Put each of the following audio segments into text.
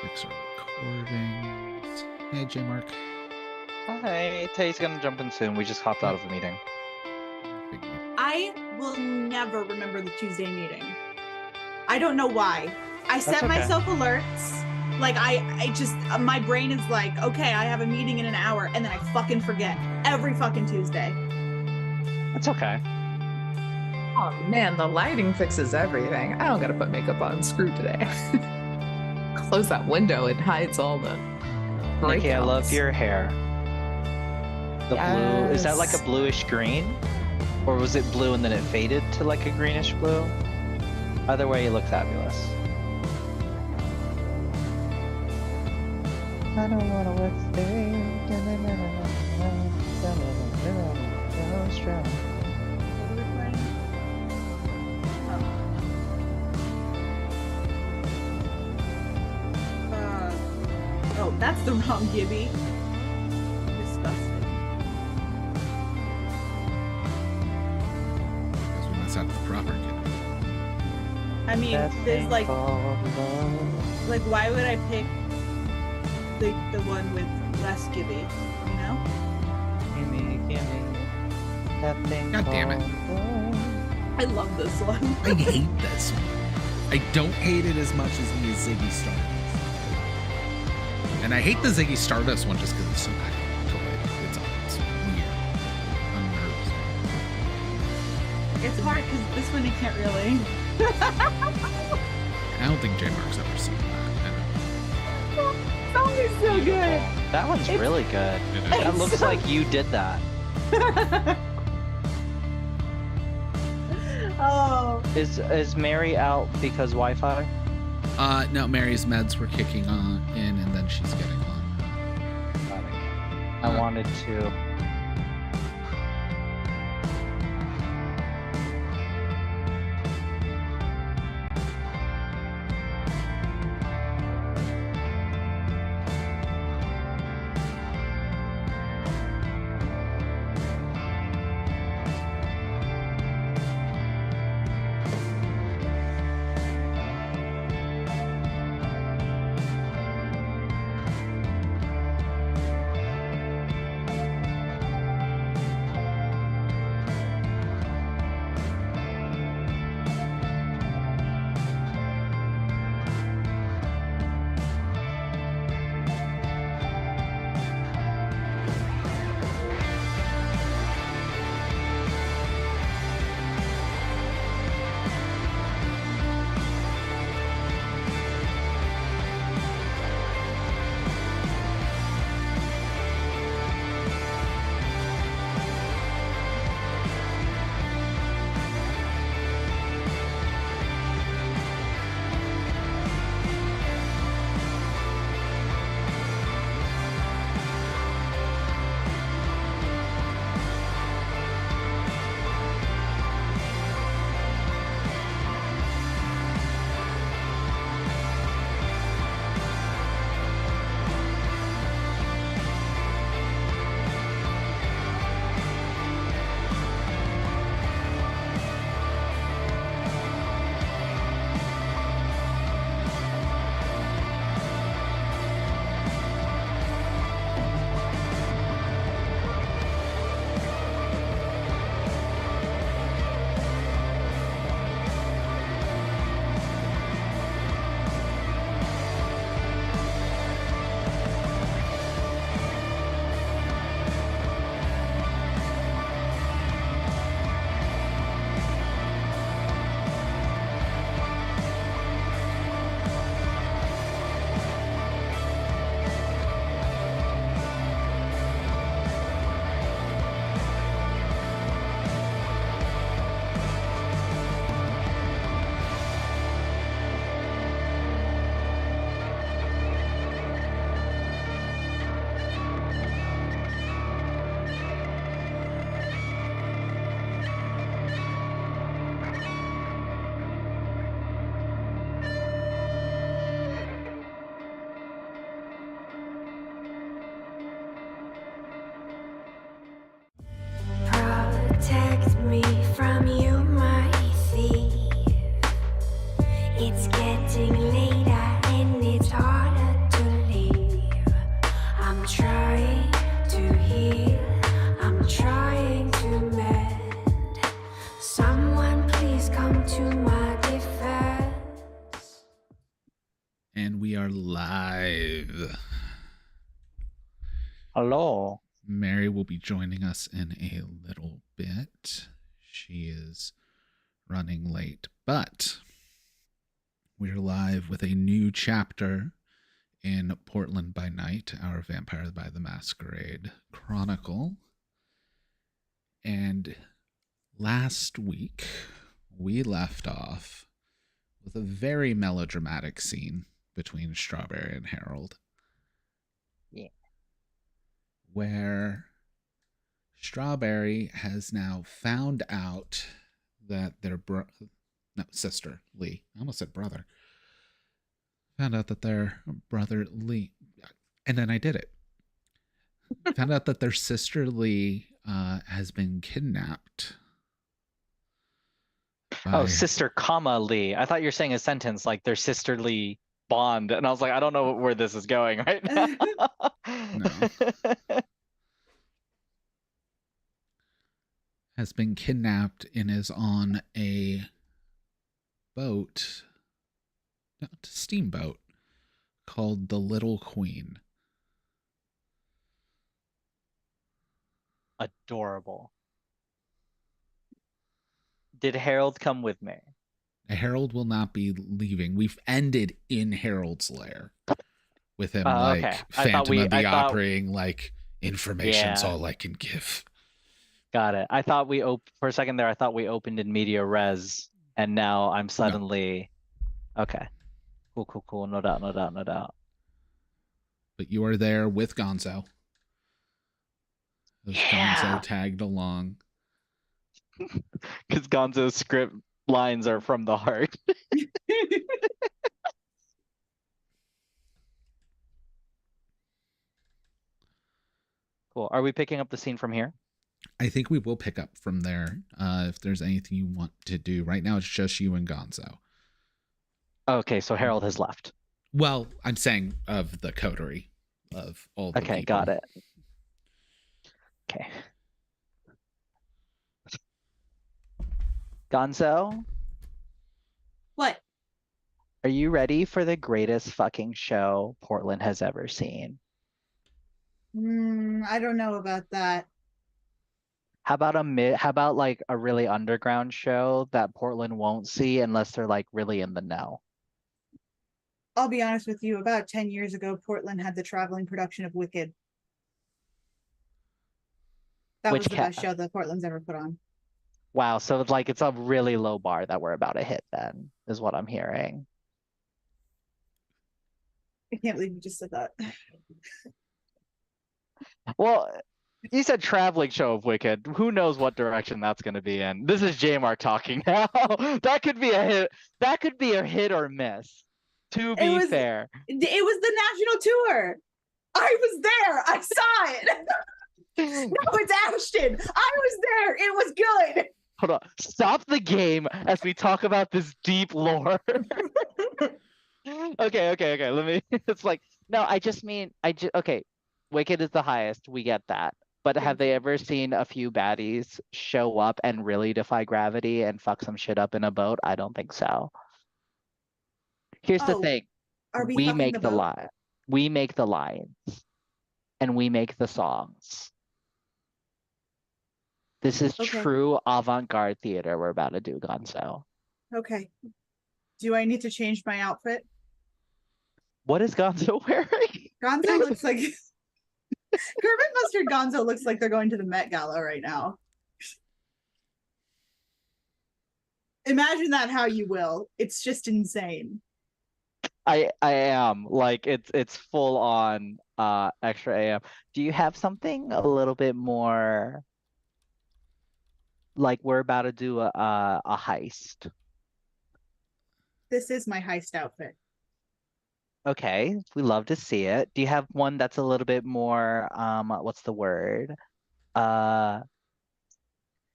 fix our recordings. Hey, J Mark. Hi, Tay's gonna jump in soon. We just hopped out of a meeting. I will never remember the Tuesday meeting. I don't know why. I set myself alerts. Like I just, my brain is like, okay, I have a meeting in an hour, and then I fucking forget every fucking Tuesday. It's okay. Oh man, the lighting fixes everything. I don't gotta put makeup on. Screw today. Close that window, it hides all the Nikki, I love breakouts. your hair. The blue, is that like a Yes. bluish green? Or was it blue and then it faded to like a greenish blue? Either way, you look fabulous. I don't wanna work Oh, that's the wrong Gibby. Disgusting. That's not the proper kid. I mean, there's like, why would I pick the one with less Gibby? You know? Gimme that thing. God damn it. I love this one. I hate this one. I don't hate it as much as the Ziggy Stardust. And I hate the Ziggy Stardust one just because it's so bad. It's weird. Unnerves. It's hard because this one you can't really. I don't think J Mark's ever seen that. That song is so good. That one's really good. That looks like you did that. Oh. Is Mary out because Wi-Fi? No, Mary's meds were kicking on in and then she's getting on. I wanted to. come to my defense. And we are live. Hello. Mary will be joining us in a little bit. She is running late, but we're live with a new chapter in Portland by Night, our Vampire by the Masquerade Chronicle. And last week, we left off with a very melodramatic scene between Strawberry and Harold. Yeah. Where Strawberry has now found out that their sister, Lee, I almost said brother, found out that their brother, Lee, and then I did it, found out that their sister, Lee, has been kidnapped. Oh, sister, comma, Lee. I thought you were saying a sentence like their sisterly bond. And I was like, I don't know where this is going right now. No. Has been kidnapped and is on a boat, not a steamboat, called the Little Queen. Adorable. Did Harold come with me? Harold will not be leaving. We've ended in Harold's lair with him Okay. Phantom of the Operating, like, information's all I can give. Got it. I thought for a second there, I thought we opened in media res, and now I'm suddenly okay. Cool. No doubt. But you are there with Gonzo. Gonzo tagged along. Because Gonzo's script lines are from the heart. Cool. Are we picking up the scene from here? I think we will pick up from there. If there's anything you want to do. Right now, it's just you and Gonzo. Okay, so Harold has left. Well, I'm saying of the coterie of all the people. Got it. Okay. Gonzo? What? Are you ready for the greatest fucking show Portland has ever seen? I don't know about that. How about like a really underground show that Portland won't see unless they're like really in the know? I'll be honest with you, about 10 years ago, Portland had the traveling production of Wicked. That was the best show that Portland's ever put on. Wow, so it's a really low bar that we're about to hit then, is what I'm hearing. I can't believe you just said that. Well, you said traveling show of Wicked. Who knows what direction that's going to be in? This is Jamar talking now. That could be a hit. That could be a hit or miss. To be fair, it was the national tour. I was there. I saw it. No, it's Ashton. I was there. It was good. Hold on. Stop the game as we talk about this deep lore. Okay. Let me. It's like no. I just mean okay. Wicked is the highest. We get that. But have they ever seen a few baddies show up and really defy gravity and fuck some shit up in a boat? I don't think so. Here's the thing. We make the line. We make the lines. And we make the songs. This is true avant-garde theater we're about to do, Gonzo. Okay. Do I need to change my outfit? What is Gonzo wearing? Gonzo looks like Kermit Mustard Gonzo looks like they're going to the Met Gala right now. Imagine that how you will. It's just insane. I am like it's full on extra AM. Do you have something a little bit more like we're about to do a heist? This is my heist outfit. Okay, we love to see it. Do you have one that's a little bit more what's the word? You know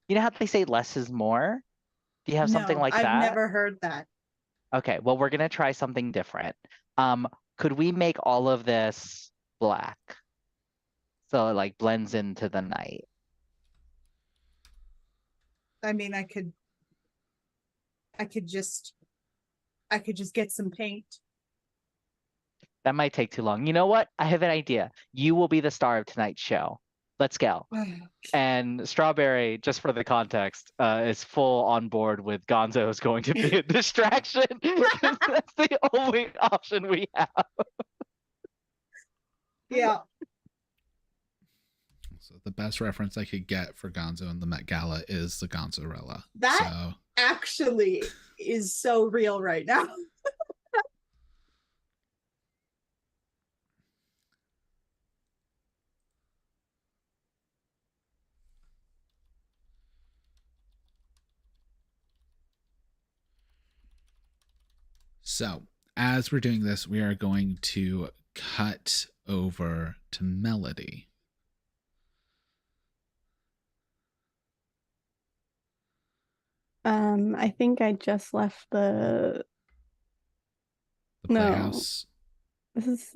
how they say less is more? Do you have something like that? I've never heard that. Okay, well we're gonna try something different. Could we make all of this black? So it like blends into the night. I mean, I could I could just get some paint. That might take too long. You know what? I have an idea. You will be the star of tonight's show. Let's go. And Strawberry, just for the context, is full on board with Gonzo is going to be a distraction. That's the only option we have. Yeah. So the best reference I could get for Gonzo and the Met Gala is the Gonzarella. That actually is so real right now. So as we're doing this, we are going to cut over to Melody. I think I just left the Playhouse. This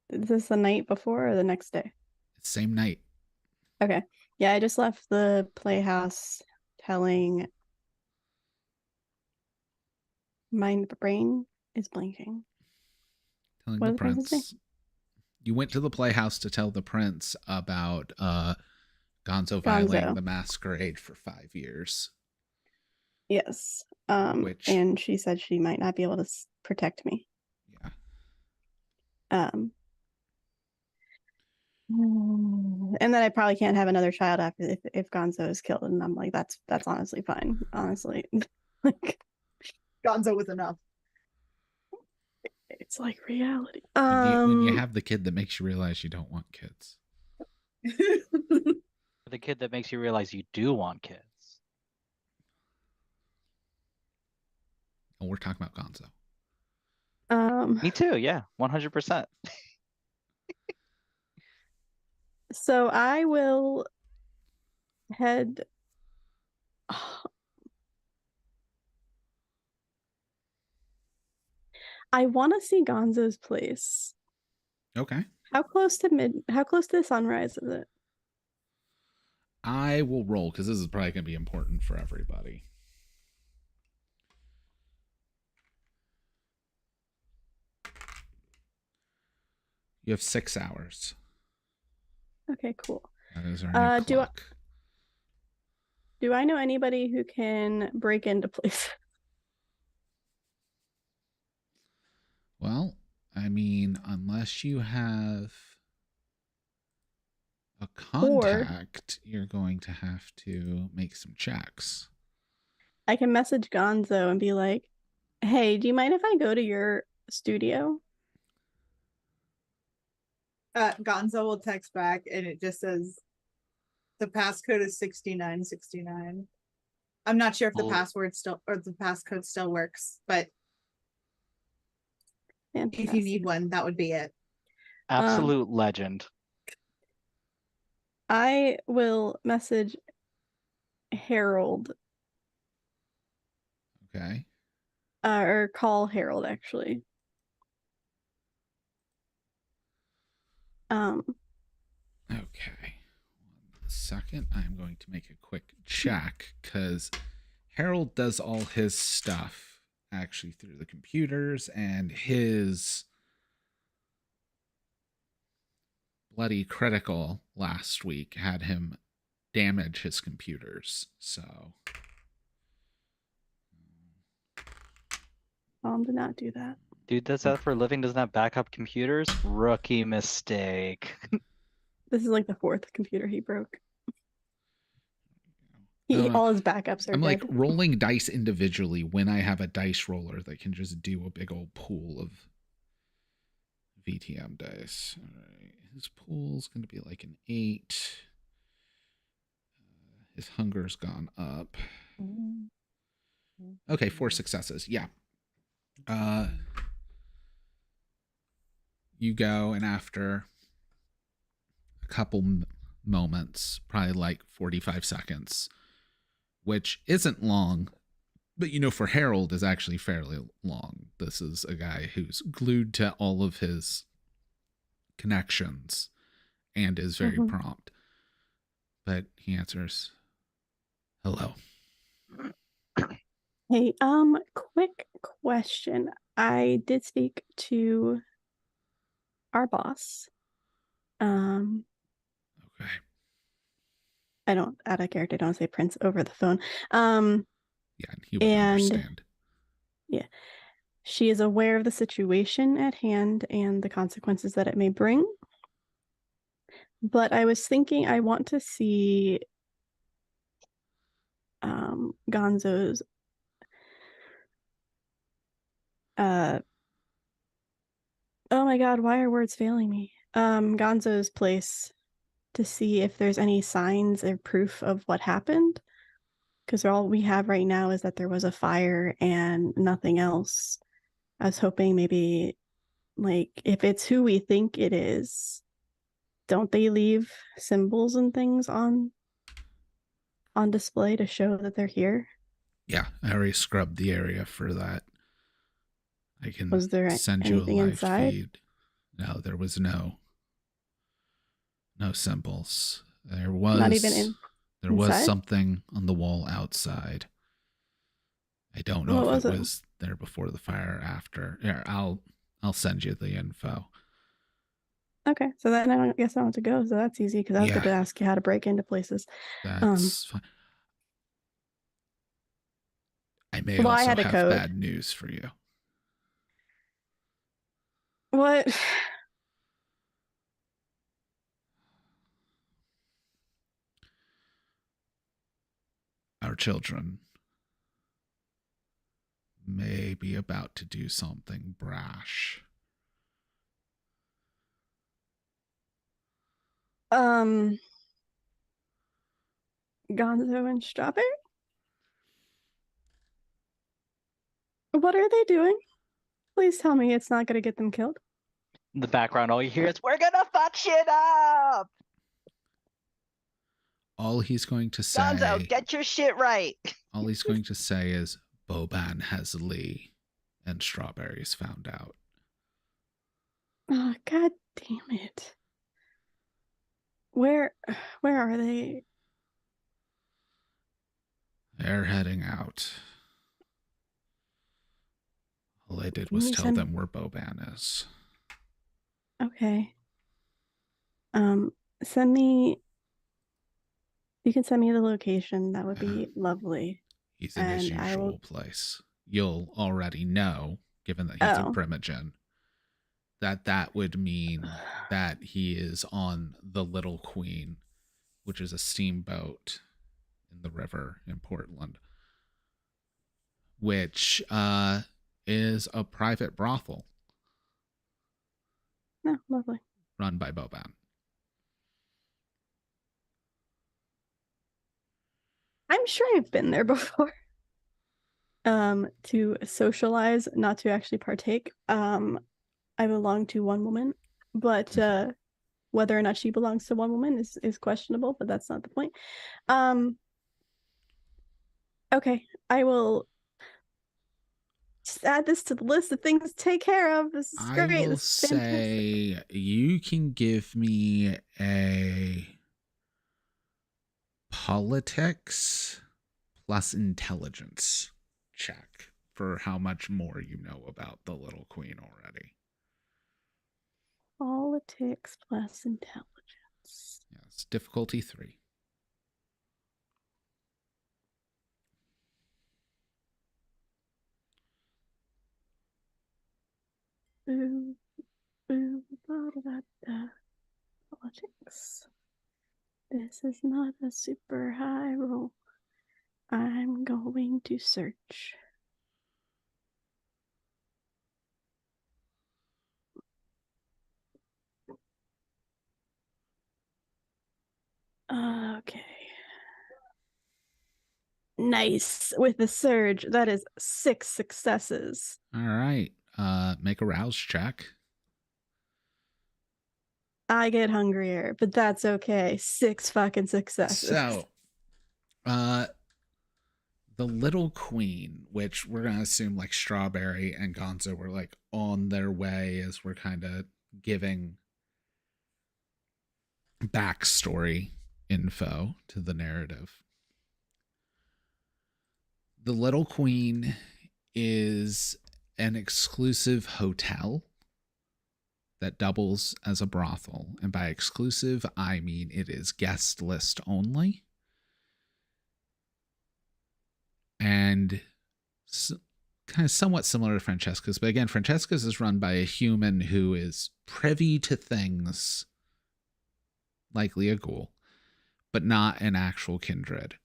is the night before or the next day? It's same night. Okay. Yeah, I just left the Playhouse telling my brain is blanking. Telling What the was I supposed to prince. You went to the Playhouse to tell the prince about Gonzo violating the masquerade for 5 years. Yes. Which... and she said she might not be able to protect me. Yeah. And then I probably can't have another child after if Gonzo is killed, and I'm like, that's honestly fine. Honestly, like Gonzo was enough. It's like reality. When you have the kid that makes you realize you don't want kids. The kid that makes you realize you do want kids. Oh, we're talking about Gonzo. Me too. Yeah, 100%. So I will head. I want to see Gonzo's place. Okay. How close to sunrise is it? I will roll because this is probably going to be important for everybody. You have 6 hours. Okay, cool. That is our new clock. Do I know anybody who can break into places? Well, I mean, unless you have a contact, you're going to have to make some checks. I can message Gonzo and be like, hey, do you mind if I go to your studio? Gonzo will text back and it just says the passcode is 6969. I'm not sure if the password still or the passcode still works, but if you need one, that would be it. Absolute legend. I will message Harold. Okay. Or call Harold, actually. Okay. 1 second. I'm going to make a quick check because Harold does all his stuff actually through the computers, and his bloody critical last week had him damage his computers. So did not do that. Dude does that for a living, doesn't have backup computers? Rookie mistake. This is like the 4th computer he broke. All his backups are I'm dead. like rolling dice individually when I have a dice roller that can just do a big old pool of VtM dice. All right. His pool's going to be like an 8. His hunger's gone up. Okay, 4 successes. Yeah. You go, and after a couple moments, probably like 45 seconds, which isn't long, but for Harold is actually fairly long. This is a guy who's glued to all of his connections and is very prompt. But he answers, hello. Hey, quick question. I did speak to our boss. Okay. I don't, out of character, don't say Prince over the phone. Yeah, and he would And understand. yeah, she is aware of the situation at hand and the consequences that it may bring. But I was thinking I want to see Gonzo's oh my god, why are words failing me? Gonzo's place to see if there's any signs or proof of what happened. Because all we have right now is that there was a fire and nothing else. I was hoping maybe, like, if it's who we think it is, don't they leave symbols and things on display to show that they're here? Yeah, I already scrubbed the area for that. I can Was there send you a anything live inside? feed. No, there was no symbols. There Not even was inside? something on the wall outside. I don't know What if was it it? was there before the fire or after. Here, I'll send you the info. Okay, so then I guess I don't have to go. So that's easy because I was Yeah. going to ask you how to break into places. That's fine. I may Well, I also had a have code. bad news for you. What? Our children may be about to do something brash. Gonzo and Strawberry? What are they doing? Please tell me it's not going to get them killed. In the background, all you hear is, "We're gonna fuck shit up! All he's going to say, Gonzo, get your shit right!" all he's going to say is Boban has Lee and Strawberries found out. Oh, god damn it. Where are they? They're heading out. All I did Can was you tell them where Boban is. Okay. Send me. You can send me the location. That would be lovely. He's in his And I usual will. place. You'll already know, given that he's a Oh. primogen, that would mean that he is on the Little Queen, which is a steamboat in the river in Portland, which is a private brothel No, lovely. run by Boban. I'm sure I've been there before. To socialize, not to actually partake. I belong to one woman, but whether or not she belongs to one woman is questionable, but that's not the point. Okay, I will just add this to the list of things to take care of. This is great. I will This is fantastic. say you can give me a politics plus intelligence check for how much more you know about the Little Queen already. Politics plus intelligence. Yes, difficulty 3. Boo, boo, da, da, da. Politics. This is not a super high roll. I'm going to search. Okay. Nice. With the surge, that is 6 successes. All right. Make a rouse check. I get hungrier, but that's okay. 6 fucking successes. So, the Little Queen, which we're going to assume like Strawberry and Gonzo were like on their way as we're kind of giving backstory info to the narrative. The Little Queen is an exclusive hotel that doubles as a brothel. And by exclusive, I mean it is guest list only. And kind of somewhat similar to Francesca's. But again, Francesca's is run by a human who is privy to things, likely a ghoul, but not an actual kindred.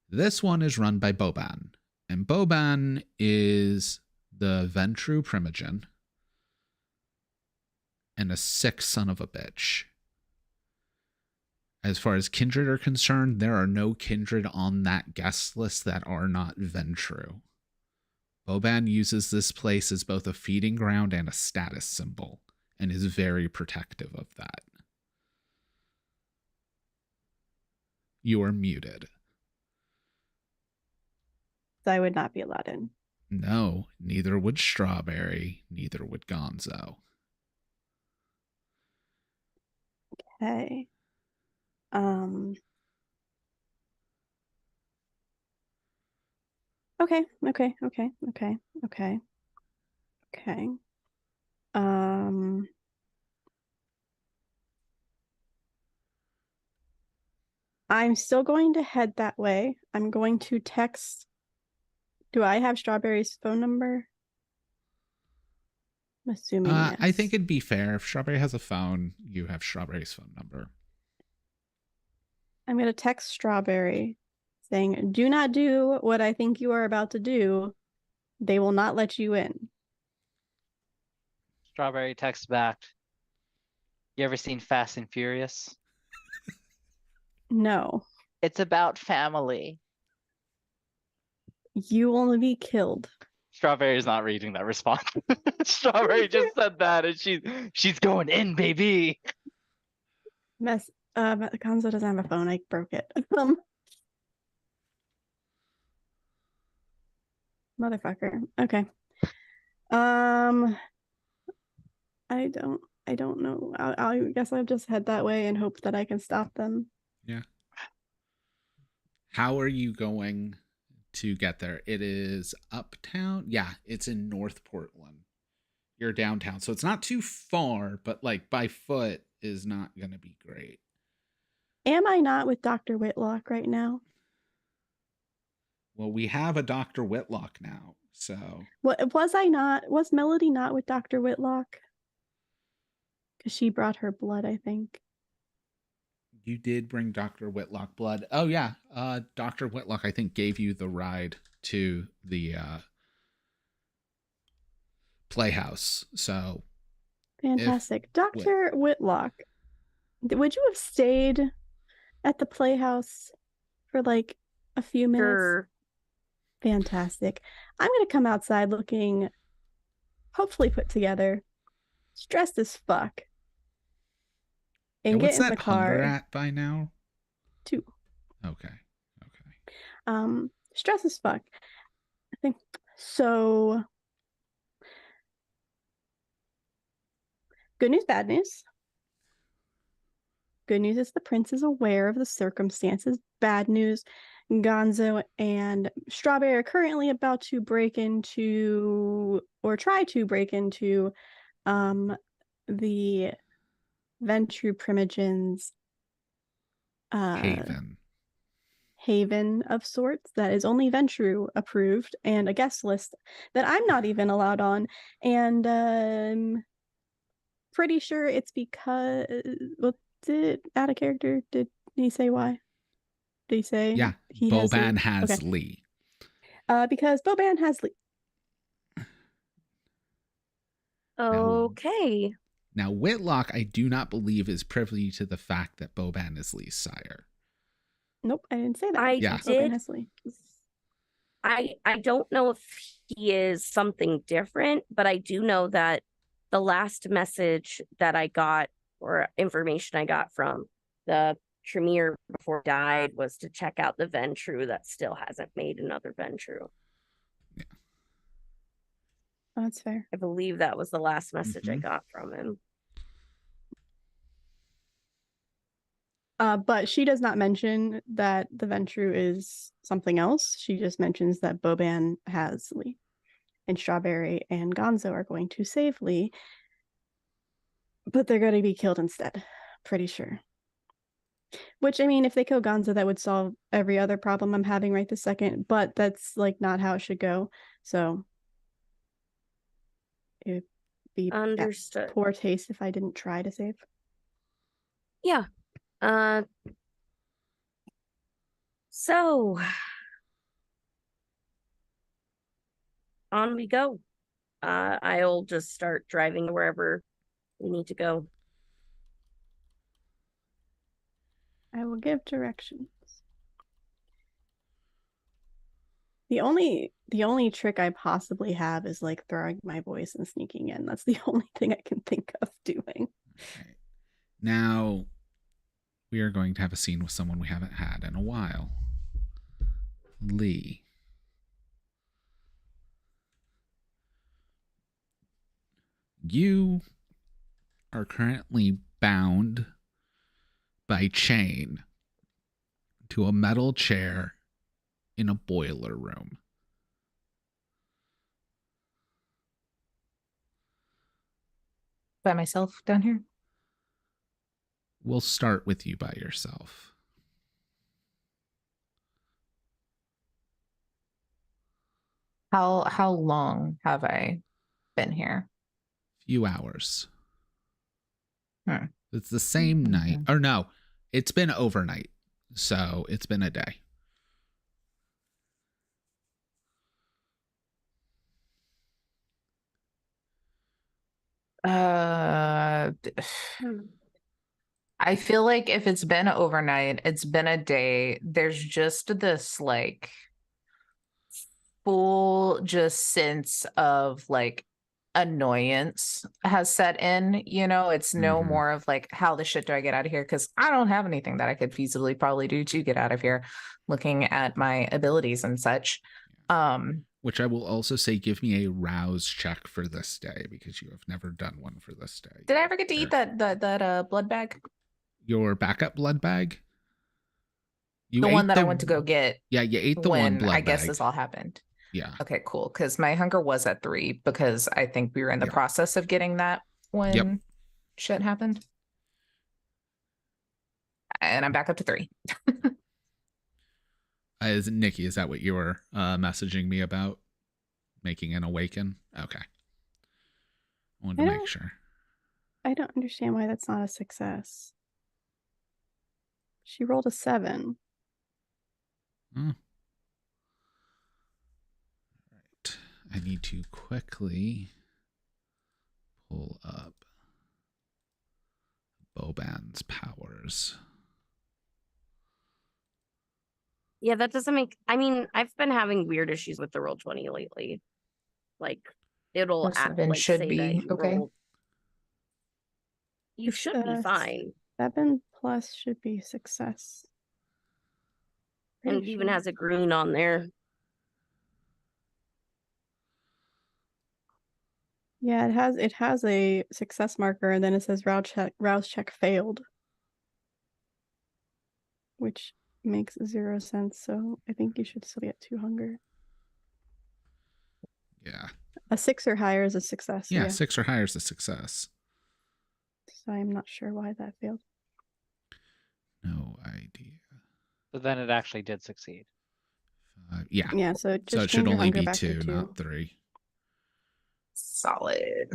This one is run by Boban. And Boban is the Ventru Primogen and a sick son of a bitch. As far as kindred are concerned, there are no kindred on that guest list that are not Ventru. Boban uses this place as both a feeding ground and a status symbol, and is very protective of that. You are muted. So I would not be allowed in. No, neither would Strawberry, neither would Gonzo. Okay. Okay. I'm still going to head that way. I'm going to text. Do I have Strawberry's phone number? I'm assuming yes. I think it'd be fair if Strawberry has a phone, you have Strawberry's phone number. I'm going to text Strawberry saying, do not do what I think you are about to do. They will not let you in. Strawberry texts back. You ever seen Fast and Furious? No. It's about family. You will be killed. Strawberry's not reading that response. Strawberry just said that and she's going in, baby. Gonzo doesn't have a phone. I broke it. Motherfucker. Okay. I don't know. I guess I'll just head that way and hope that I can stop them. Yeah. How are you going to get there? It is uptown. Yeah, it's in North Portland. You're downtown, so it's not too far, but like by foot is not going to be great. Am I not with Dr. Whitlock right now? Well, we have a Dr. Whitlock now, so. What was I not? Was Melody not with Dr. Whitlock? Because she brought her blood, I think. You did bring Dr. Whitlock blood. Oh, yeah. Dr. Whitlock, I think, gave you the ride to the Playhouse. So. Fantastic. Dr. Whitlock, would you have stayed at the Playhouse for like a few minutes? Sure. Fantastic. I'm going to come outside looking hopefully put together, stressed as fuck. And get in the car. Hunger at by now? 2. Okay. Stress as fuck. I think so. Good news, bad news. Good news is the prince is aware of the circumstances. Bad news, Gonzo and Strawberry are currently about to break into, or try to break into, the Ventru Primogen's haven of sorts that is only Ventru approved, and a guest list that I'm not even allowed on, and pretty sure it's because, well, did out of character, did he say why? Did he say? Yeah, Boban has Lee. Because Boban has Lee. Okay. Now, Whitlock, I do not believe is privy to the fact that Boban is Lee's sire. Nope, I didn't say that. I Yeah. did. Lee. I don't know if he is something different, but I do know that the last message that I got, or information I got from the Tremere before he died, was to check out the Ventru that still hasn't made another Ventru. Yeah. Oh, that's fair. I believe that was the last message I got from him. But she does not mention that the Ventru is something else. She just mentions that Boban has Lee. And Strawberry and Gonzo are going to save Lee. But they're going to be killed instead. Pretty sure. Which, I mean, if they kill Gonzo, that would solve every other problem I'm having right this second. But that's, like, not how it should go. So it would be Understood. poor taste if I didn't try to save. Yeah. So on we go. I'll just start driving wherever we need to go. I will give directions. The only trick I possibly have is like throwing my voice and sneaking in. That's the only thing I can think of doing. Okay. Now we are going to have a scene with someone we haven't had in a while. Lee. You are currently bound by chain to a metal chair in a boiler room. By myself down here? We'll start with you by yourself. How long have I been here? Few hours. Hmm. It's the same night. Or no, it's been overnight. So it's been a day. I feel like if it's been overnight, it's been a day. There's just this like full just sense of like annoyance has set in, you know. It's no more of like, how the shit do I get out of here? Because I don't have anything that I could feasibly probably do to get out of here, looking at my abilities and such. Which I will also say, give me a rouse check for this day, because you have never done one for this day. Did I ever get to eat that blood bag? Your backup blood bag? The one that I went to go get. Yeah, you ate the one blood bag. I guess this all happened. Yeah. Okay, cool. Because my hunger was at 3, because I think we were in the process of getting that when shit happened. And I'm back up to 3. Nikki, is that what you were messaging me about? Making an awaken? Okay. I wanted to make sure. I don't understand why that's not a success. She rolled a 7. Right. I need to quickly pull up Boban's powers. Yeah, that doesn't make... I mean, I've been having weird issues with the Roll20 lately. Like, it'll act like should be okay. You should be fine. 7 plus should be success. And it even has a green on there. Yeah, it has a success marker, and then it says rouse check failed, which makes 0 sense. So I think you should still be at 2 hunger. Yeah. A 6 or higher is a success. Yeah, 6 or higher is a success. So I'm not sure why that failed. No idea. So then it actually did succeed. Yeah. Yeah, so it should only be 2, not 3. Solid.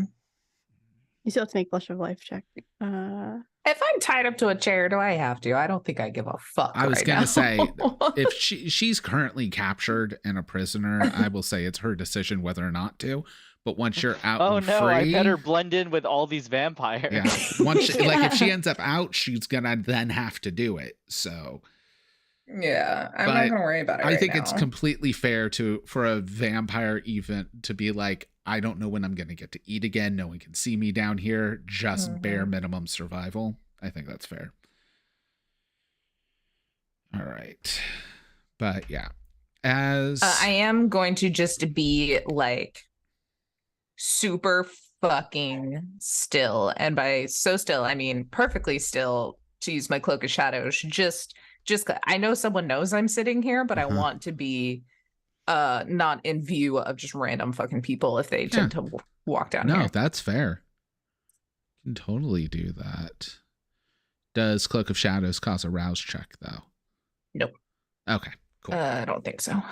You still have to make Blush of Life check. If I'm tied up to a chair, do I have to? I don't think I give a fuck. I was gonna say, if she's currently captured and a prisoner, I will say it's her decision whether or not to. But once you're out, oh and no, free, I better blend in with all these vampires. Yeah. Once like if she ends up out, she's gonna then have to do it. So yeah, I'm not gonna worry about it. I think it's completely fair for a vampire event to be like, I don't know when I'm gonna get to eat again. No one can see me down here. Just bare minimum survival. I think that's fair. All right, but yeah, as I am going to just be like super fucking still, and by so still I mean perfectly still, to use my cloak of shadows. Just I know someone knows I'm sitting here, but I want to be not in view of just random fucking people if they tend to walk down here. No, that's fair. You can totally do that. Does Cloak of Shadows cause a rouse check though? Nope. Okay, cool. I don't think so.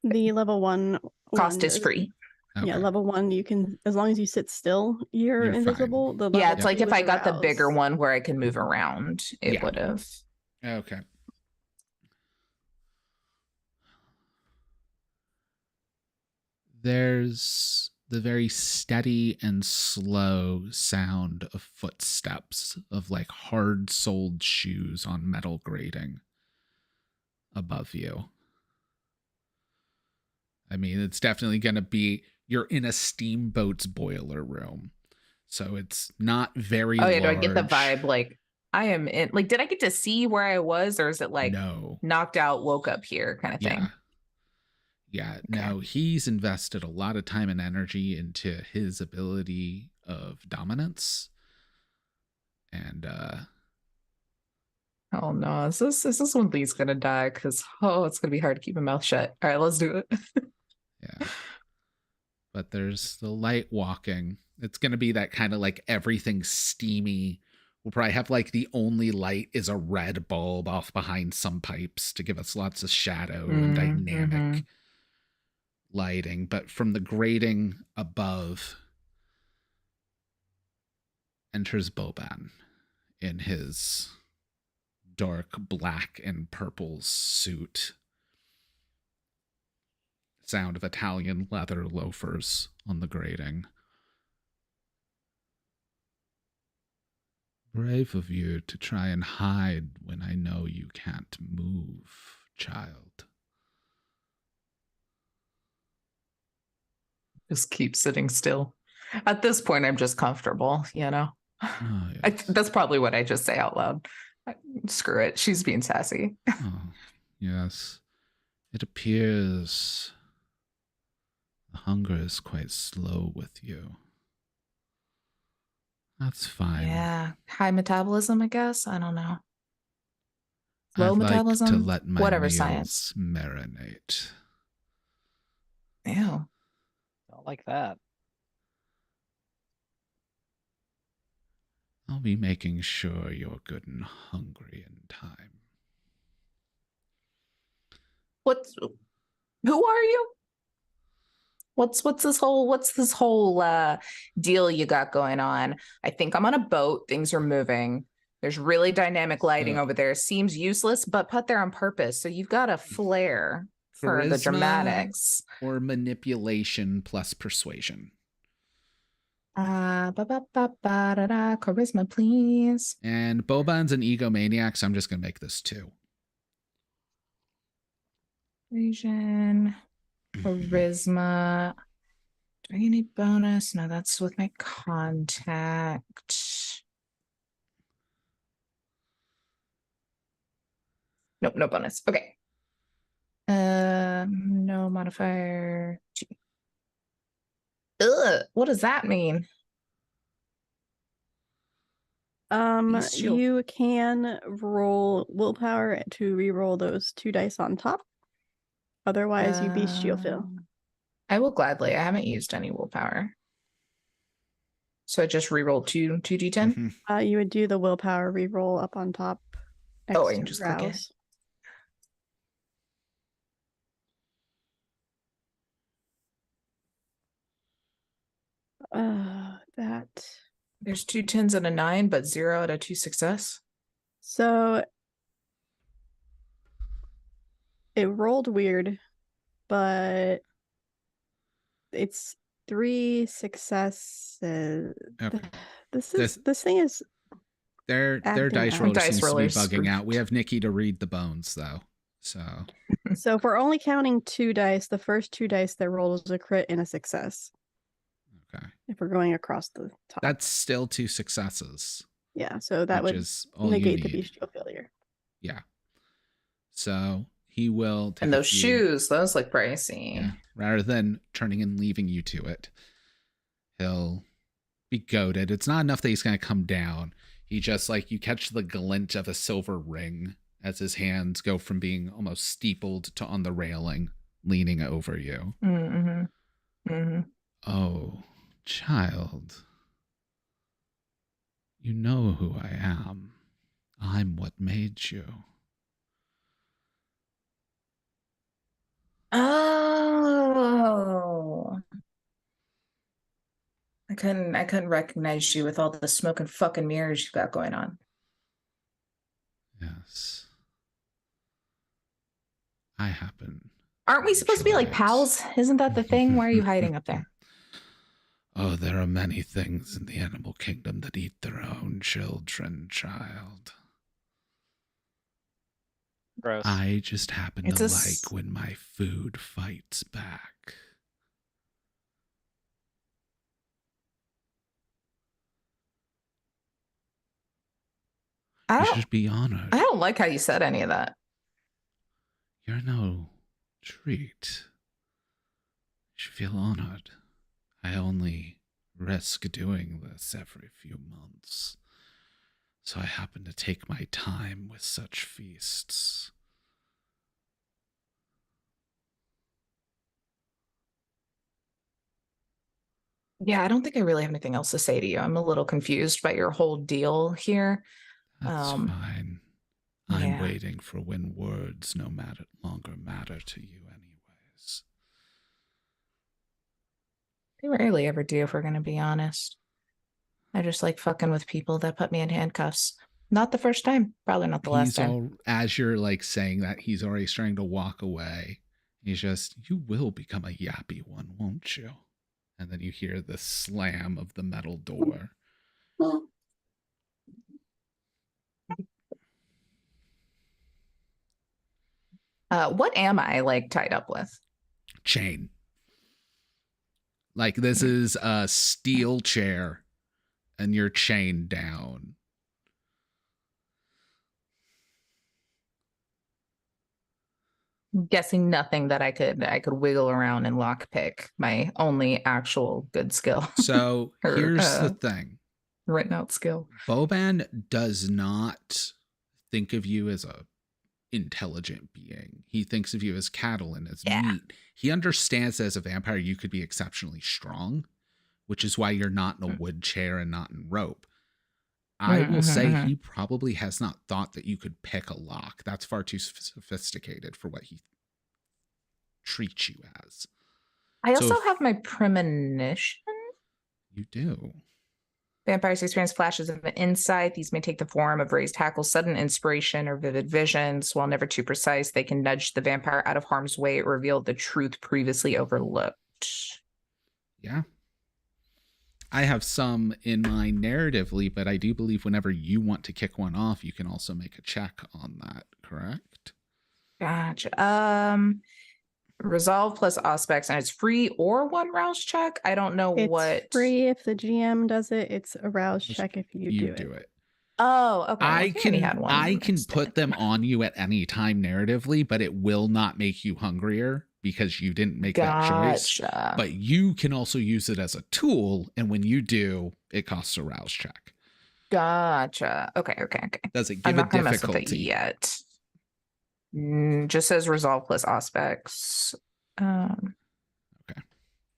The level 1 cost is free. Okay. Yeah, level 1 you can, as long as you sit still, you're invisible. The Yeah, it's level like 2 if I is got the arouse. bigger one where I can move around, it would have. Okay. There's the very steady and slow sound of footsteps of like hard-soled shoes on metal grating above you. I mean, it's definitely going to be, you're in a steamboat's boiler room. So it's not very large. Do I get the vibe like I am in, like, did I get to see where I was, or is it like knocked out, woke up here kind of thing? Yeah. Okay. No, he's invested a lot of time and energy into his ability of dominance. And oh no, is this when Lee's gonna die? Because it's gonna be hard to keep my mouth shut. All right, let's do it. Yeah. But there's the light walking. It's gonna be that kind of like everything steamy. We'll probably have like the only light is a red bulb off behind some pipes to give us lots of shadow and dynamic lighting. But from the grating above enters Boban in his dark black and purple suit. Sound of Italian leather loafers on the grating. Brave of you to try and hide when I know you can't move, child. Just keep sitting still. At this point, I'm just comfortable, you know? Oh, yes. That's probably what I just say out loud. Screw it. She's being sassy. Oh, yes. It appears the hunger is quite slow with you. That's fine. Yeah. High metabolism, I guess. I don't know. Low I'd metabolism. Like to let my whatever meals science. Marinate. Ew. Don't like that. I'll be making sure you're good and hungry in time. Who are you? What's this whole deal you got going on? I think I'm on a boat. Things are moving. There's really dynamic lighting over there. Seems useless, but put there on purpose. So you've got a flair for the dramatics. Or manipulation plus persuasion. Charisma, please. And Boban's an egomaniac, so I'm just gonna make this 2. Persuasion, charisma. Do I get any bonus? No, that's with my contact. Nope, no bonus. Okay. No modifier. Ugh, what does that mean? You can roll willpower to re-roll those 2 dice on top. Otherwise, you bestial fail. I will gladly. I haven't used any willpower. So I just re-rolled 2 d10? You would do the willpower re-roll up on top. I can just click it. That. There's 2 10s and a 9, but 0 out of 2 success. So it rolled weird, but it's 3 successes. Okay. This thing is their dice roller seems to be bugging out. We have Nikki to read the bones though. So if we're only counting 2 dice, the first 2 dice that rolled was a crit and a success. Okay. If we're going across the top. That's still 2 successes. Yeah, so that would negate the bestial failure. Yeah. So he will take and those shoes, those look pricey. Yeah. Rather than turning and leaving you to it, he'll be goaded. It's not enough that he's going to come down. He just like, you catch the glint of a silver ring as his hands go from being almost steepled to on the railing, leaning over you. Mm-hmm. Mm-hmm. Oh, child. You know who I am. I'm what made you. Oh. I couldn't recognize you with all the smoke and fucking mirrors you got going on. Yes. I happen. Aren't we supposed to be like pals? Isn't that the thing? Why are you hiding up there? Oh, there are many things in the animal kingdom that eat their own children, child. Gross. I just happen to like when my food fights back. You should be honored. I don't like how you said any of that. You're no treat. You should feel honored. I only risk doing this every few months. So I happen to take my time with such feasts. Yeah, I don't think I really have anything else to say to you. I'm a little confused by your whole deal here. That's fine. I'm waiting for when words longer matter to you anyways. They rarely ever do, if we're going to be honest. I just like fucking with people that put me in handcuffs. Not the first time. Probably not the last time. As you're like saying that, he's already starting to walk away. He's just, you will become a yappy one, won't you? And then you hear the slam of the metal door. What am I like tied up with? Chain. Like this is a steel chair and you're chained down. I'm guessing nothing that I could wiggle around and lockpick. My only actual good skill. So here's the thing. Written out skill. Boban does not think of you as a intelligent being. He thinks of you as cattle and as meat. He understands that as a vampire you could be exceptionally strong, which is why you're not in a wood chair and not in rope. I will say he probably has not thought that you could pick a lock. That's far too sophisticated for what he treats you as. I also have my premonition. You do. Vampires experience flashes of insight. These may take the form of raised hackles, sudden inspiration, or vivid visions. While never too precise, they can nudge the vampire out of harm's way or reveal the truth previously overlooked. Yeah. I have some in mind narratively, but I do believe whenever you want to kick one off, you can also make a check on that, correct? Gotcha. Resolve plus aspects, and it's free or one rouse check. I don't know what. It's free if the GM does it. It's a rouse check if you do it. Oh, okay. I can put them on you at any time narratively, but it will not make you hungrier because you didn't make that choice. But you can also use it as a tool, and when you do, it costs a rouse check. Gotcha. Okay. Does it give a difficulty? Mess with it yet. Just says resolve plus aspects. Okay.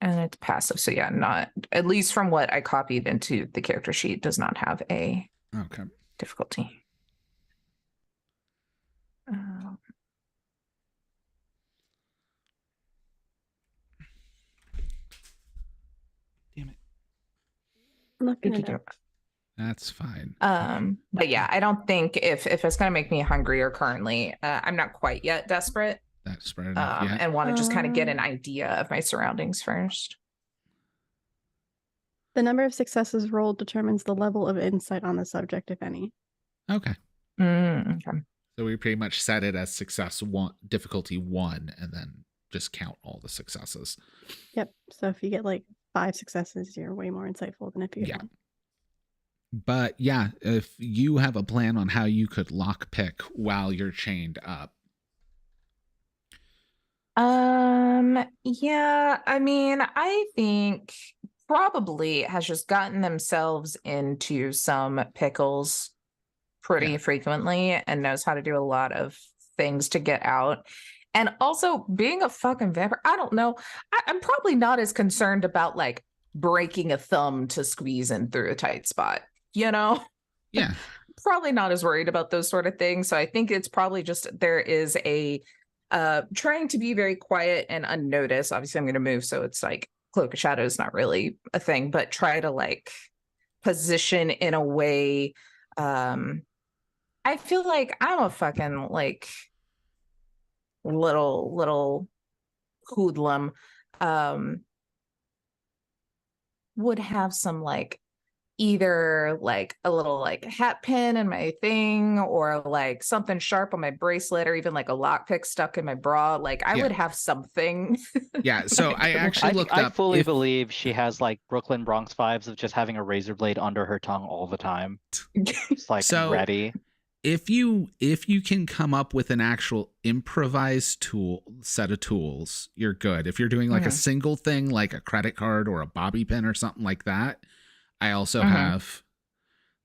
And it's passive. So yeah, not, at least from what I copied into the character sheet, does not have a difficulty. Damn it. Looking it up. That's fine. But yeah, I don't think if it's gonna make me hungrier currently, I'm not quite yet desperate. Desperate enough yet. And want to just kind of get an idea of my surroundings first. The number of successes rolled determines the level of insight on the subject, if any. Okay. Okay. So we pretty much set it as success 1, difficulty 1, and then just count all the successes. Yep. So if you get like 5 successes, you're way more insightful than if you get 1. But yeah, if you have a plan on how you could lockpick while you're chained up. Yeah, I mean, I think probably has just gotten themselves into some pickles pretty frequently and knows how to do a lot of things to get out. And also being a fucking vampire, I don't know. I'm probably not as concerned about like breaking a thumb to squeeze in through a tight spot, you know? Yeah. Probably not as worried about those sort of things. So I think it's probably just there is a trying to be very quiet and unnoticed. Obviously, I'm going to move, so it's like cloak of shadow is not really a thing, but try to like position in a way. I feel like I'm a fucking like little hoodlum. Would have some like either like a little like hat pin in my thing or like something sharp on my bracelet or even like a lockpick stuck in my bra. Like I would have something. Yeah. So I actually looked up. I fully believe she has like Brooklyn Bronx vibes of just having a razor blade under her tongue all the time. It's like ready. If you can come up with an actual improvised set of tools, you're good. If you're doing like a single thing, like a credit card or a bobby pin or something like that, I also have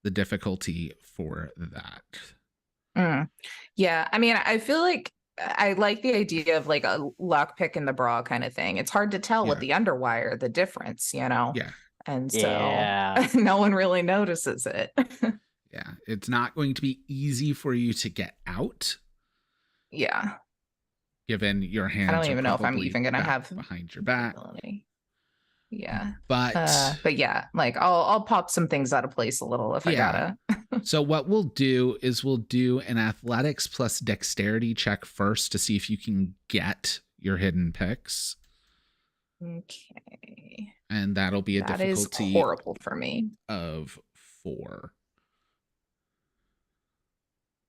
the difficulty for that. Yeah, I mean, I feel like I like the idea of like a lockpick in the bra kind of thing. It's hard to tell with the underwire, the difference, you know? Yeah. And so no one really notices it. Yeah, it's not going to be easy for you to get out. Yeah. Given your hands, I don't even know if I'm even going to have behind your back. Yeah. But yeah, like I'll pop some things out of place a little if I gotta. So what we'll do is we'll do an athletics plus dexterity check first to see if you can get your hidden picks. Okay. And that'll be a difficulty is horrible for me of 4.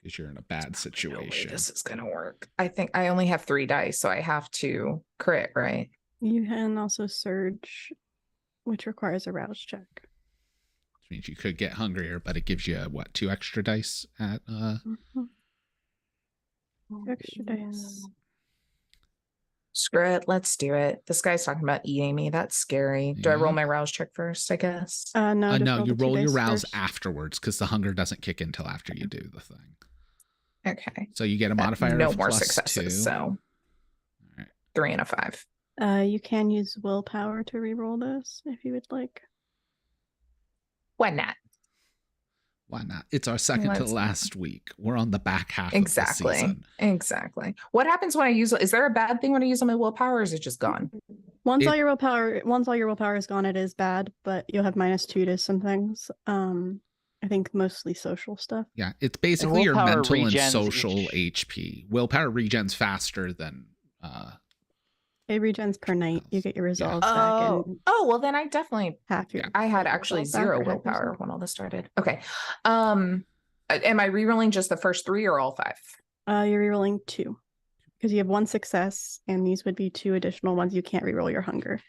Because you're in a bad situation. This is gonna work. I think I only have 3 dice, so I have to crit, right? You can also surge, which requires a rouse check. Which means you could get hungrier, but it gives you, 2 extra dice at... 2 extra dice. Screw it, let's do it. This guy's talking about eating me. That's scary. Do I roll my rouse check first, I guess? No, no, you roll your rouse first. Afterwards, because the hunger doesn't kick in until after you do the thing. Okay. So you get a modifier no of more plus successes, 2. so 3 and a 5. You can use willpower to reroll this if you would like. Why not? Why not? It's our second to last week. We're on the back half of the season. Exactly. What happens when I use? Is there a bad thing when I use my willpower, or is it just gone? Once all your willpower is gone, it is bad, but you'll have -2 to some things. I think mostly social stuff. Yeah, it's basically your mental and social HP. Willpower regens faster than it regens per night. You get your resolve back. Oh, well then I definitely half your. I had actually 0 willpower when all this started. Okay. Am I rerolling just the first 3 or all 5? You're rerolling 2 because you have 1 success, and these would be 2 additional ones. You can't reroll your hunger.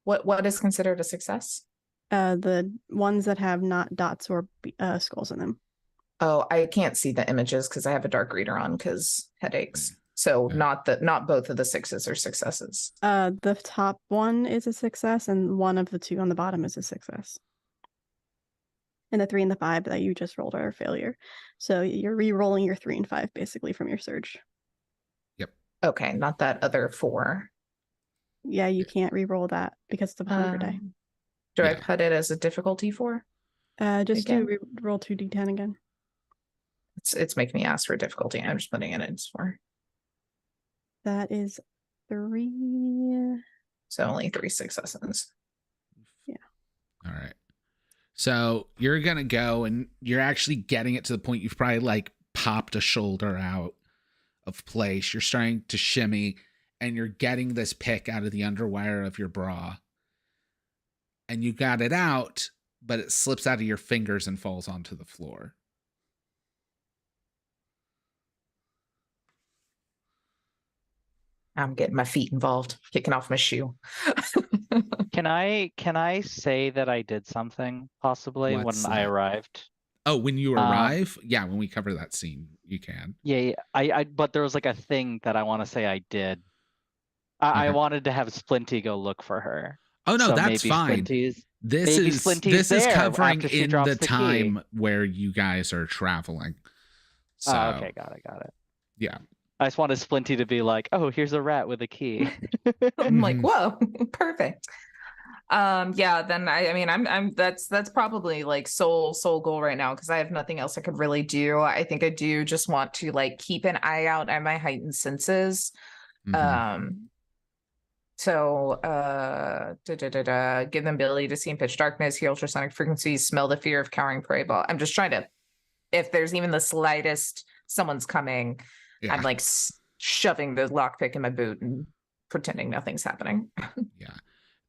What is considered a success? The ones that have not dots or skulls in them. Oh, I can't see the images because I have a dark reader on because headaches. So not both of the 6s are successes. The top one is a success, and one of the 2 on the bottom is a success. And the 3 and the 5 that you just rolled are a failure. So you're re-rolling your 3 and 5 basically from your surge. Yep. Okay, not that other 4. Yeah, you can't re-roll that because it's a hunger die. Do I put it as a difficulty 4? Just do roll 2d10 again. It's making me ask for a difficulty. I'm just putting it in as 4. That is 3. So only 3 successes. Yeah. All right. So you're going to go and you're actually getting it to the point you've probably like popped a shoulder out of place. You're starting to shimmy and you're getting this pick out of the underwire of your bra. And you got it out, but it slips out of your fingers and falls onto the floor. I'm getting my feet involved, kicking off my shoe. Can I say that I did something possibly when I arrived? Oh, when you arrive? Yeah, when we cover that scene, you can. Yeah. I but there was like a thing that I want to say I did. I Okay. wanted to have Splinty go look for her. Oh no, So that's maybe fine. Splinty's This maybe is Splinty's this is there covering after she in drops the the key. time where you guys are traveling. So Oh, okay, got it. yeah. I just wanted Splinty to be like, oh, here's a rat with a key. I'm like, Mhm. whoa, perfect. Yeah, then I mean I'm that's probably like sole goal right now because I have nothing else I could really do. I think I do just want to like keep an eye out at my heightened senses. Mhm. So give them ability to see in pitch darkness, hear ultrasonic frequencies, smell the fear of cowering prey. But I'm just trying to, if there's even the slightest someone's coming, Yeah. I'm like shoving the lockpick in my boot and pretending nothing's happening. Yeah.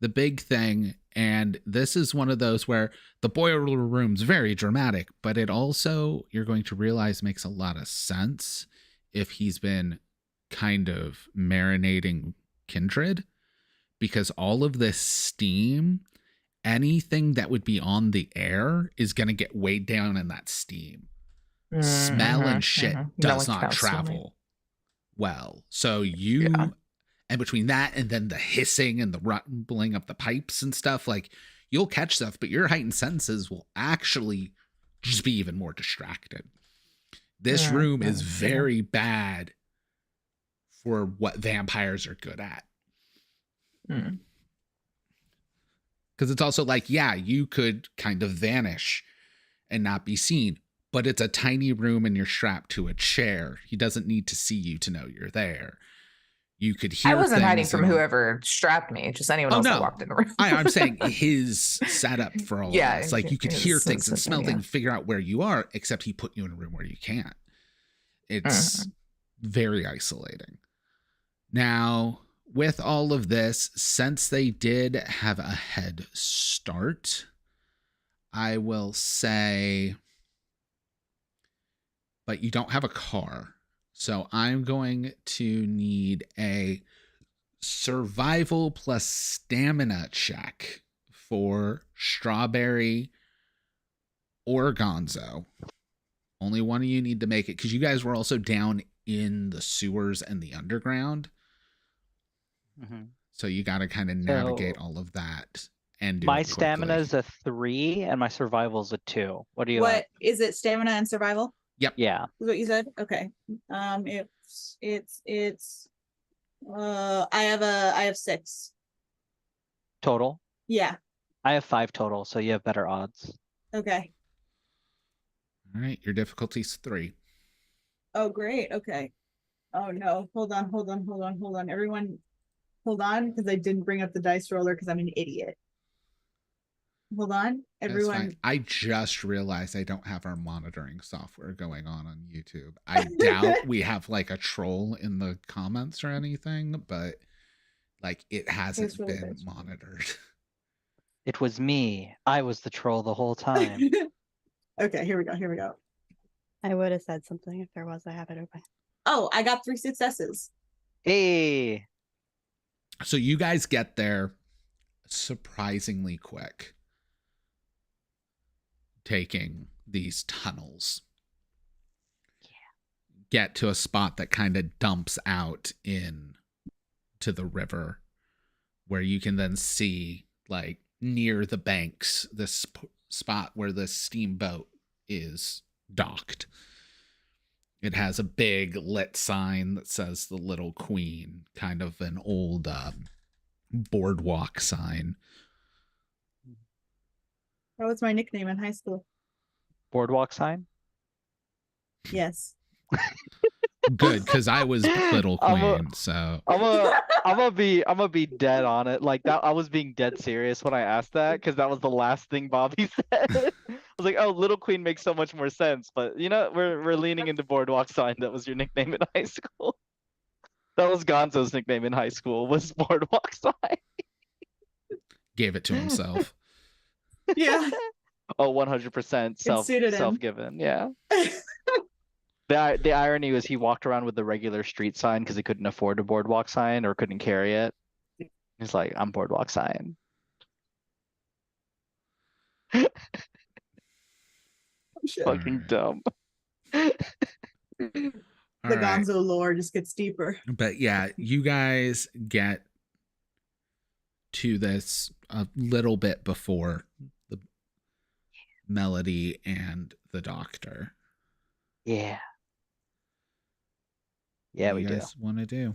The big thing, and this is one of those where the boiler room's very dramatic, but it also, you're going to realize, makes a lot of sense if he's been kind of marinating Kindred, because all of this steam, anything that would be on the air is going to get weighed down in that steam. Smell and shit does not travel well. So and between that and then the hissing and the rumbling of the pipes and stuff, like, you'll catch stuff, but your heightened senses will actually just be even more distracted. This room is very bad for what vampires are good at. Because it's also like, yeah, you could kind of vanish and not be seen, but it's a tiny room and you're strapped to a chair. He doesn't need to see you to know you're there. You could hear. I wasn't hiding from and whoever strapped me, just anyone else that walked in the room. I'm saying his setup for all of this. Like, you could hear things and smell things, figure out where you are, except he put you in a room where you can't. It's very isolating. Now, with all of this, since they did have a head start, I will say, but you don't have a car. So I'm going to need a survival plus stamina check for Strawberry or Gonzo. Only one of you need to make it, because you guys were also down in the sewers and the underground. So you got to kind of navigate all of that. And do my stamina is a 3 and my survival is a 2. What do you? What is it? Stamina and survival? Yep. Yeah. Is what you said? Okay. It's I have 6 total. Yeah. I have 5 total, so you have better odds. Okay. All right, your difficulty's 3. Oh, great. Okay. Oh no, hold on. Everyone, hold on, because I didn't bring up the dice roller because I'm an idiot. Hold on, everyone. I just realized I don't have our monitoring software going on YouTube. I doubt we have like a troll in the comments or anything, but like, it hasn't been monitored. It was me. I was the troll the whole time. Okay, here we go. I would have said something if there was. I have it open. Oh, I got 3 successes. Hey. So you guys get there surprisingly quick, taking these tunnels. Get to a spot that kind of dumps out in to the river, where you can then see, like, near the banks, this spot where the steamboat is docked. It has a big lit sign that says the Little Queen, kind of an old boardwalk sign. That was my nickname in high school. Boardwalk sign? Yes. Good, because I was Little Queen, so I'm gonna be dead on it. Like, that, I was being dead serious when I asked that, because that was the last thing Bobby said. I was like, oh, Little Queen makes so much more sense, but you know, we're leaning into Boardwalk sign. That was your nickname in high school. That was Gonzo's nickname in high school, was Boardwalk sign. gave it to himself. Yeah. Oh, 100% self-given. Yeah. The irony was he walked around with the regular street sign because he couldn't afford a boardwalk sign or couldn't carry it. He's like, I'm boardwalk sign. Fucking dumb. The All right. Gonzo lore just gets deeper. But yeah, you guys get to this a little bit before the Melody and the doctor. Yeah. What Yeah, do we you do. guys want to do?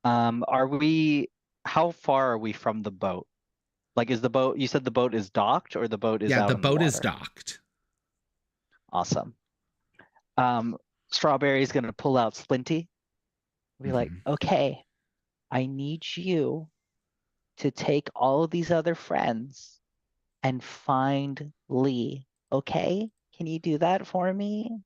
Are we, how far are we from the boat? Like, is the boat, you said the boat is docked or the boat is Yeah, out the on the boat is water? docked. Awesome. Strawberry's gonna pull out Splinty. Be like, Mhm. okay, I need you to take all of these other friends and find Lee. Okay? Can you do that for me?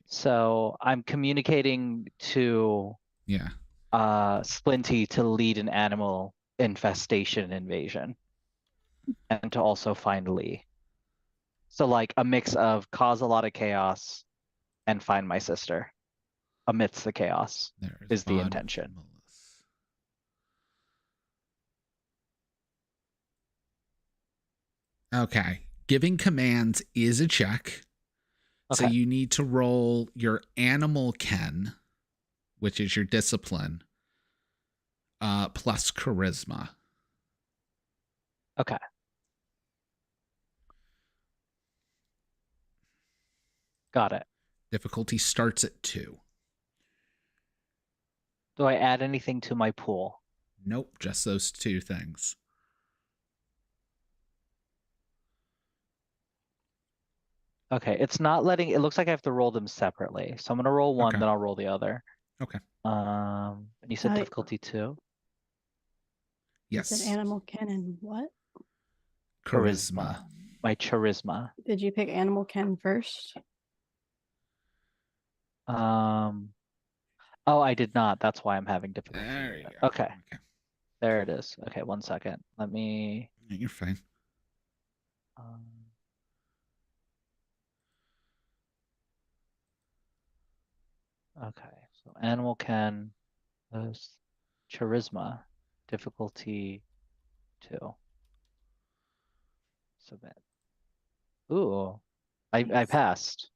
So I'm communicating to Yeah. Splinty to lead an animal infestation invasion and to also find Lee. So like a mix of cause a lot of chaos and find my sister amidst the chaos There's is the Vaughn intention. Willis. Okay. Giving commands is a check. So Okay. you need to roll your animal ken, which is your discipline, plus charisma. Okay. Got it. Difficulty starts at 2. Do I add anything to my pool? Nope, just those 2 things. Okay, it's not letting, it looks like I have to roll them separately. So I'm gonna roll one, Okay. then I'll roll the other. Okay. And you said I- difficulty 2? Yes. You said animal cannon. What? Charisma. My charisma. Did you pick animal ken first? Oh, I did not. That's why I'm having difficulty. There with you it. go. Okay, there it is. Okay, 1 second. Let me. You're fine. Um, okay, so animal can host charisma difficulty 2. Submit. Ooh, I Nice. passed.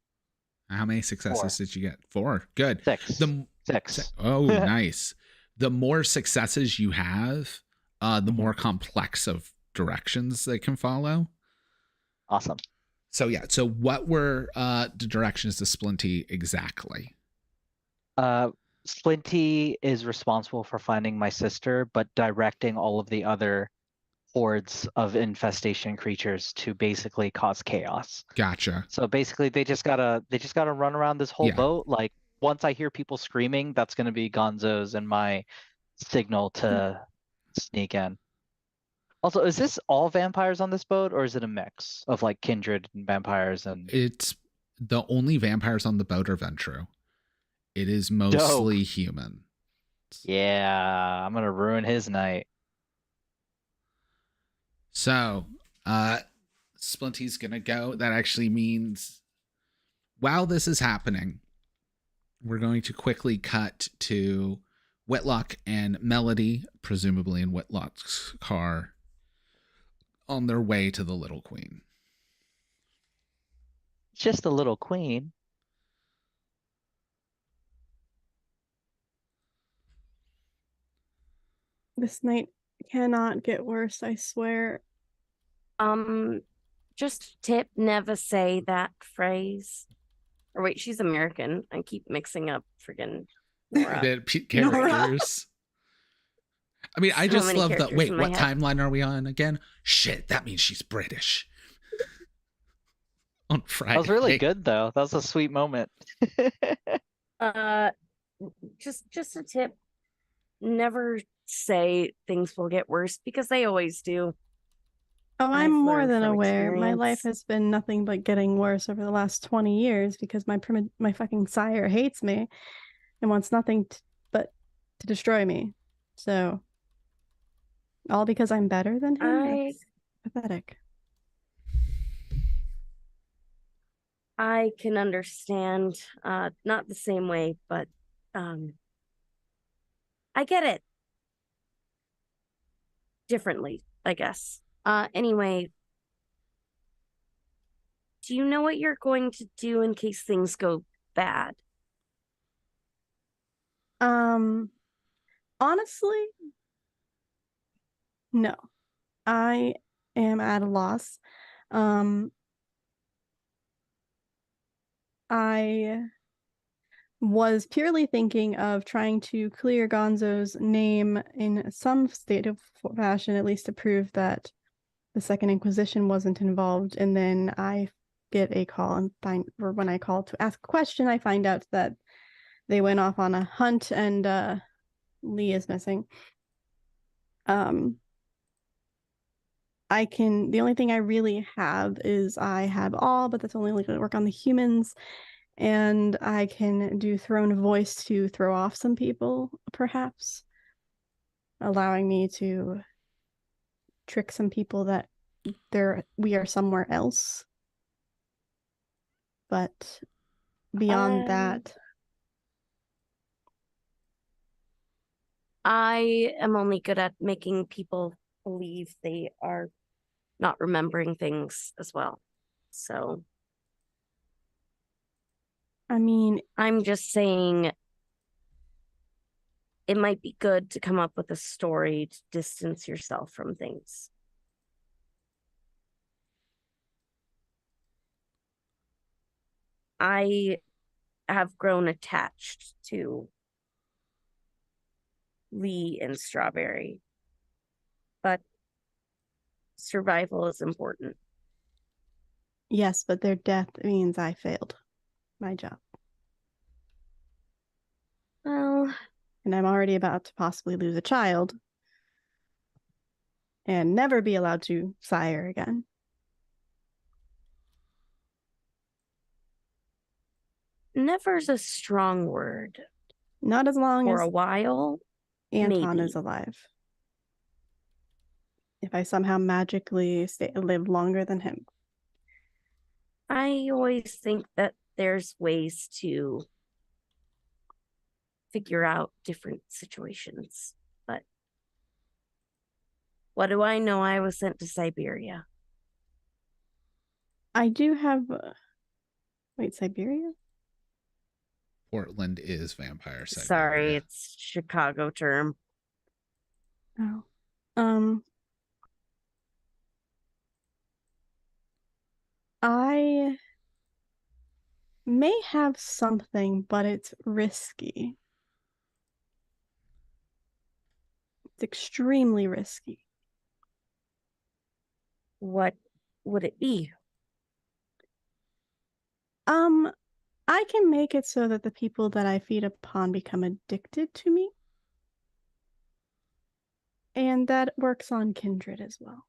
How many successes 4. did you get? 4. Good. 6. The 6. Oh, nice. The more successes you have, the Mhm. more complex of directions they can follow. Awesome. So yeah. So what were the directions to Splinty exactly? Splinty is responsible for finding my sister, but directing all of the other hordes of infestation creatures to basically cause chaos. Gotcha. So basically they just gotta run around this whole Yeah. boat. Like once I hear people screaming, that's gonna be Gonzo's and my signal to sneak in. Also, is this all vampires on this boat, or is it a mix of like kindred and vampires and It's the only vampires on the boat are Ventru. It is mostly human. Yeah, I'm gonna ruin his night. So, Splinty's gonna go. That actually means while this is happening, we're going to quickly cut to Whitlock and Melody, presumably in Whitlock's car, on their way to the Little Queen. Just a little queen. This night cannot get worse, I swear. Just tip, never say that phrase. Or wait, she's American. I keep mixing up friggin' Nora. Characters. I mean, I So just many love the characters wait, in my what head. timeline are we on again? Shit, that means she's British. On Friday. That was really good though. That was a sweet moment. Just a tip. Never say things will get worse because they always do. Oh, I've I'm more learned than from aware. My life experience. has been nothing but getting worse over the last 20 years because my fucking sire hates me and wants nothing but to destroy me. So, all because I'm better than him? That's pathetic. I can understand, not the same way, but I get it differently, I guess. Anyway, Do you know what you're going to do in case things go bad? Honestly, no. I am at a loss. I was purely thinking of trying to clear Gonzo's name in some state of fashion, at least to prove that the Second Inquisition wasn't involved. And then I get a call and when I call to ask a question, I find out that they went off on a hunt and Lee is missing. The only thing I really have is I have all, but that's only going to work on the humans. And I can do Throne of Voice to throw off some people, perhaps, allowing me to trick some people that we are somewhere else. But beyond that, I am only good at making people believe they are not remembering things as well. So, I mean, I'm just saying it might be good to come up with a story to distance yourself from things. I have grown attached to Lee and Strawberry, but survival is important. yes, but their death means I failed my job. Well, and I'm already about to possibly lose a child and never be allowed to sire again. Never's a strong word. Not as long For as a while, Anton maybe. is alive. If I somehow magically live longer than him. I always think that there's ways to figure out different situations, but what do I know? I was sent to Siberia. I do have... Wait, Siberia? Portland is vampire Siberia. Sorry, it's Chicago term. Oh. I may have something, but it's risky. It's extremely risky. What would it be? I can make it so that the people that I feed upon become addicted to me. And that works on kindred as well.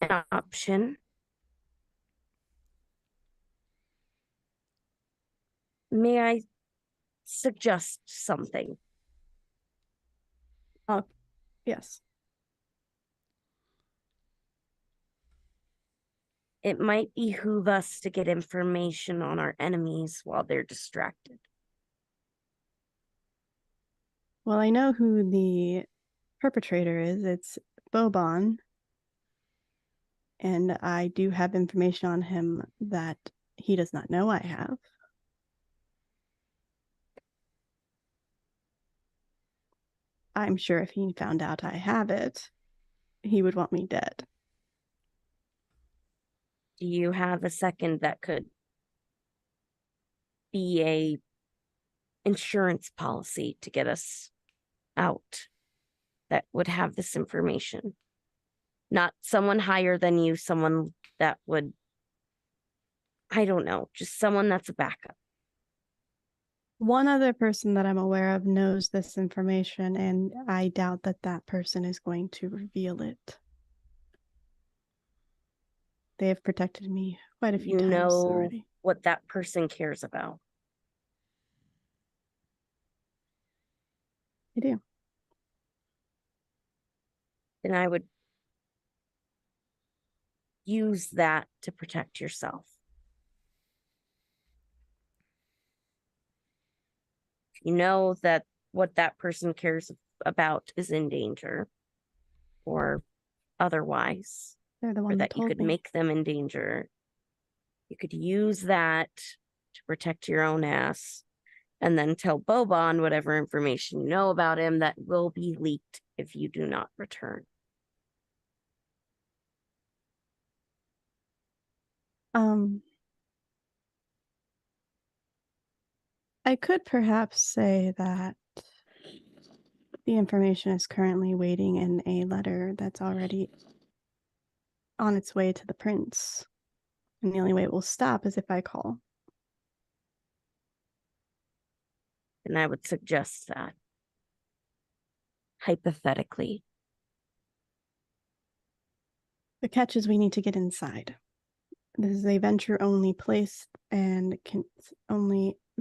An option. May I suggest something? Yes. It might behoove us to get information on our enemies while they're distracted. Well, I know who the perpetrator is. It's Bobon. And I do have information on him that he does not know I have. I'm sure if he found out I have it, he would want me dead. Do you have a second that could be a insurance policy to get us out that would have this information? Not someone higher than you, someone that would, I don't know, just someone that's a backup. One other person that I'm aware of knows this information, and I doubt that that person is going to reveal it. They have protected me quite a few times already. What that person cares about. I do. And I would use that to protect yourself. If you know that what that person cares about is in danger or otherwise, They're the or one that you told could me. make them in danger. You could use that to protect your own ass and then tell Boban whatever information you know about him that will be leaked if you do not return. I could perhaps say that the information is currently waiting in a letter that's already on its way to the prince. And the only way it will stop is if I call. And I would suggest that. Hypothetically. The catch is we need to get inside. This is a venture only place and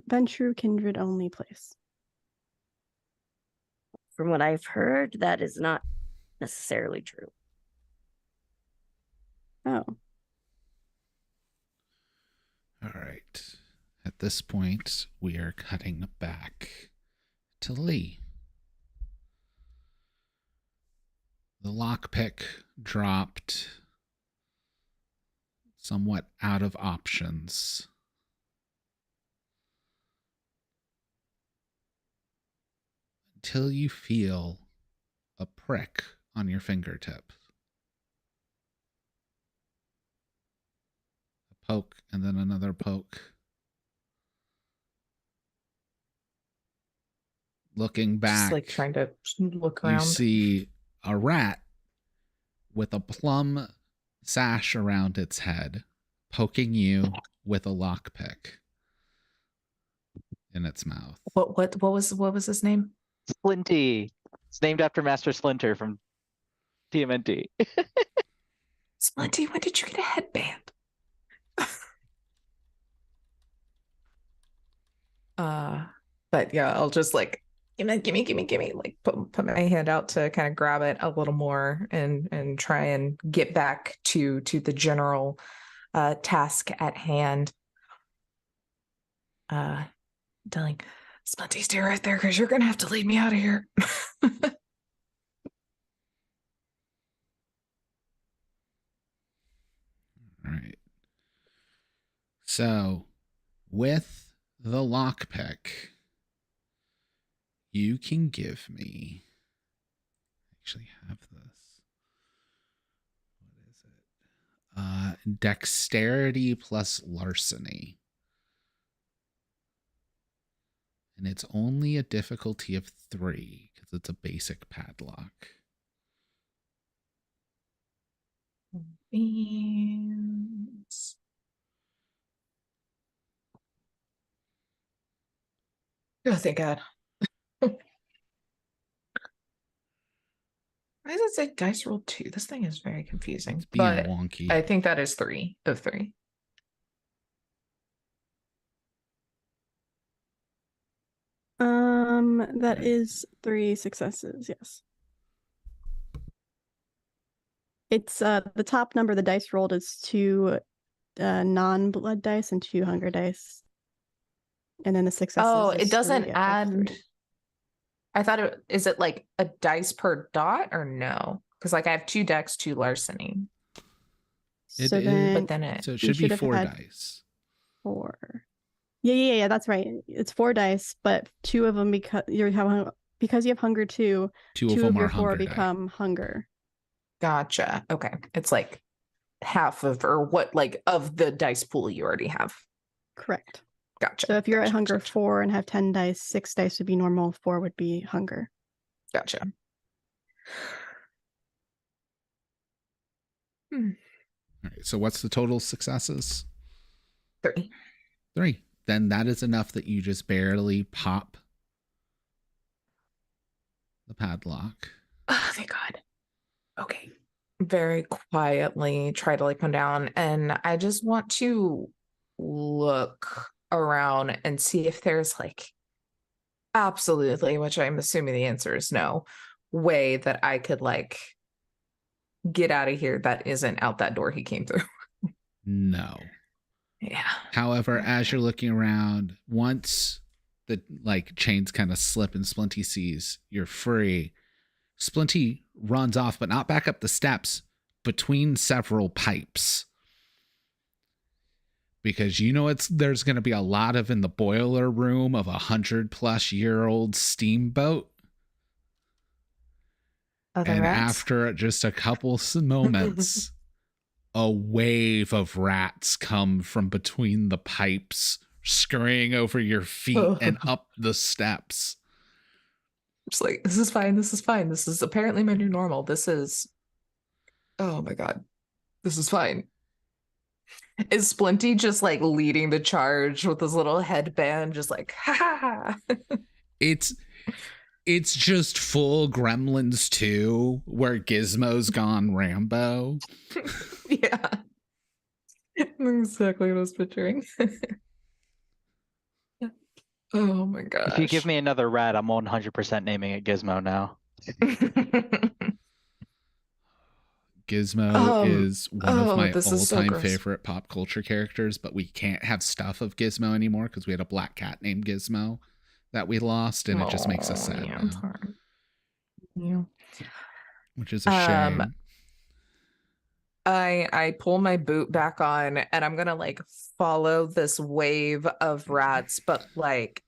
venture kindred only place. From what I've heard, that is not necessarily true. Oh. All right. At this point, we are cutting back to Lee. The lockpick dropped, somewhat out of options. Until you feel a prick on your fingertip. A poke and then another poke. Looking back, Just like trying to look around. you see a rat with a plum sash around its head, poking you with a lockpick in its mouth. What was his name? Splinty. It's named after Master Splinter from TMNT. Splinty, when did you get a headband? But yeah, I'll just like gimme, like put my hand out to kind of grab it a little more and try and get back to the general task at hand. Telling Splinty, stay right there because you're gonna have to lead me out of here. All right. So, with the lockpick, you can give me. Actually, have this. What is it? Dexterity plus larceny. And it's only a difficulty of 3 because it's a basic padlock. Beans. Oh, thank God. Why does it say dice roll 2? This thing is very confusing. It's being but wonky. I think that is 3 of 3. That is 3 successes, yes. It's the top number the dice rolled is 2 non-blood dice and 2 hunger dice. And then the successes. Oh, it is doesn't 3 out of add. 3. I thought is it like a dice per dot or no? Because like I have 2 dex, 2 larceny. It So is- then But then it So it should be should have 4 had dice. 4. Yeah, that's right. It's 4 dice, but 2 of them because you have hunger 2, 2 2 of of them your are 4 hunger die. become hunger. Gotcha. Okay. It's like half of or what like of the dice pool you already have. Correct. Gotcha. So if you're at Gotcha, hunger gotcha. 4 and have 10 dice, 6 dice would be normal, 4 would be hunger. Gotcha. All right. So what's the total successes? 3. 3. Then that is enough that you just barely pop the padlock. Oh, thank God. Okay. Very quietly try to like come down, and I just want to look around and see if there's like absolutely, which I'm assuming the answer is no, way that I could like get out of here that isn't out that door he came through. No. Yeah. However, as you're looking around, once the like chains kind of slip and Splinty sees you're free, Splinty runs off, but not back up the steps, between several pipes. Because there's going to be a lot of in the boiler room of 100+ year old steamboat. Other And rats? after just a couple moments, a wave of rats come from between the pipes, scurrying over your feet and up the steps. Just like, this is fine. This is fine. This is apparently my new normal. This is, oh my God, this is fine. Is Splinty just like leading the charge with his little headband, just like, ha ha ha? It's just full Gremlins 2, where Gizmo's gone Rambo. Yeah. Exactly what I was picturing. Oh my gosh. If you give me another rat, I'm 100% naming it Gizmo now. Gizmo is one of my all-time so favorite pop culture characters, but we can't have stuff of Gizmo anymore because we had a black cat named Gizmo that we lost, and it just makes us sad now. Yeah. Which is a shame. I pull my boot back on, and I'm gonna like follow this wave of rats, but like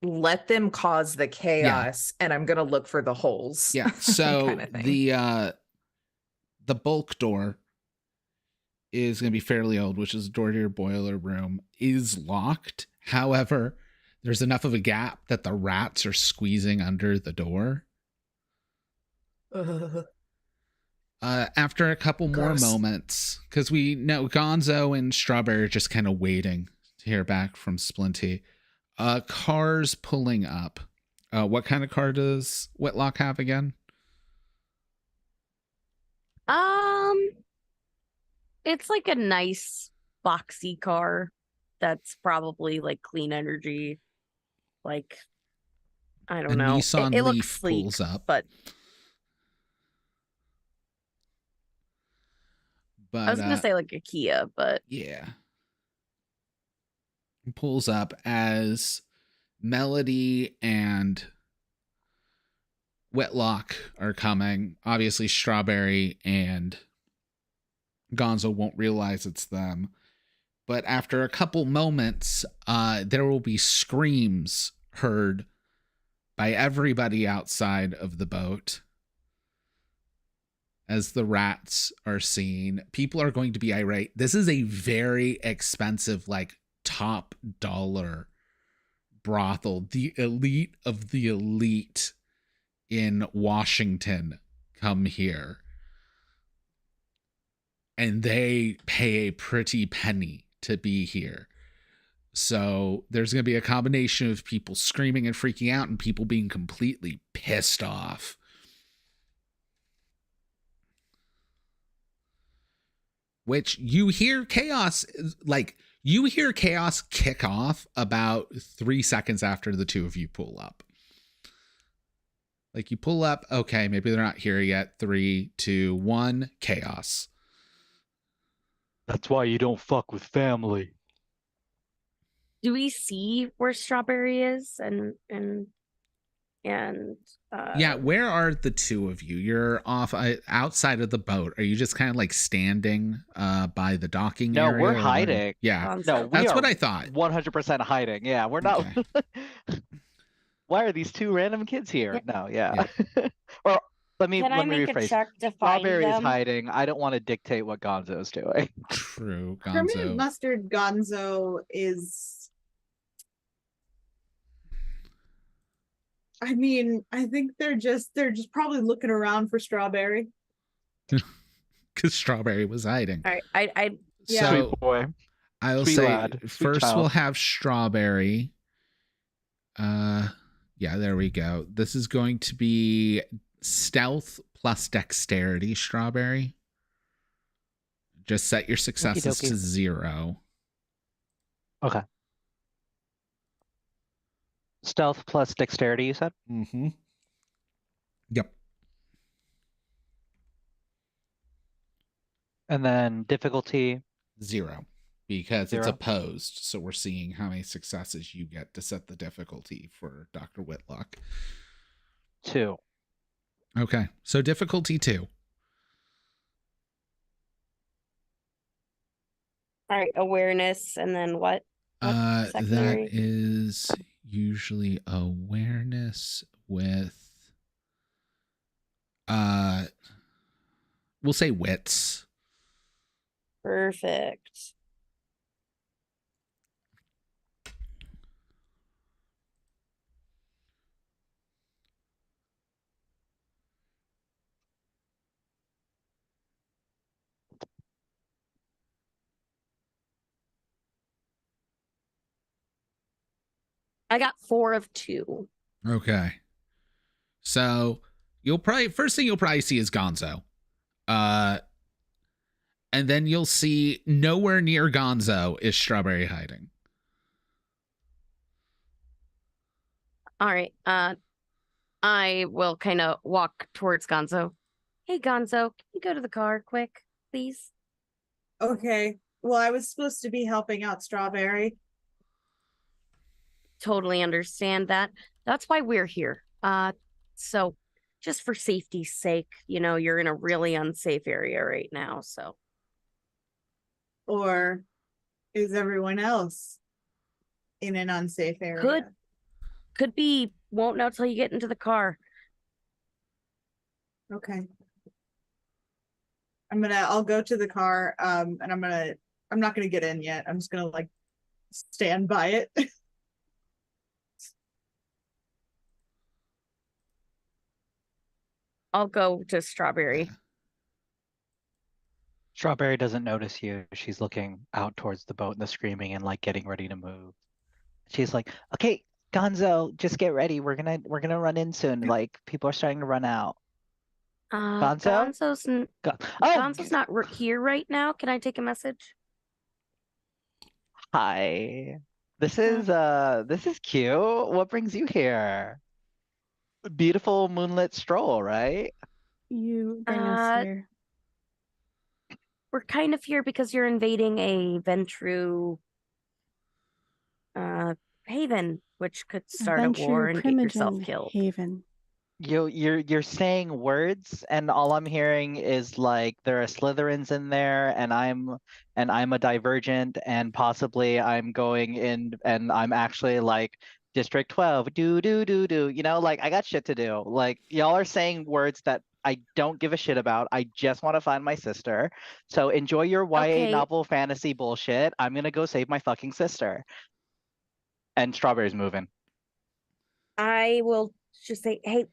let them cause the chaos, and I'm gonna look for the holes. Yeah. So kind of thing. The bulk door is going to be fairly old, which is the door to your boiler room, is locked. However, there's enough of a gap that the rats are squeezing under the door. After a couple more moments, because we know Gonzo and Strawberry are just kind of waiting to hear back from Splinty. Cars pulling up. What kind of car does Whitlock have again? It's like a nice boxy car that's probably like clean energy. Like, I don't know. Nissan it Leaf looks sleek, pulls up. but I was gonna say like a Kia, but yeah, pulls up as Melody and Whitlock are coming. Obviously, Strawberry and Gonzo won't realize it's them. But after a couple moments, there will be screams heard by everybody outside of the boat as the rats are seen. People are going to be irate. This is a very expensive, like, top dollar brothel. The elite of the elite in Washington come here. And they pay a pretty penny to be here. So there's going to be a combination of people screaming and freaking out and people being completely pissed off. Which you hear chaos, like, you hear chaos kick off about 3 seconds after the two of you pull up. Like, you pull up, okay, maybe they're not here yet. 3, 2, 1, chaos. That's why you don't fuck with family. do we see where Strawberry is? And yeah, where are the two of you? You're off outside of the boat. Are you just kind of like standing by the docking area? No, we're hiding. Yeah, no, that's what I thought. 100% hiding. Yeah, we're not. Okay. Why are these two random kids here? No, yeah. Or let me can I make rephrase. a check to find Strawberry is them? hiding. I don't want to dictate what Gonzo's doing. True, Gonzo. Permanent Mustard Gonzo is. I mean, I think they're just probably looking around for Strawberry. Because Strawberry was hiding. All right, I Yeah. So Sweet boy. I'll Sweet say lad. Sweet first child. we'll have Strawberry. Yeah, there we go. This is going to be stealth plus dexterity, Strawberry. Just set your successes Okey-dokey. to 0. Okay. Stealth plus dexterity, you said? Mm-hmm. Yep. And then difficulty. 0. Because 0? it's opposed. So we're seeing how many successes you get to set the difficulty for Dr. Whitlock. 2. Okay. So difficulty 2. All right, awareness, and then what? That secondary? is usually awareness with we'll say wits. Perfect. I got 4 of 2. Okay. So first thing you'll probably see is Gonzo. And then you'll see nowhere near Gonzo is Strawberry hiding. All right. I will kind of walk towards Gonzo. Hey, Gonzo, can you go to the car quick, please? Okay. Well, I was supposed to be helping out Strawberry. Totally understand that. That's why we're here. So just for safety's sake, you're in a really unsafe area right now, so. Or is everyone else in an unsafe area? Could be. Won't know till you get into the car. Okay. I'll go to the car, and I'm not gonna get in yet. I'm just gonna like stand by it. I'll go to Strawberry. Strawberry doesn't notice you. She's looking out towards the boat and the screaming and like getting ready to move. She's like, okay, Gonzo, just get ready. We're gonna run in soon. Like people are starting to run out. Gonzo? Gonzo's not here right now. Can I take a message? Hi. This is cute. What brings you here? Beautiful moonlit stroll, right? You bring us here. We're kind of here because you're invading a Ventru haven, which could start a war and get yourself killed. Haven. You're saying words, and all I'm hearing is like there are Slytherins in there, and I'm a Divergent, and possibly I'm going in, and I'm actually like District 12. Do. Like I got shit to do. Like y'all are saying words that I don't give a shit about. I just want to find my sister. So enjoy your YA novel fantasy bullshit. I'm gonna go save my fucking sister. And Strawberry's moving. I will just say, hey,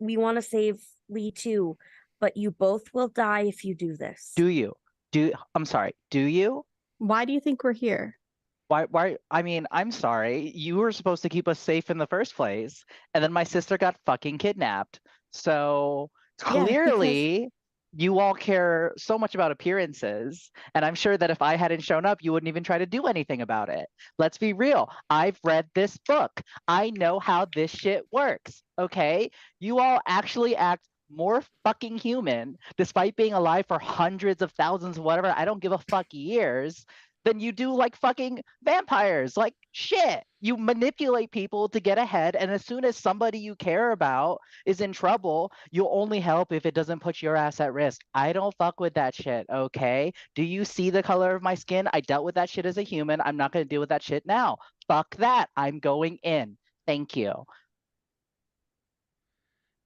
we want to save Lee too, but you both will die if you do this. Do you? I'm sorry. Do you? Why do you think we're here? Why? I mean, I'm sorry. You were supposed to keep us safe in the first place, and then my sister got fucking kidnapped. So clearly, you all care so much about appearances, and I'm sure that if I hadn't shown up, you wouldn't even try to do anything about it. Let's be real. I've read this book. I know how this shit works, okay? You all actually act more fucking human, despite being alive for hundreds of thousands of whatever, I don't give a fuck years, than you do like fucking vampires. Like shit. You manipulate people to get ahead, and as soon as somebody you care about is in trouble, you'll only help if it doesn't put your ass at risk. I don't fuck with that shit, okay? Do you see the color of my skin? I dealt with that shit as a human. I'm not gonna deal with that shit now. Fuck that. I'm going in. Thank you.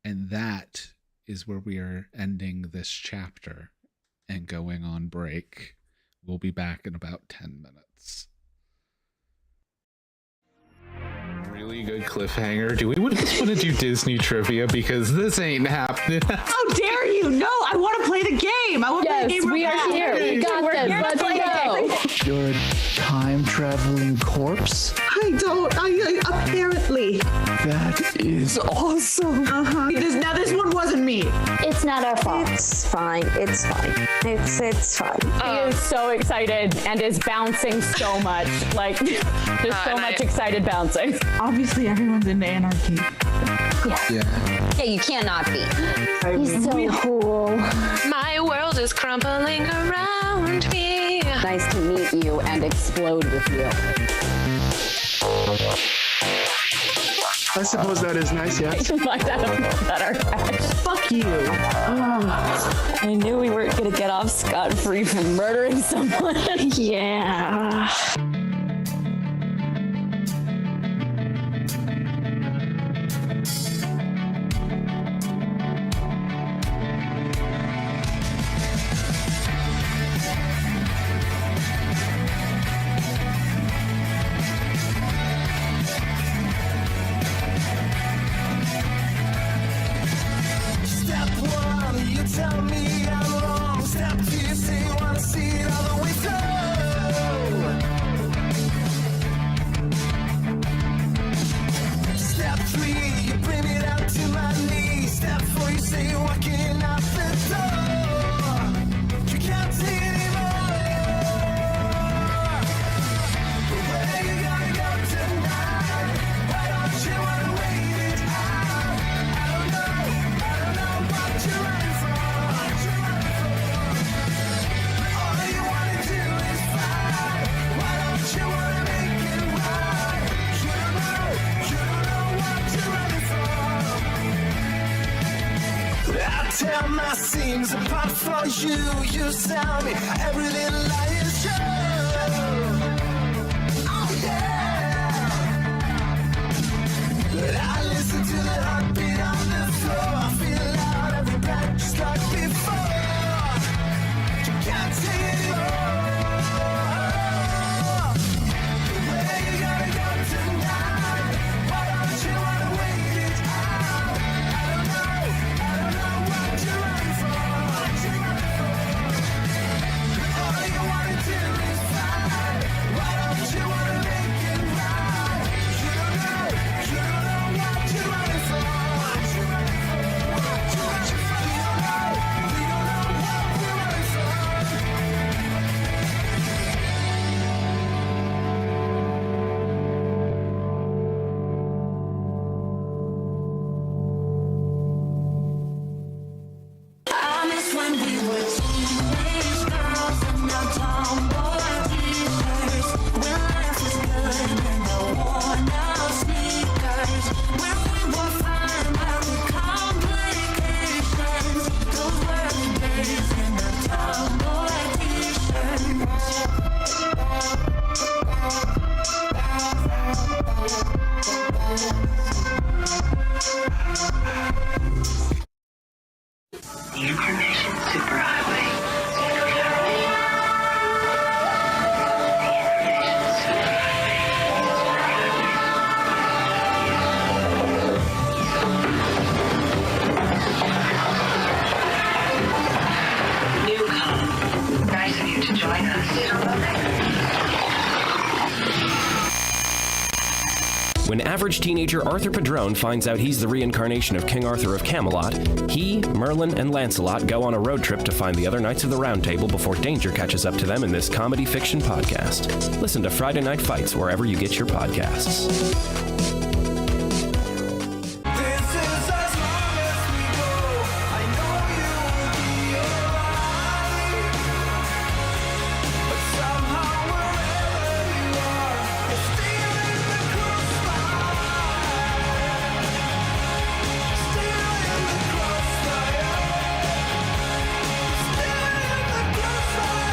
And that is where we are ending this chapter and going on break. We'll be back in about 10 minutes. Really good cliffhanger. Do we just want to do Disney trivia? Because this ain't happening. How dare you? No, I want to play the game. I want to play the game. We are here. We got this. Let's go. You're a time-traveling corpse? I apparently. That is awesome. This one wasn't me. It's not our fault. It's fine. It's fine. It's fine. He is so excited and is bouncing so much. Like, there's so much excited bouncing. Obviously, everyone's into anarchy. Yeah, you cannot be. He's so cool. My world is crumbling around me. Nice to meet you and explode with you. I suppose that is nice, yes. Fuck you. Oh, I knew we weren't going to get off scot-free from murdering someone. Yeah. Tell me I'm wrong. Step 2, you say you wanna see it all the way through. Step 3, you bring me down to my knees. Step 4, you say you're walking out the door. You can't take it anymore. But where you gonna go tonight? Why don't you wanna wait it out? I don't know what you're running from. Tear my seams apart for you. You tell me every little lie is true. Oh yeah. But I listen to the heartbeat on the floor. I feel out every breath just like before. You can't take it anymore. Where you gonna go tonight? Why don't you wanna wait it out? I don't know what you're running from. All you wanna do is fight. Why don't you wanna make it right? You don't know what you're running from. We don't know what we're running from. I miss when we were teenage girls and our tomboy t-shirts. When life was good and the worn out sneakers. When we were fine about the complications. Those were the days in the tomboy t-shirts. The Information Superhighway. Newcom. Nice of you to join us. When average teenager Arthur Padrone finds out he's the reincarnation of King Arthur of Camelot, he, Merlin, and Lancelot go on a road trip to find the other Knights of the Round Table before danger catches up to them in this comedy fiction podcast. Listen to Friday Night Fights wherever you get your podcasts. This is as long as we go. I know you will be alright. But somehow wherever you are, you're still in the crossfire. Still in the crossfire. Still in the crossfire.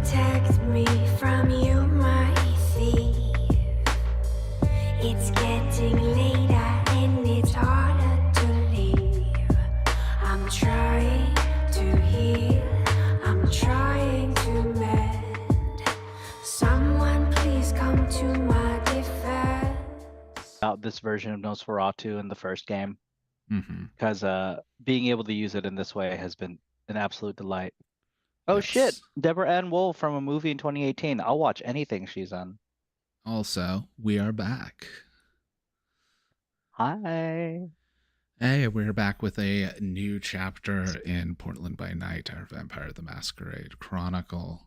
protect me from you, my thief. It's getting later and it's harder to leave. I'm trying to heal, I'm trying to mend. Someone please come to my defense. About this version of Nosferatu in the first game, Mm-hmm. because being able to use it in this way has been an absolute delight. Oh Yes. shit, Deborah Ann Wool from a movie in 2018. I'll watch anything she's on. Also, we are back. Hi. Hey, we're back with a new chapter in Portland by Night, our Vampire the Masquerade Chronicle.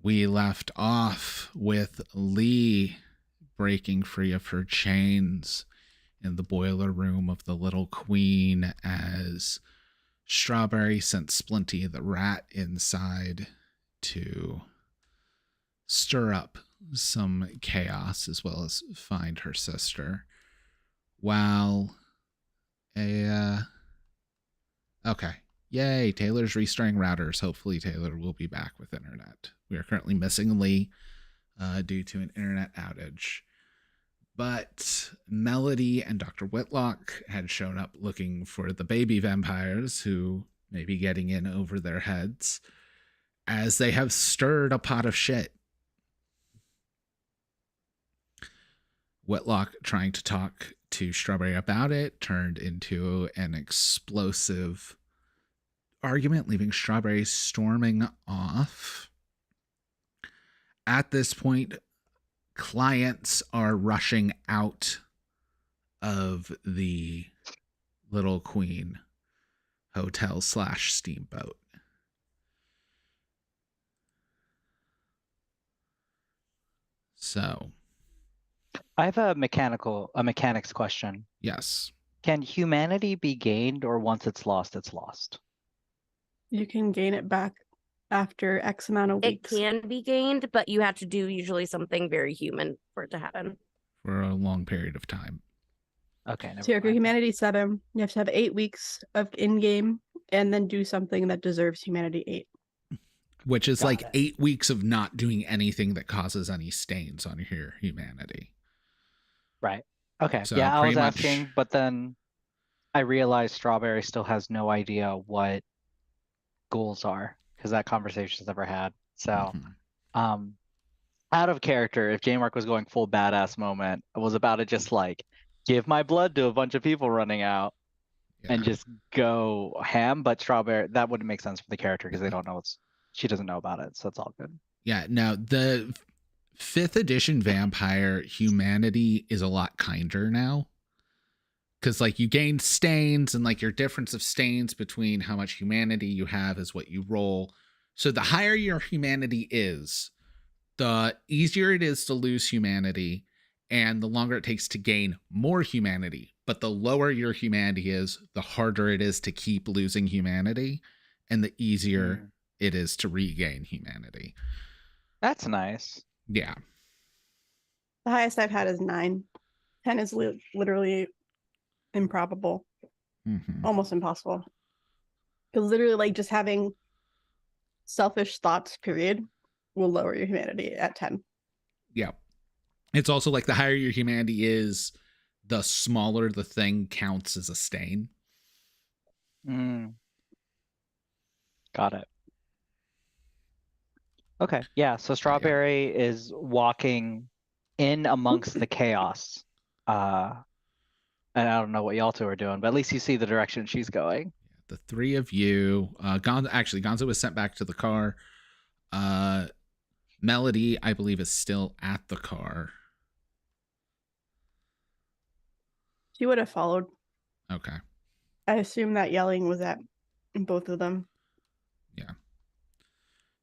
We left off with Lee breaking free of her chains in the boiler room of the Little Queen as Strawberry sent Splinty the rat inside to stir up some chaos as well as find her sister. While okay. Yay, Taylor's restoring routers. Hopefully Taylor will be back with internet. We are currently missing Lee due to an internet outage. But Melody and Dr. Whitlock had shown up looking for the baby vampires who may be getting in over their heads as they have stirred a pot of shit. Whitlock, trying to talk to Strawberry about it, turned into an explosive argument, leaving Strawberry storming off. At this point, clients are rushing out of the Little Queen hotel / steamboat. So I have a mechanics question. yes. Can humanity be gained, or once it's lost, it's lost? You can gain it back after X amount of It weeks. can be gained, but you have to do usually something very human for it to happen. For a long period of time. Okay. Never So if you're mind. Humanity 7, you have to have 8 weeks of in-game and then do something that deserves Humanity 8. Which is Got like it. 8 weeks of not doing anything that causes any stains on your humanity. Right. Okay. So yeah, I was pretty much- asking, but then I realized Strawberry still has no idea what ghouls are because that conversation's never had. So, Mhm. out of character, if J-Mark was going full badass moment, I was about to just like give my blood to a bunch of people running out and Yeah. just go ham. But Strawberry, that wouldn't make sense for the character because they don't know she doesn't know about it. So it's all good. Yeah, now the 5th edition vampire humanity is a lot kinder now. Because like you gain stains and like your difference of stains between how much humanity you have is what you roll. So the higher your humanity is, the easier it is to lose humanity and the longer it takes to gain more humanity. But the lower your humanity is, the harder it is to keep losing humanity and the easier it is to regain humanity. That's nice. Yeah. The highest I've had is 9. 10 is literally improbable, Mhm. almost impossible. Because literally, like, just having selfish thoughts, period, will lower your humanity at 10. Yeah. It's also like the higher your humanity is, the smaller the thing counts as a stain. Got it. Okay. Yeah. So Strawberry is walking in amongst the chaos. And I don't know what y'all two are doing, but at least you see the direction she's going. The 3 of you, Gonzo was sent back to the car. Melody, I believe, is still at the car. She would have followed. Okay. I assume that yelling was at both of them. Yeah.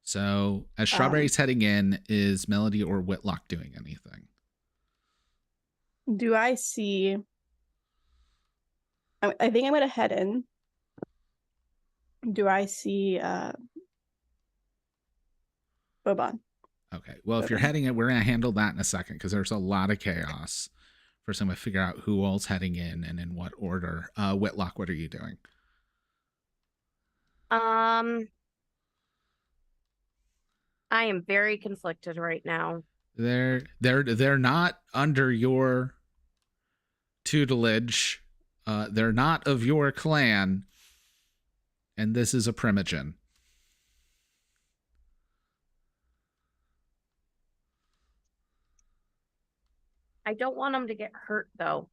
So as Strawberry's heading in, is Melody or Whitlock doing anything? Do I see... I think I'm going to head in. Do I see Boban? Okay. Well, if you're heading in, we're going to handle that in a second because there's a lot of chaos. First, I'm going to figure out who all's heading in and in what order. Whitlock, what are you doing? I am very conflicted right now. They're not under your tutelage. They're not of your clan, and this is a primogen. I don't want them to get hurt though.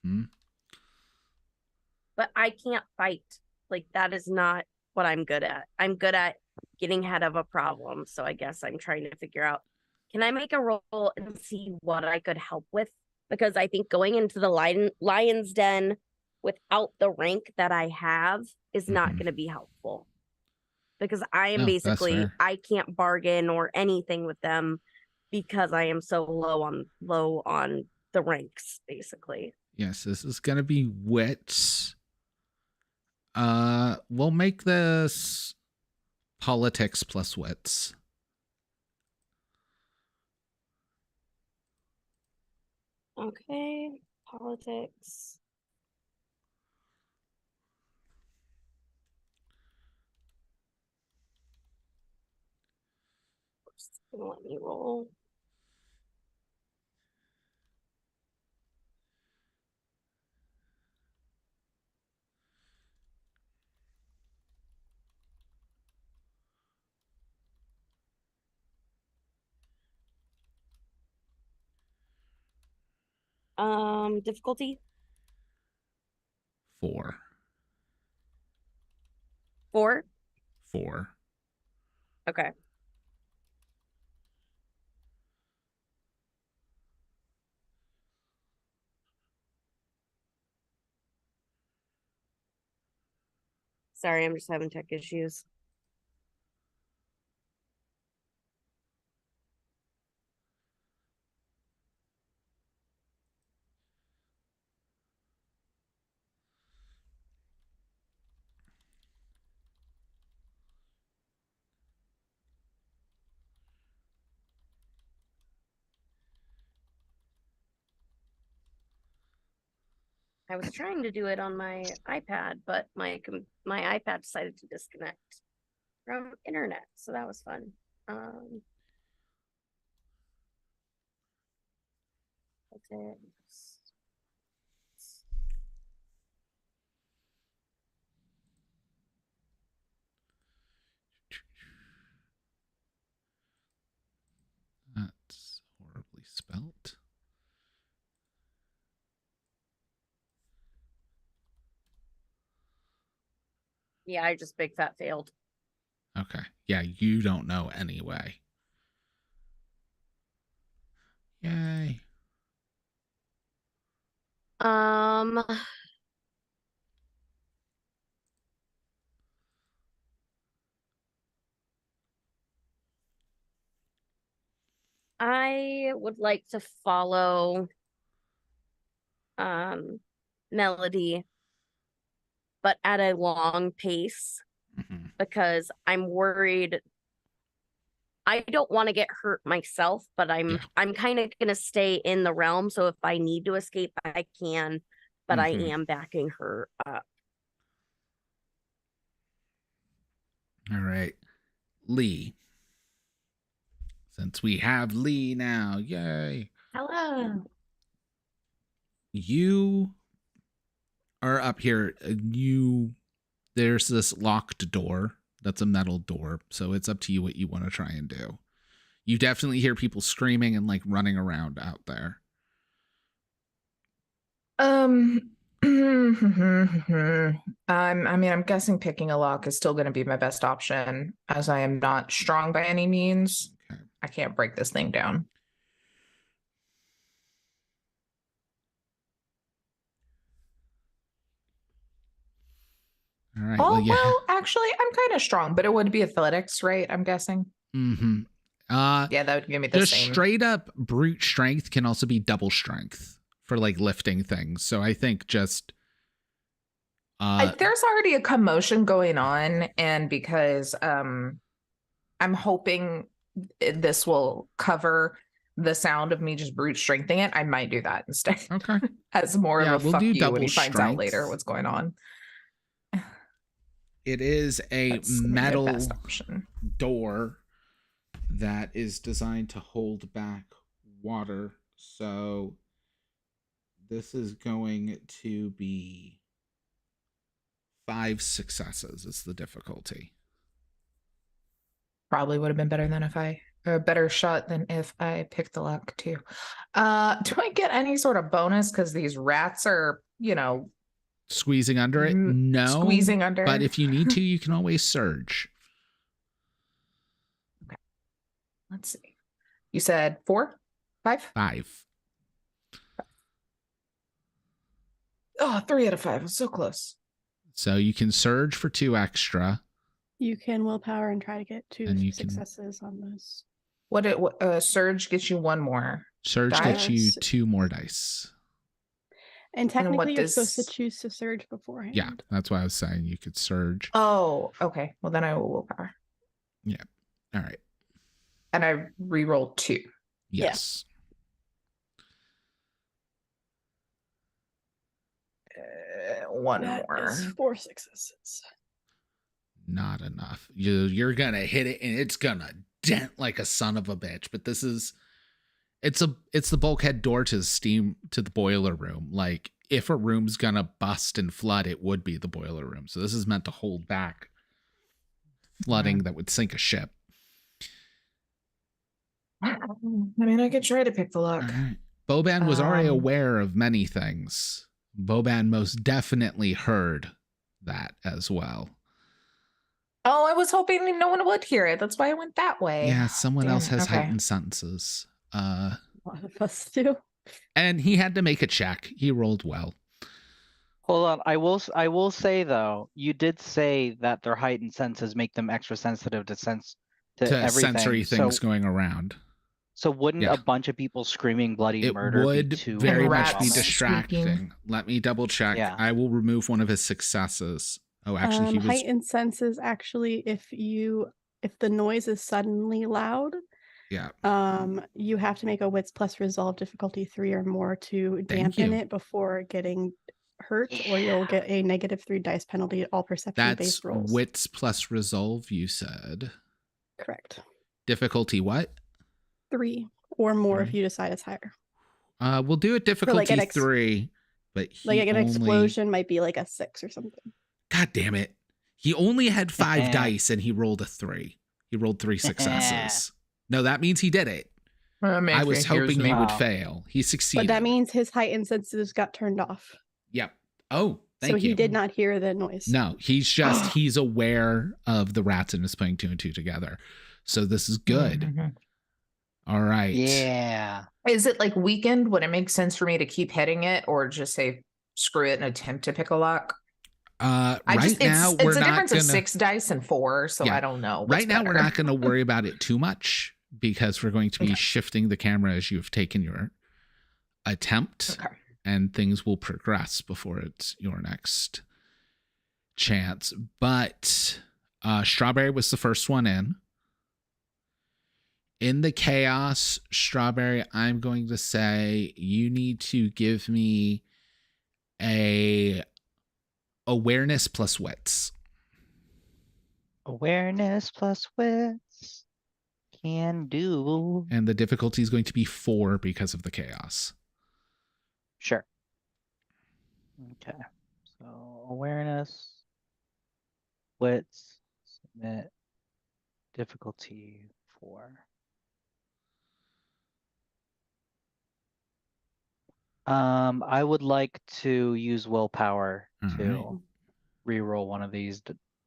Mm-hmm. But I can't fight. Like, that is not what I'm good at. I'm good at getting ahead of a problem. So I guess I'm trying to figure out, can I make a roll and see what I could help with? Because I think going into the lion's den without the rank that I have is not going to be helpful. Because I am basically, I can't bargain or anything with them because I am so low on the ranks, basically. Yes, this is going to be wits. We'll make this politics plus wits. Okay, politics. It's gonna let me roll. Difficulty? 4. 4? 4. Okay. Sorry, I'm just having tech issues. I was trying to do it on my iPad, but my iPad decided to disconnect from internet, so that was fun. Okay. That's horribly spelt. Yeah, I just big fat failed. Okay. Yeah, you don't know anyway. Yay. I would like to follow Melody, but at a long pace, because I'm worried. I don't want to get hurt myself, but I'm kind of gonna stay in the realm. So if I need to escape, I can, but I am backing her up. All right. Lee. Since we have Lee now, yay. Hello. You are up here. There's this locked door. That's a metal door. So it's up to you what you want to try and do. You definitely hear people screaming and like running around out there. I'm guessing picking a lock is still going to be my best option, as I am not strong by any means. Okay. I can't break this thing down. All right. Well, actually, I'm kind of strong, but it would be athletics, right? I'm guessing. Mm-hmm. Yeah, that would give me the just same. Straight up brute strength can also be double strength for like lifting things. So I think just there's already a commotion going on, and because I'm hoping this will cover the sound of me just brute strengthening it, I might do that instead. Okay. As more of a fuck you when he finds out strength. later what's going on. It is a metal door that is designed to hold back water. So this is going to be 5 successes is the difficulty. Probably would have been better than a better shot than if I picked the lock too. Do I get any sort of bonus because these rats are, Squeezing under it? No. Squeezing under. But if you need to, you can always surge. Okay. Let's see. You said 4? 5? 5. Oh, 3 out of 5. It's so close. So you can surge for 2 extra. You can willpower and try to get 2 successes on those. What surge gets you 1 more. Surge gets you 2 more dice. And technically, you're supposed to choose to surge beforehand. Yeah, that's why I was saying you could surge. Oh, okay. Well, then I will willpower. Yeah. All right. And I re-roll 2. Yes. One That more. is 4 successes. Not enough. You're gonna hit it and it's gonna dent like a son of a bitch. But this is it's the bulkhead door to the boiler room. Like if a room's gonna bust and flood, it would be the boiler room. So this is meant to hold back flooding that would sink a ship. I mean, I could try to pick the lock. Right. Boban was already aware of many things. Boban most definitely heard that as well. Oh, I was hoping no one would hear it. That's why I went that way. Yeah, someone else has heightened senses. A lot of us do. And he had to make a check. He rolled well. Hold on. I will say though, you did say that their heightened senses make them extra sensitive to everything. Sensory things going around. So wouldn't a bunch of people screaming bloody murder would be too very much be overwhelming? distracting. Let me double check. Yeah. I will remove one of his successes. Oh, actually, he was heightened senses. Actually, if the noise is suddenly loud, you have to make a wits plus resolve difficulty 3 or more to dampen it before getting hurt, or you'll get a -3 dice penalty at all perception-based rolls. That's wits plus resolve. You said correct. Difficulty what? 3 or more if you decide it's higher. We'll do it difficulty 3, but an explosion might be like a 6 or something. God damn it. He only had 5 dice and he rolled a 3. He rolled 3 successes. No, that means he did it. I was hoping he would fail. He succeeded. But that means his heightened senses got turned off. Yep. Oh, thank you. So he did not hear the noise. No, he's aware of the rats and is putting 2 and 2 together. So this is good. Mm-hmm. All right. Yeah. Is it like weakened? Would it make sense for me to keep hitting it or just say screw it and attempt to pick a lock? It's a difference of 6 dice and 4, so I don't know. Right now, we're not going to worry about it too much because we're going to be shifting the camera as you've taken your attempt, and things will progress before it's your next chance. But Strawberry was the first one in. In the chaos, Strawberry, I'm going to say you need to give me a awareness plus wits. Awareness plus wits. Can do. And the difficulty is going to be 4 because of the chaos. Sure. Okay. So awareness, wits, submit, difficulty 4. I would like to use willpower to reroll one of these.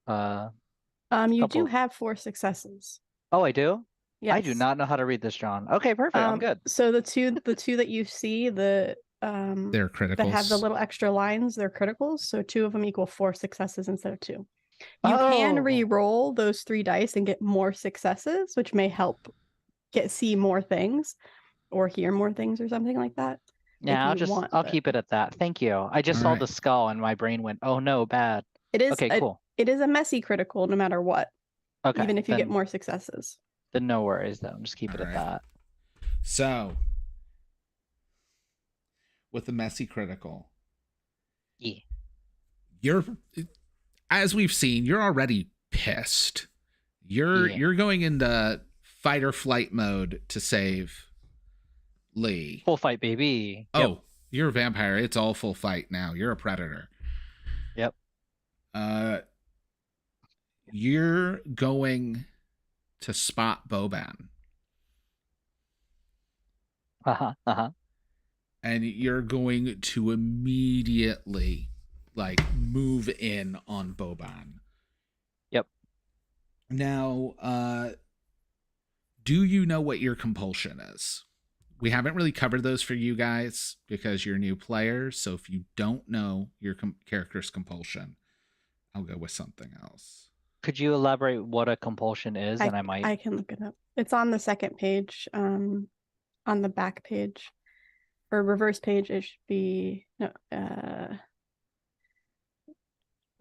You do have 4 successes. Oh, I do? Yes. I do not know how to read this, John. Okay, perfect. I'm good. So the two that you see, they're criticals. That have the little extra lines, they're criticals. So 2 of them equal 4 successes instead of 2. You can re-roll those 3 dice and get more successes, which may help see more things or hear more things or something like that. Yeah, I'll keep it at that. Thank you. I just saw the skull and my brain went, oh no, bad. It is okay, cool. It is a messy critical no matter what. Okay. Even if you get more successes. Then no worries though. Just keep it at that. So with the messy critical. Yeah. You're, as we've seen, you're already pissed. You're going into fight or flight mode to save Lee. Full fight, baby. Oh, Yep. you're a vampire. It's all full fight now. You're a predator. Yep. You're going to spot Boban. And you're going to immediately like move in on Boban. Yep. Now, do you know what your compulsion is? We haven't really covered those for you guys because you're new players. So if you don't know your character's compulsion, I'll go with something else. Could you elaborate what a compulsion is? And I can look it up. It's on the second page, on the back page. Or reverse page, it should be no.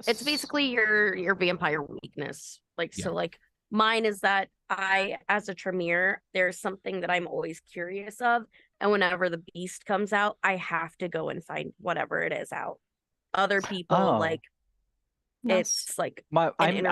It's basically your vampire weakness. So like mine is that I, as a Tremere, there's something that I'm always curious of, and whenever the beast comes out, I have to go and find whatever it is out. Other people like it's like I'm in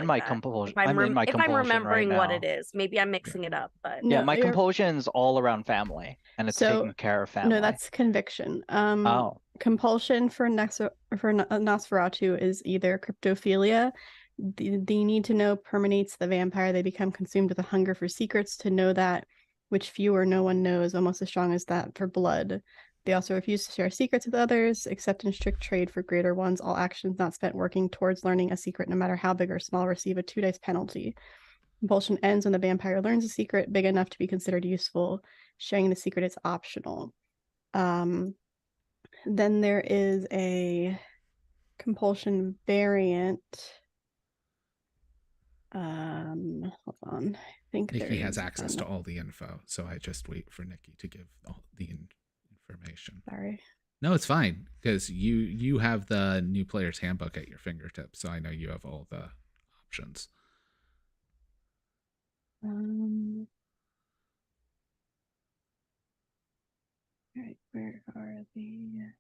my compulsion. I'm in my if compulsion I'm remembering right what now. it is, maybe I'm mixing it up, but Yeah, my compulsion's all around family, and it's taking care of family. No, that's conviction. Oh. Compulsion for Nosferatu is either cryptophilia. The need to know permeates the vampire. They become consumed with a hunger for secrets to know that which few or no one knows, almost as strong as that for blood. They also refuse to share secrets with others, except in strict trade for greater ones. All actions not spent working towards learning a secret, no matter how big or small, receive a 2 dice penalty. Compulsion ends when the vampire learns a secret big enough to be considered useful. Sharing the secret is optional. Then there is a compulsion variant. Hold on. I think Nikki has access to all the info, so I just wait for Nikki to give all the information. Sorry. No, it's fine because you have the new player's handbook at your fingertips, so I know you have all the options. All right, where are the?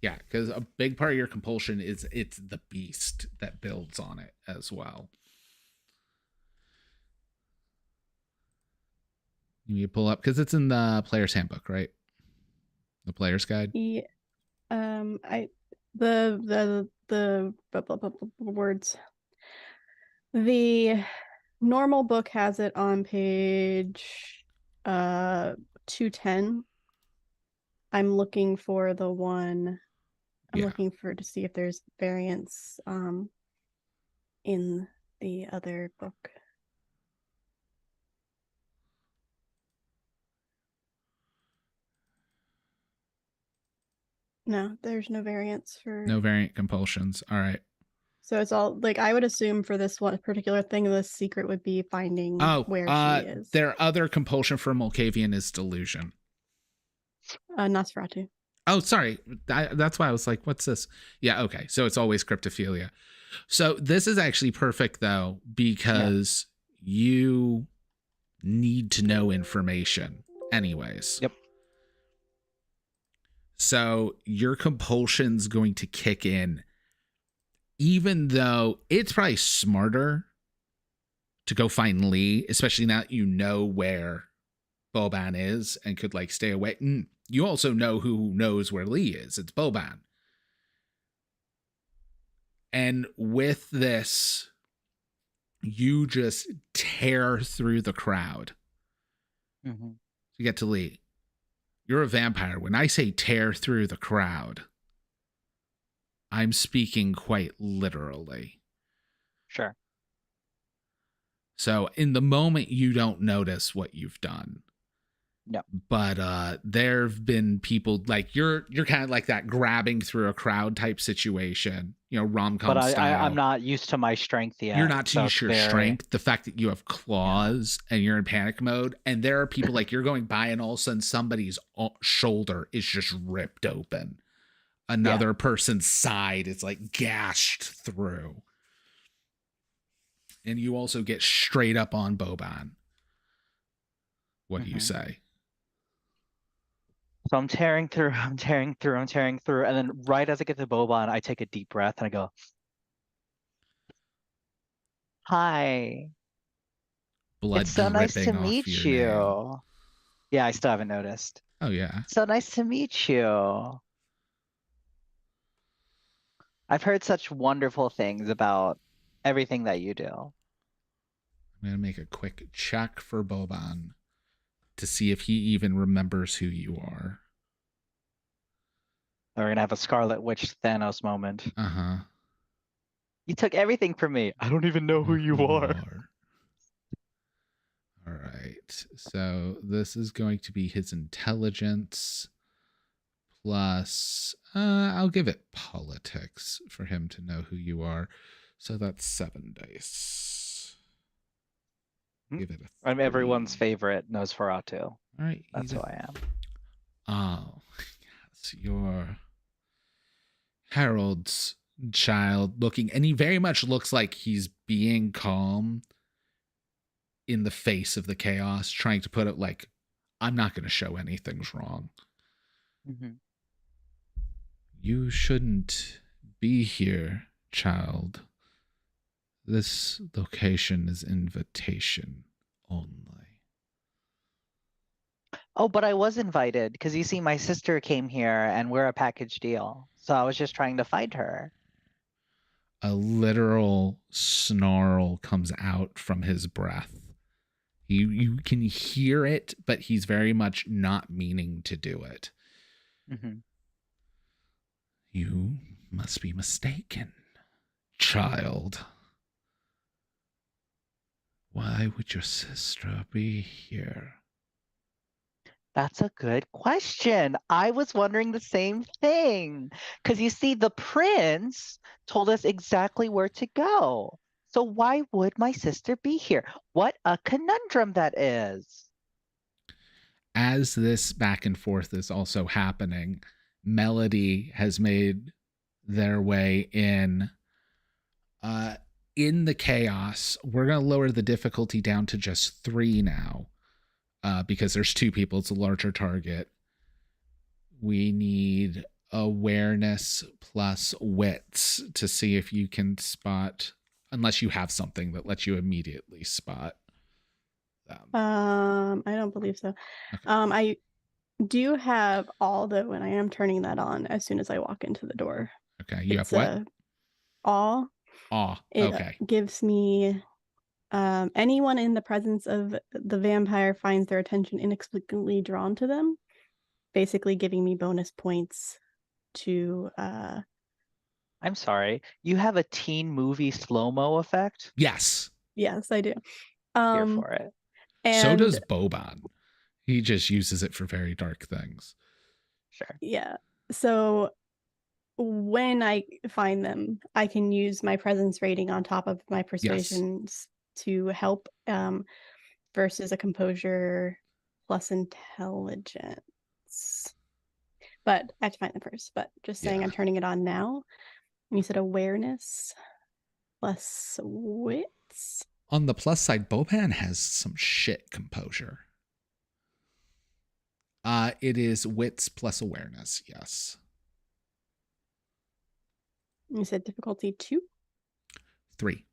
Yeah, because a big part of your compulsion is it's the beast that builds on it as well. You pull up because it's in the player's handbook, right? The player's guide. Yeah. The words. The normal book has it on page 210. I'm looking for the one. I'm looking for to see if there's variants in the other book. No, there's no variants for No variant compulsions. All right. So it's all like I would assume for this one particular thing, the secret would be finding where she is. Their other compulsion for Mulcavian is delusion. Nosferatu. Oh, sorry. That's why I was like, what's this? Yeah, okay. So it's always cryptophilia. So this is actually perfect, though, because you need to know information anyways. Yep. So your compulsion's going to kick in, even though it's probably smarter to go find Lee, especially now that you know where Boban is and could like stay away. You also know who knows where Lee is. It's Boban. And with this, you just tear through the crowd to get to Lee. You're a vampire. When I say tear through the crowd, I'm speaking quite literally. Sure. So in the moment, you don't notice what you've done. No. But there have been people like you're kind of like that grabbing through a crowd type situation, rom-com but style. I'm not used to my strength yet. You're not used to your strength. The fact that you have claws and you're in panic mode, and there are people like you're going by, and all of a sudden somebody's shoulder is just ripped open. Another person's side is like gashed through. And you also get straight up on Boban. What do you say? So I'm tearing through, and then right as I get to Boban, I take a deep breath and I go, "Hi." blood It's so nice to dripping off meet your you. nail. Yeah, I still haven't noticed. Oh yeah. So nice to meet you. I've heard such wonderful things about everything that you do. I'm gonna make a quick check for Boban to see if he even remembers who you are. We're gonna have a Scarlet Witch Thanos moment. Uh-huh. You took everything from me. I don't even know who you are. All right. So this is going to be his intelligence plus I'll give it politics for him to know who you are. So that's 7 dice. Give it a I'm 3. everyone's favorite Nosferatu. All right. That's who I am. Oh, yes, you're Harold's child looking, and he very much looks like he's being calm in the face of the chaos, trying to put it like, I'm not going to show anything's wrong. Mm-hmm. You shouldn't be here, child. This location is invitation only. Oh, but I was invited because you see, my sister came here and we're a package deal. So I was just trying to find her. A literal snarl comes out from his breath. You can hear it, but he's very much not meaning to do it. Mm-hmm. You must be mistaken, child. Why would your sister be here? That's a good question. I was wondering the same thing. Because you see, the prince told us exactly where to go. So why would my sister be here? What a conundrum that is. As this back and forth is also happening, Melody has made their way in. In the chaos, we're going to lower the difficulty down to just 3 now. Because there's 2 people, it's a larger target. We need awareness plus wits to see if you can spot, unless you have something that lets you immediately spot them. I don't believe so. Okay. I do have all though, and I am turning that on as soon as I walk into the door. Okay, you have what? Awe. Awe. It Okay. gives me anyone in the presence of the vampire finds their attention inexplicably drawn to them, basically giving me bonus points to I'm sorry. You have a teen movie slow-mo effect? Yes. Yes, I do. Here for it. And so does Boban. He just uses it for very dark things. Sure. Yeah. So when I find them, I can use my presence rating on top of my persuasion to help versus a composure plus intelligence. But I have to find them first. But just saying, I'm turning it on now. And you said awareness plus wits. On the plus side, Boban has some shit composure. It is wits plus awareness, yes. You said difficulty 2? 3.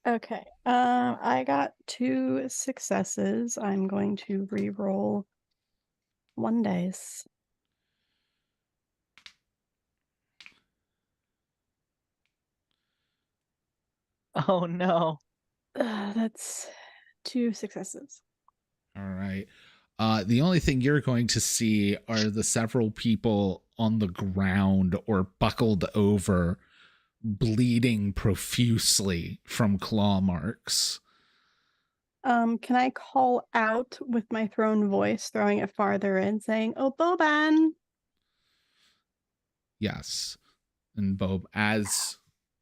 Okay. I got 2 successes. I'm going to re-roll 1 dice. Oh no. That's 2 successes. All right. The only thing you're going to see are the several people on the ground or buckled over, bleeding profusely from claw marks. Can I call out with my thrown voice, throwing it farther in, saying, "Oh, Boban!" Yes. And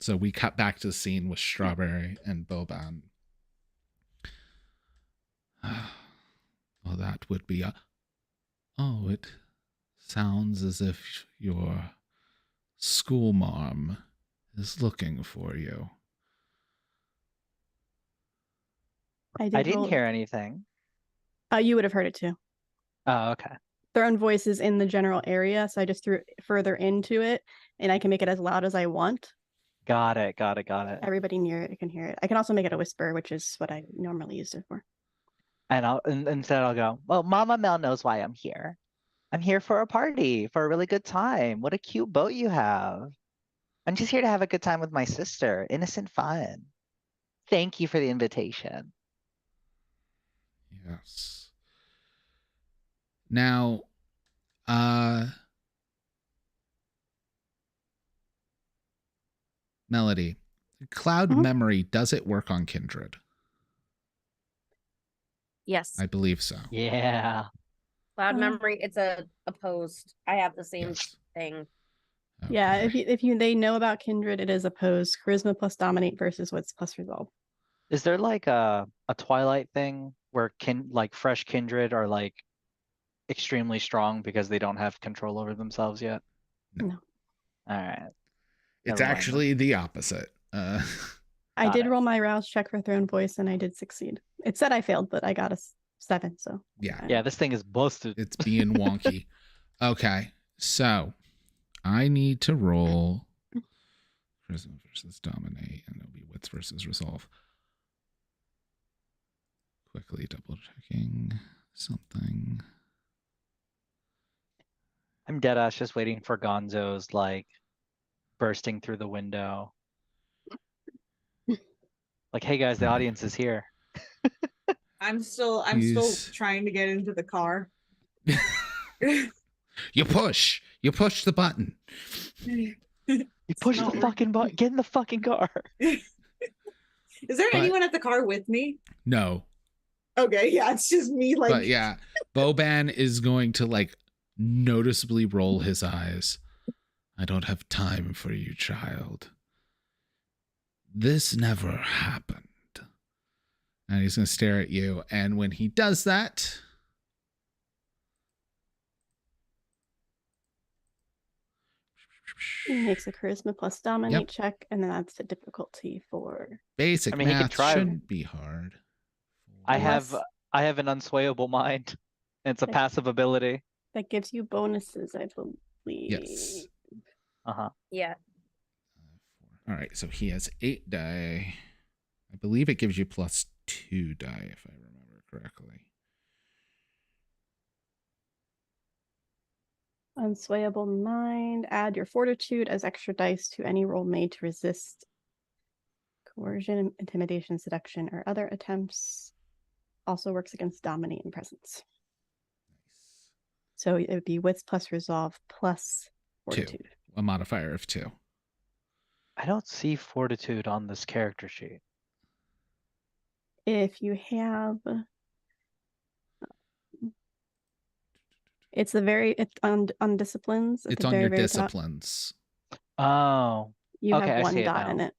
so we cut back to the scene with Strawberry and Boban. Well, that would be Oh, it sounds as if your school mom is looking for you. I didn't hear anything. You would have heard it too. Oh, okay. Thrown voice is in the general area, so I just threw it further into it, and I can make it as loud as I want. Got it. Got it. Got it. Everybody near it can hear it. I can also make it a whisper, which is what I normally use it for. And instead I'll go, well, Mama Mel knows why I'm here. I'm here for a party, for a really good time. What a cute boat you have. I'm just here to have a good time with my sister. Innocent fun. Thank you for the invitation. Yes. Now, Melody, cloud memory, does it work on Kindred? Yes. I believe so. Yeah. Cloud memory, it's a opposed. I have the same Yes. thing. Yeah, if you they know about Kindred, it is opposed. Charisma plus dominate versus wits plus resolve. Is there like a Twilight thing where fresh kindred are like extremely strong because they don't have control over themselves yet? No. All right. It's Never mind actually the opposite. I did roll my rouse check for Throne Voice and I did succeed. It said I failed, but I got a 7, so. Yeah. Yeah, this thing is busted. It's being wonky. Okay, so I need to roll Charisma versus Dominate, and it'll be Wits versus Resolve. Quickly double checking something. I'm deadass just waiting for Gonzo's like bursting through the window. Like, hey guys, the audience is here. I'm still He's- trying to get into the car. You push the button. You push the fucking button. Get in the fucking car. Is there But- anyone at the car with me? No, Okay, yeah, it's just me like but yeah, Boban is going to like noticeably roll his eyes. I don't have time for you, child. This never happened. And he's going to stare at you. And when he does that, He makes a charisma plus dominate check, and then that's the difficulty for. basic I mean, he can math try. shouldn't be hard. I have an unswayable mind. It's a Like- passive ability. That gives you bonuses, I believe. Yes. Uh-huh. Yeah. All right, so he has 8 die. I believe it gives you plus 2 die, if I remember correctly. Unswayable mind. Add your fortitude as extra dice to any roll made to resist coercion, intimidation, seduction, or other attempts. Also works against dominate and presence. So it would be wits plus resolve plus 2. fortitude. A modifier of 2. I don't see fortitude on this character sheet. If you have, it's on disciplines. at It's the on very, your very top. disciplines. Oh. You Okay, I have one see it dot in now. it,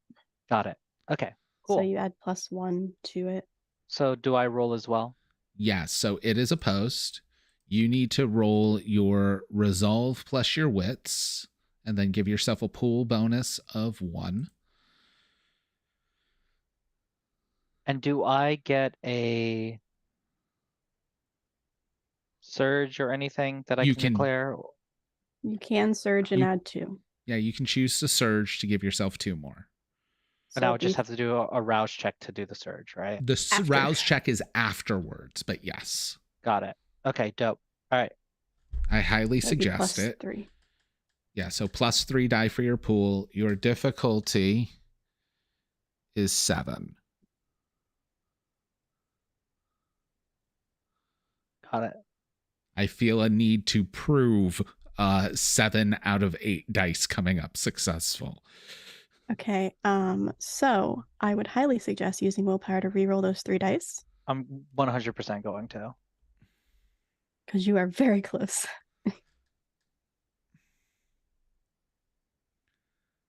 Got it. Okay, cool. so you add plus 1 to it. So do I roll as well? Yes, so it is opposed. You need to roll your resolve plus your wits, and then give yourself a pool bonus of 1. And do I get a surge or anything that I You can can- declare? You can surge and You- add 2. Yeah, you can choose to surge to give yourself 2 more. But So I would just if- have to do a rouse check to do the surge, right? The After. rouse check is afterwards, but yes, Got it. Okay, dope. All right. I highly that'd be suggest plus it. 3. Yeah, so plus 3 die for your pool. Your difficulty is 7. Got it. I feel a need to prove 7 out of 8 dice coming up successful. Okay, so I would highly suggest using willpower to reroll those 3 dice I'm 100% going to. because you are very close.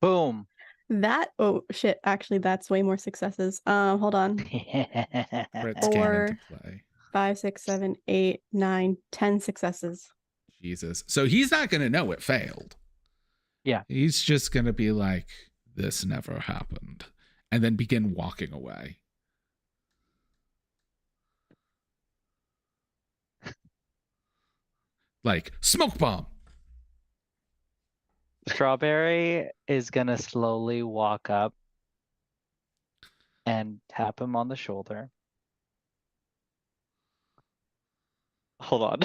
Boom. That shit, actually that's way more successes. Hold on. Crits came Four. into play. 5, 6, 7, 8, 9, 10 successes. Jesus. So he's not going to know it failed. Yeah. He's just going to be like, this never happened. And then begin walking away. Like, smoke bomb. Strawberry is gonna slowly walk up and tap him on the shoulder. Hold on.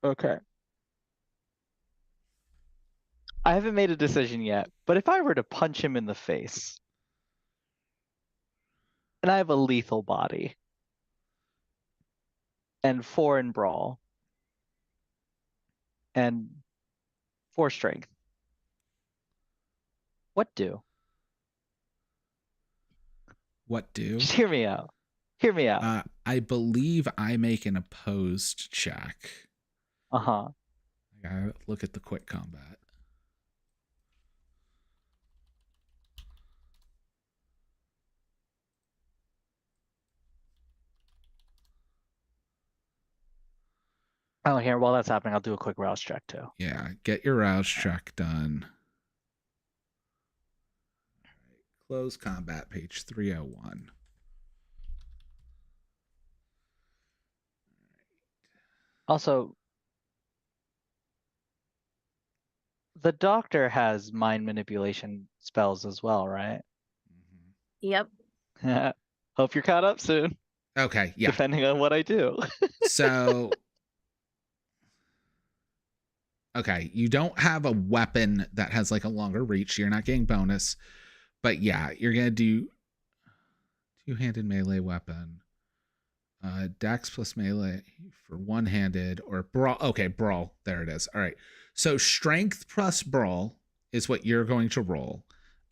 Okay. I haven't made a decision yet, but if I were to punch him in the face, and I have a lethal body, and 4 in brawl, and 4 strength, what do? What do? Just hear me out. Hear me out. I believe I make an opposed check. Uh-huh. I gotta look at the quick combat. Oh, here, while that's happening, I'll do a quick rouse check too. Yeah, get your rouse check done. All right, close combat, page 301. Also, the doctor has mind manipulation spells as well, right? Yep. Hope you're caught up soon. Okay, yeah. Depending on what I do. So, okay, you don't have a weapon that has like a longer reach. You're not getting bonus, but yeah, you're gonna do two-handed melee weapon, dex plus melee for one-handed, or brawl. Okay, brawl. There it is. All right. So strength plus brawl is what you're going to roll.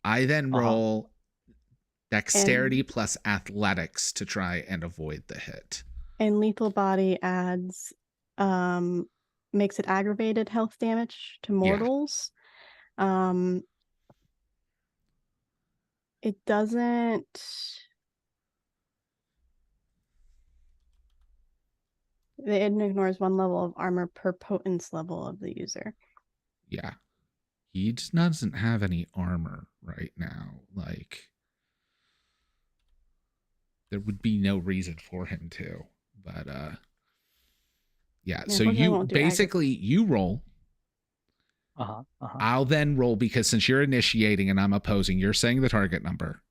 I then roll dexterity plus athletics to try and avoid the hit. And lethal body adds makes it aggravated health damage to mortals. It doesn't it ignores one level of armor per potence level of the user. Yeah. He just doesn't have any armor right now. Like, there would be no reason for him to. But yeah, so you basically you roll. I'll then roll, because since you're initiating and I'm opposing, you're saying the target number.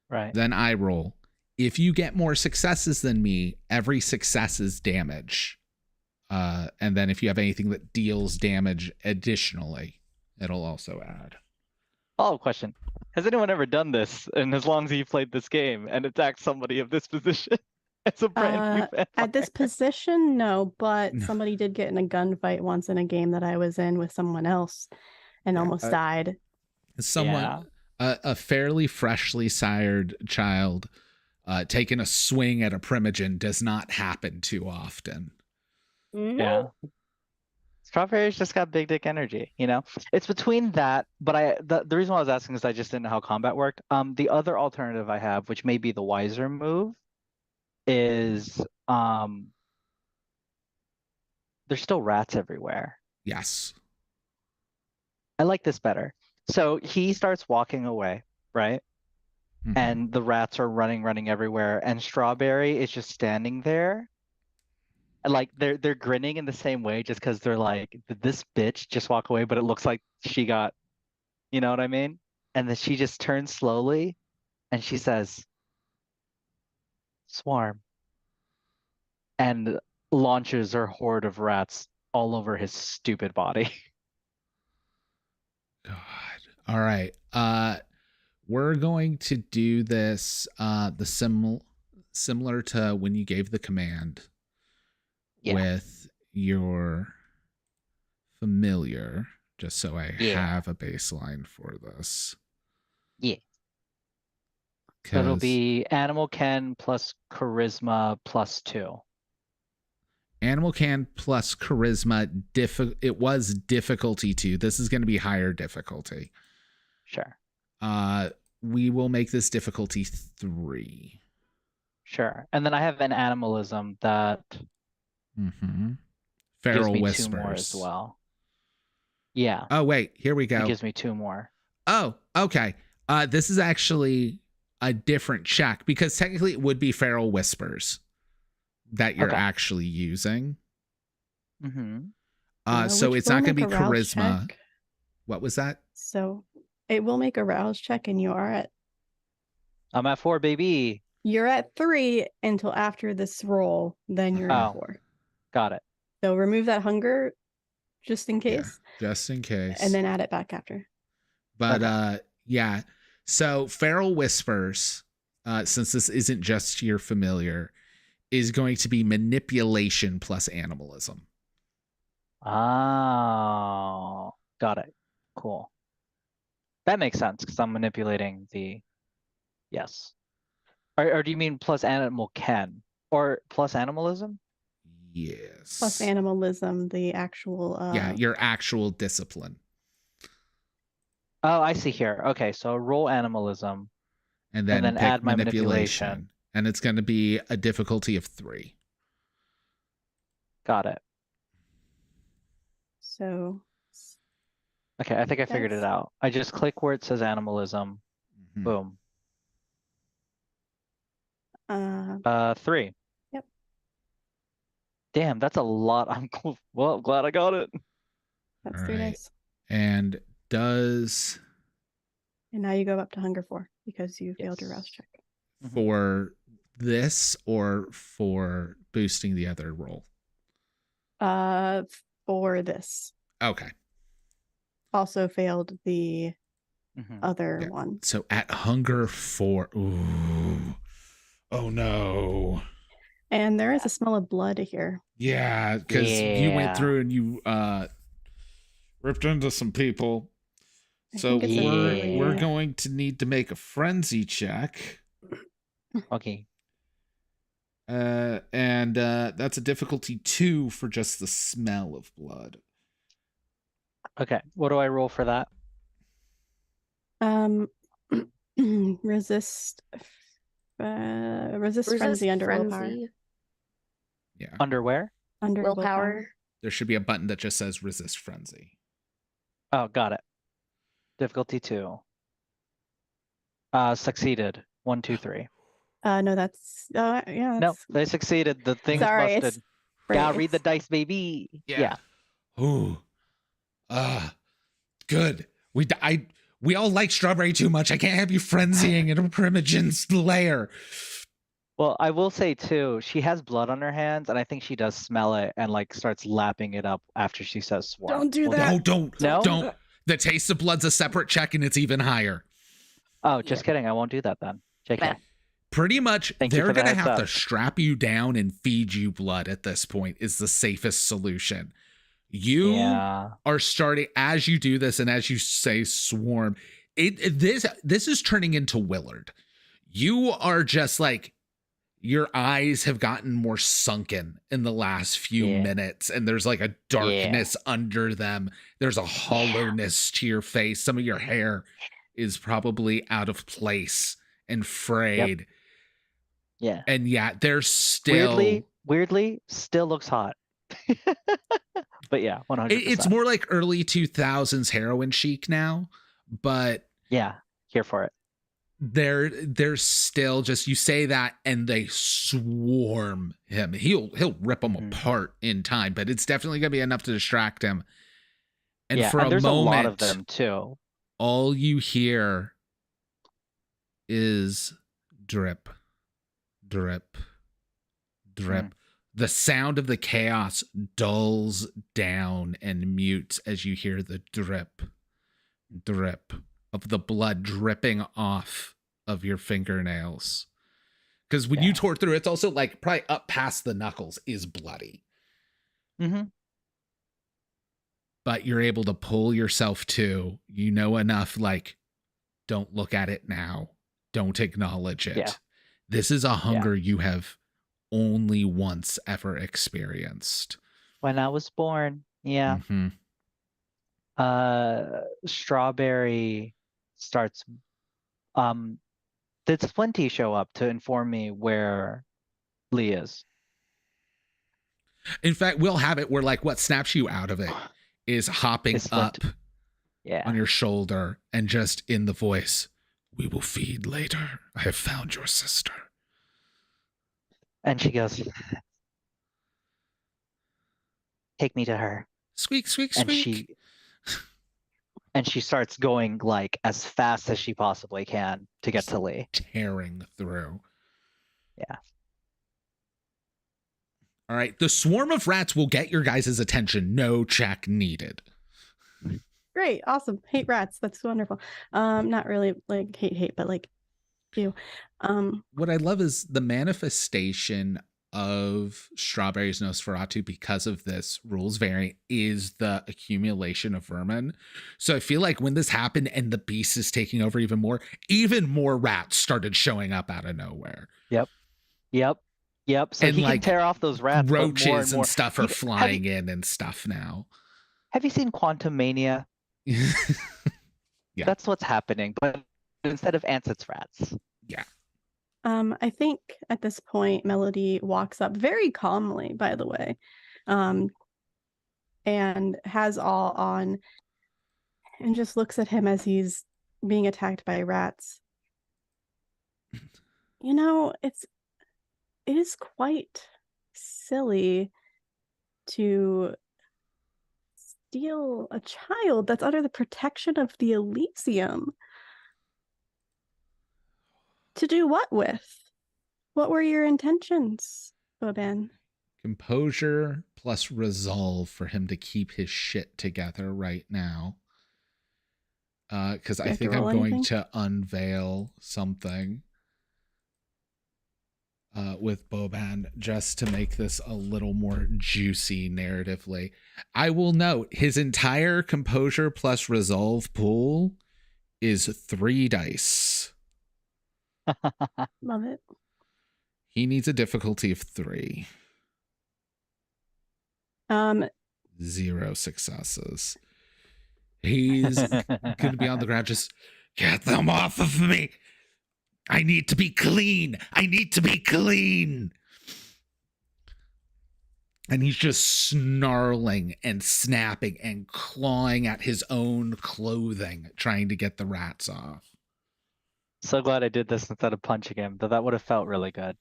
Right. Then I roll. If you get more successes than me, every success is damage. And then if you have anything that deals damage additionally, it'll also add. Follow-up question. Has anyone ever done this, and as long as you've played this game, and attacked somebody of this position as a brand new vampire? At this position, no, but somebody did get in a gunfight once in a game that I was in with someone else and almost died. Someone, a fairly freshly sired child taking a swing at a primogen does not happen too often. Yeah. Strawberry's just got big dick energy, you know? It's between that, but the reason why I was asking is I just didn't know how combat worked. The other alternative I have, which may be the wiser move, is there's still rats everywhere. Yes. I like this better. So he starts walking away, right? Mm-hmm. And the rats are running everywhere, and Strawberry is just standing there. And like they're grinning in the same way, just because they're like, did this bitch just walk away? But it looks like she got, you know what I mean? And then she just turns slowly and she says, "Swarm," and launches her horde of rats all over his stupid body. God. All right. We're going to do this similar to when you gave the command with your familiar, just so I have a baseline for this. Yeah. So it'll be Animal Ken plus Charisma plus 2. Animal Can plus Charisma, it was difficulty 2. This is going to be higher difficulty. Sure. We will make this difficulty 3. Sure. And then I have an animalism that Feral gives me Whispers 2 more as well. Yeah. Oh, wait. Here we go. It gives me 2 more. Oh, okay. This is actually a different check, because technically it would be Feral Whispers that you're actually using. So which it's will not going to make be a rouse charisma. check. What was that? So it will make a rouse check, and I'm at 4, baby. you're at 3 until after this roll. Then you're at Oh. 4. Got it. So remove that hunger, just in case, Just in case. and then add it back after. But yeah. So Feral Whispers, since this isn't just your familiar, is going to be manipulation plus animalism. Oh, got it. Cool. That makes sense because I'm manipulating the. Yes. Or do you mean plus animal ken or plus animalism? Yes. Plus animalism, the actual. Yeah, your actual discipline. Oh, I see here. Okay, so roll animalism. And then pick add my manipulation. manipulation. And it's going to be a difficulty of 3. Got it. So. Okay, I think I figured it out. I just click where it says animalism. Boom. 3. Yep. Damn, that's a lot. I'm cool. Well, glad I got it. That's All 3 right. dice. And does And now you go up to hunger 4 because you failed your rouse check. for this or for boosting the other roll? For this. Okay. Also failed the other one. So at hunger 4. Ooh. Oh no. And there is a smell of blood here. Yeah, because you went through and you ripped into some people. So we're going to need to make a frenzy check. Okay. And that's a difficulty 2 for just the smell of blood. Okay, what do I roll for that? Resist frenzy under willpower. Yeah. Underwear? Under willpower. There should be a button that just says resist frenzy. Oh, got it. Difficulty 2. Succeeded. 1, 2, 3. No, that's yeah. No, they succeeded. The thing's Sorry, busted. Gotta read the dice, baby. Yeah. Ooh. Good. We all like strawberry too much. I can't have you frenzying in a Primogen's lair. Well, I will say too, she has blood on her hands, and I think she does smell it and like starts lapping it up after she says swarm. Don't do that. No, don't. No? Don't. The taste of blood's a separate check and it's even higher. Oh, just kidding. I won't do that then. JK. Pretty much, Thank you they're for the going to heads have to up. strap you down and feed you blood at this point is the safest solution. You are starting, as you do this and as you say swarm, this is turning into Willard. You are just like, your eyes have gotten more sunken in the last few minutes, and there's like a darkness under them. There's a hollowness to your face. Some of your hair is probably out of place and frayed. Yeah. And they're still weirdly still looks hot. But yeah, 100%. It's more like early 2000s heroin chic now, but yeah, here for it. They're still just, you say that and they swarm him. He'll rip them apart in time, but it's definitely gonna be enough to distract him. And for and there's a moment, lot of them too. All you hear is drip, drip, drip. The sound of the chaos dulls down and mutes as you hear the drip, drip of the blood dripping off of your fingernails. Because when you tore through, it's also like probably up past the knuckles is bloody. But you're able to pull yourself to, you know enough, like, don't look at it now. Don't acknowledge it. Yeah. This is a hunger you have only once ever experienced. When I was born. Yeah. Strawberry starts did Splinty show up to inform me where Lee is? In fact, we'll have it where like what snaps you out of it is hopping up on your shoulder and just in the voice, "We will feed later. I have found your sister." And she goes, take me to her. Squeak, squeak, And squeak. she starts going like as fast as she possibly can to get to Lee. Tearing through. Yeah. All right. The swarm of rats will get your guys' attention. No check needed. Great, awesome. Hate rats. That's wonderful. Not really like hate, but like ew. What I love is the manifestation of Strawberry's Nosferatu because of this rules variant is the accumulation of vermin. So I feel like when this happened and the beast is taking over even more rats started showing up out of nowhere. Yep. So and he like can tear off those rats, roaches but more and more. stuff are flying in and stuff now. Have you seen Quantum Mania? Yeah. That's what's happening, but instead of ants, it's rats. Yeah. I think at this point, Melody walks up very calmly, by the way, and has all on and just looks at him as he's being attacked by rats. You know, it is quite silly to steal a child that's under the protection of the Elysium. To do what with? What were your intentions, Boban? Composure plus resolve for him to keep his shit together right now. Because I think I'm going to unveil something with Boban just to make this a little more juicy narratively. I will note his entire composure plus resolve pool is 3 dice. Love it. He needs a difficulty of 3. 0 successes. He's going to be on the ground. Just get them off of me. I need to be clean. And he's just snarling and snapping and clawing at his own clothing, trying to get the rats off. So glad I did this instead of punching him, though that would have felt really good.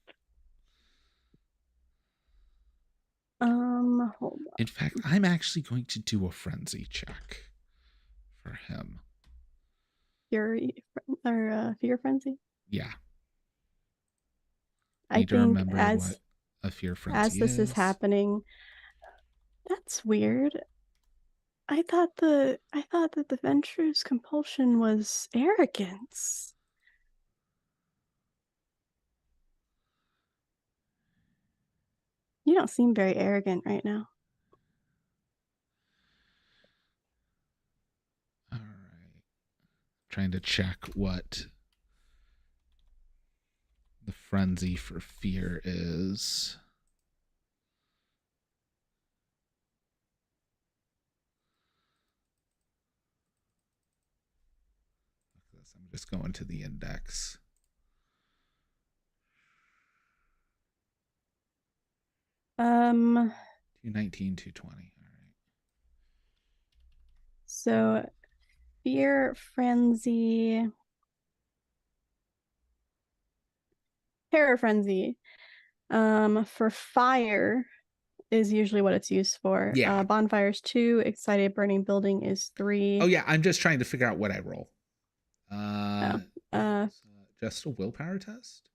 Hold on. In fact, I'm actually going to do a frenzy check for him. Fury or Fear Frenzy? Yeah. I think as what a Fear Frenzy as this is happening, that's weird. I thought that the Venture's compulsion was arrogance. You don't seem very arrogant right now. All right. Trying to check what the frenzy for fear is. I'm just going to the index. 219, 220. All right. So Fear Frenzy, Terror Frenzy, for fire is usually what it's used for. Yeah. Bonfires 2, Excited Burning Building is 3. Oh yeah, I'm just trying to figure out what I roll. Just a willpower test?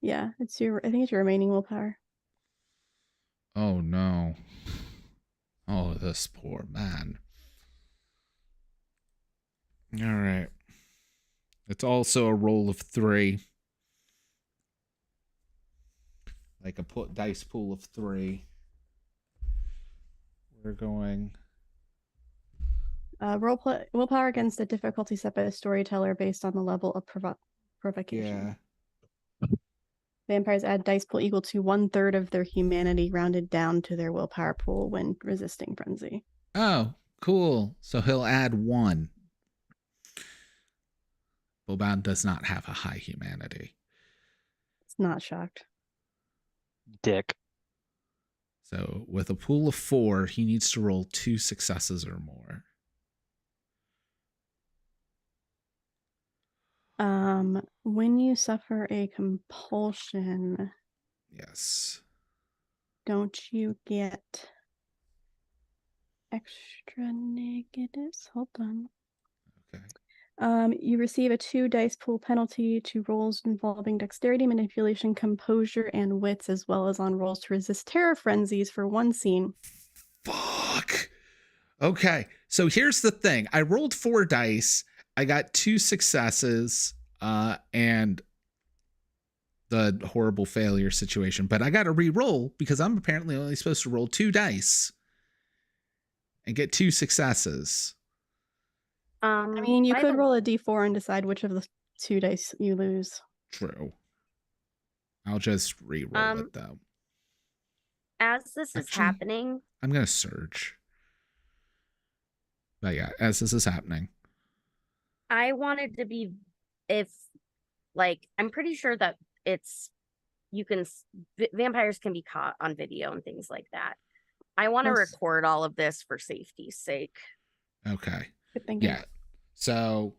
Yeah, I think it's your remaining willpower. Oh no. Oh, this poor man. All right. It's also a roll of 3. Like a dice pool of 3. We're going. Willpower against the difficulty set by the storyteller based on the level of provocation. Yeah. Vampires add dice pool equal to 1/3 of their humanity rounded down to their willpower pool when resisting frenzy. Oh, cool. So he'll add 1. Boban does not have a high humanity. It's not shocked. Dick. So with a pool of 4, he needs to roll 2 successes or more. When you suffer a compulsion, yes, don't you get extra negatives. Hold on. Okay. You receive a 2 dice pool penalty to rolls involving dexterity, manipulation, composure, and wits, as well as on rolls to resist terror frenzies for 1 scene. Fuck. Okay. So here's the thing. I rolled 4 dice. I got 2 successes and the horrible failure situation, but I got to re-roll because I'm apparently only supposed to roll 2 dice and get 2 successes. I mean, you could roll a d4 and decide which of the 2 dice you lose. True. I'll just re-roll it though. As this is happening, I'm going to surge. But yeah, as this is happening. I wanted to be, I'm pretty sure that vampires can be caught on video and things like that. I want to record all of this for safety's sake. Okay. Good thinking. Yeah. So,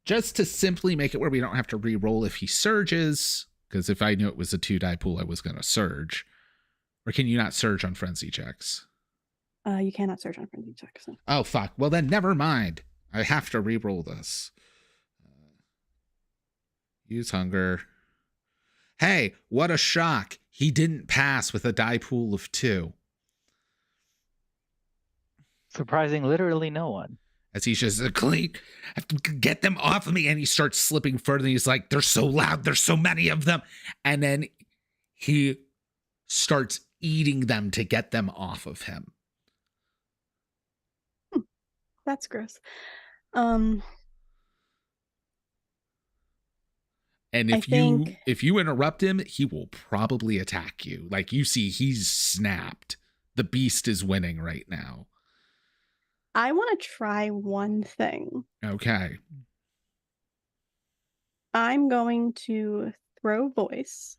just to simply make it where we don't have to re-roll if he surges, because if I knew it was a 2 die pool, I was going to surge. Or can you not surge on frenzy checks? You cannot surge on frenzy checks. So. Oh, fuck. Well, then never mind. I have to re-roll this. Use hunger. Hey, what a shock. He didn't pass with a die pool of 2. Surprising literally no one. As he's just clean, I have to get them off of me. And he starts slipping further. And he's like, they're so loud. There's so many of them. And then he starts eating them to get them off of him. That's gross. And if you interrupt him, he will probably attack you. Like you see, he's snapped. The beast is winning right now. I want to try one thing. Okay. I'm going to throw voice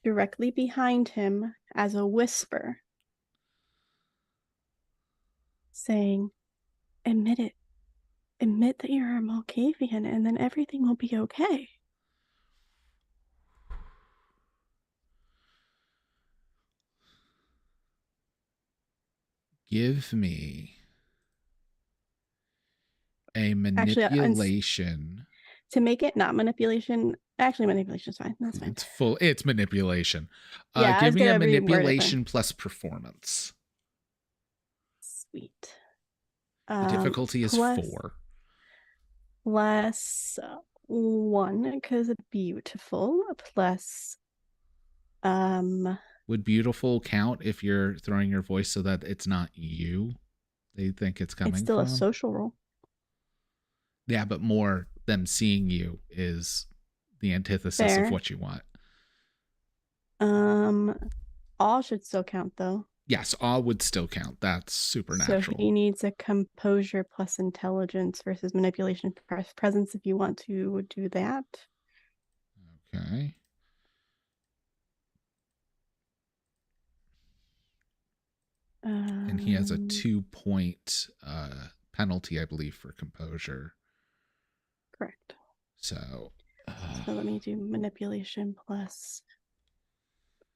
directly behind him as a whisper, saying, admit it. Admit that you're a Malkavian, and then everything will be okay. Give me a manipulation. To make it not manipulation, actually manipulation is fine. That's fine. It's manipulation. Yeah, give me a manipulation plus performance. Sweet. The difficulty is 4. Plus 1 because it's beautiful. Plus would beautiful count if you're throwing your voice so that it's not you? They think it's coming. It's still from? A social roll. Yeah, but more them seeing you is the antithesis of what you want. All should still count though. Yes, all would still count. That's supernatural. So he needs a composure plus intelligence versus manipulation presence if you want to do that. Okay. And he has a 2-point penalty, I believe, for composure. Correct. So let me do manipulation plus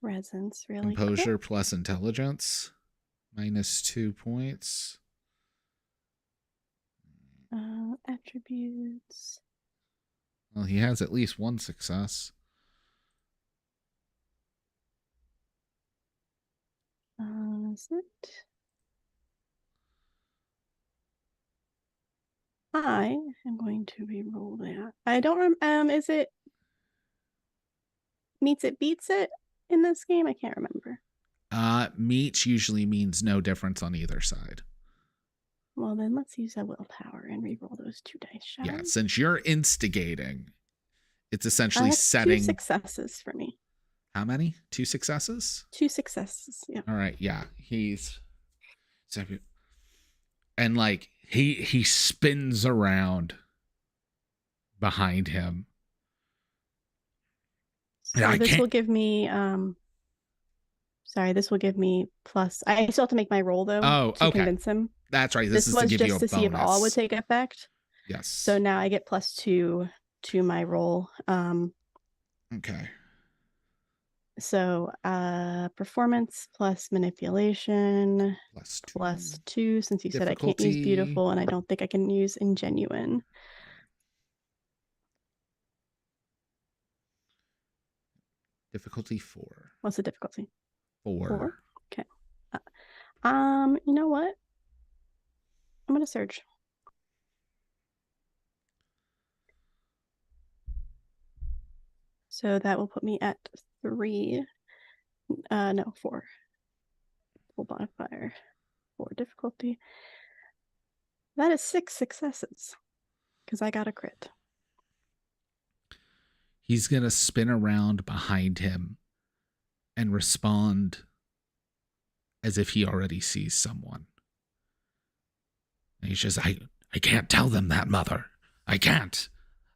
presence really composure plus intelligence minus 2 points. Attributes. Well, he has at least 1 success. Is it? I am going to re-roll that. I don't is it meets it beats it in this game? I can't remember. Meets usually means no difference on either side. Well, then let's use a willpower and re-roll those 2 dice. Yeah, since you're instigating, it's essentially setting 2 successes for me. How many? 2 successes? 2 successes. Yeah. All right. Yeah, and like he spins around behind him. So this will give me this will give me plus. I still have to make my roll though. To convince him. That's right. This is to give you a bonus. See if all would take effect. Yes. So now I get plus 2 to my roll. Okay. So performance plus manipulation plus two, since you said I can't use Difficulty. beautiful and I don't think I can use ingenuine. Difficulty 4. What's the difficulty? 4. Okay. You know what? I'm gonna search. So that will put me at 3. No, 4. Full modifier. 4 difficulty. That is 6 successes. Because I got a crit. He's going to spin around behind him and respond as if he already sees someone. And he's just, I can't tell them that, Mother. I can't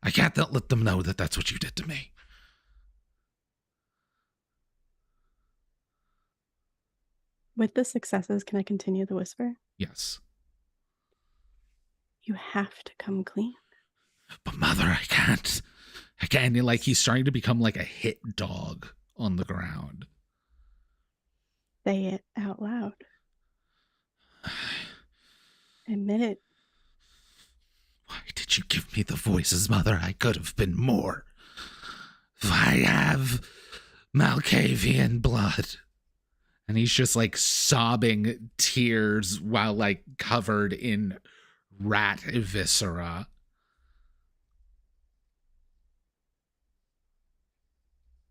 let them know that that's what you did to me. With the successes, can I continue the whisper? Yes. You have to come clean. But Mother, I can't. And like he's starting to become like a hit dog on the ground. Say it out loud. Admit it. Why did you give me the voices, Mother? I could have been more. I have Malkavian blood. And he's just like sobbing tears while like covered in rat viscera.